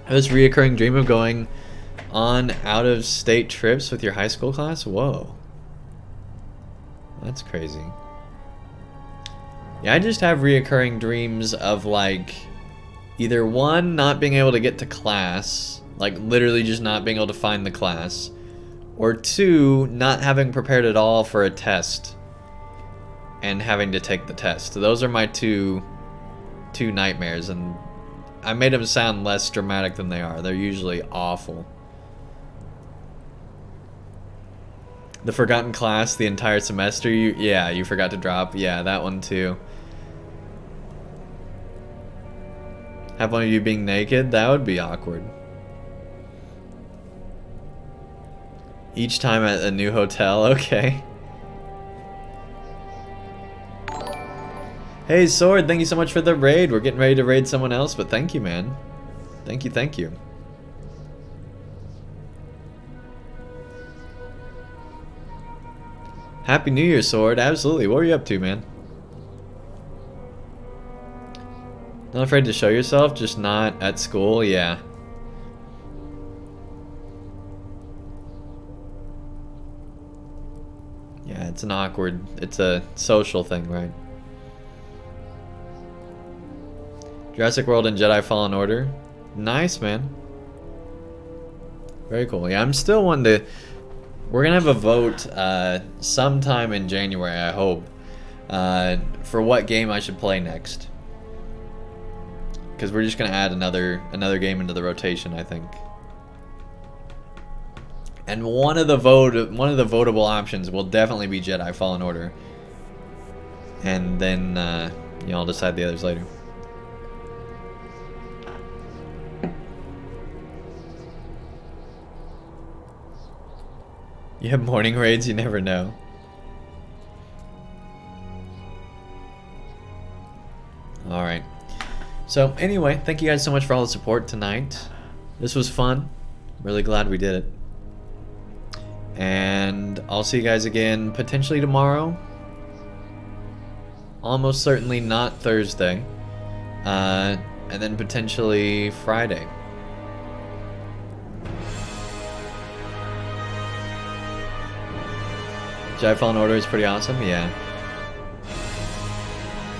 Speaker 1: I have this reoccurring dream of going on out-of-state trips with your high school class? Whoa. That's crazy. Yeah, I just have reoccurring dreams of, like, either one, not being able to get to class, like literally just not being able to find the class, or 2, not having prepared at all for a test and having to take the test. Those are my two nightmares, and I made them sound less dramatic than they are. They're usually awful. The forgotten class the entire semester, you forgot to drop. Yeah, that one too. Have one of you being naked? That would be awkward. Each time at a new hotel, okay. Hey Sword, thank you so much for the raid. We're getting ready to raid someone else, but thank you, man. Thank you, thank you. Happy New Year, Sword. Absolutely. What were you up to, man? Not afraid to show yourself, just not at school? Yeah. Yeah, it's it's a social thing, right? Jurassic World and Jedi Fallen Order. Nice, man. Very cool. Yeah, I'm still one to... We're going to have a vote sometime in January, I hope, for what game I should play next. Because we're just going to add another game into the rotation, I think. And one of the votable options will definitely be Jedi Fallen Order. And then, I'll decide the others later. You have morning raids, you never know. Alright. So, anyway, thank you guys so much for all the support tonight. This was fun. Really glad we did it. And I'll see you guys again potentially tomorrow. Almost certainly not Thursday. And then potentially Friday. Jedi Fallen Order is pretty awesome, yeah.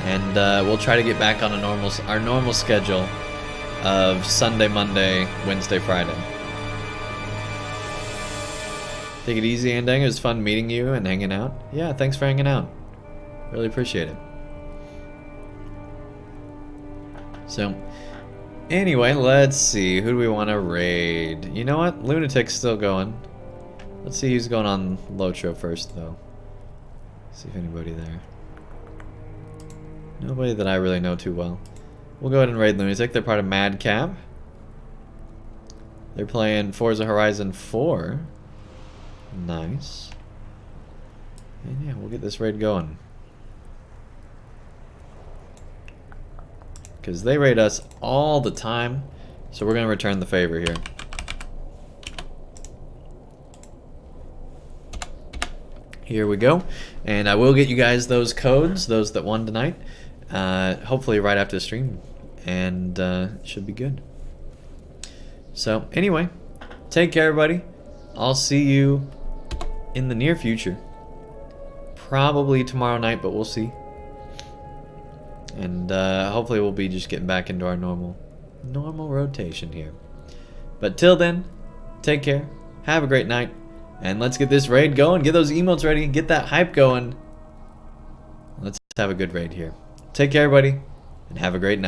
Speaker 1: And we'll try to get back on our normal schedule of Sunday, Monday, Wednesday, Friday. Take it easy, Andang. It was fun meeting you and hanging out. Yeah, thanks for hanging out. Really appreciate it. So, anyway, let's see. Who do we want to raid? You know what? Lunatic's still going. Let's see who's going on LOTRO first, though. See if anybody there. Nobody that I really know too well. We'll go ahead and raid Lunatic. They're part of Madcap. They're playing Forza Horizon 4. Nice. And yeah, we'll get this raid going. Because they raid us all the time. So we're going to return the favor here. Here we go. And I will get you guys those codes, those that won tonight. Hopefully right after the stream. And it should be good. So anyway, take care everybody. I'll see you in the near future. Probably tomorrow night, but we'll see. And hopefully we'll be just getting back into our normal rotation here. But till then, take care. Have a great night. And let's get this raid going. Get those emotes ready. Get that hype going. Let's have a good raid here. Take care, everybody. And have a great night.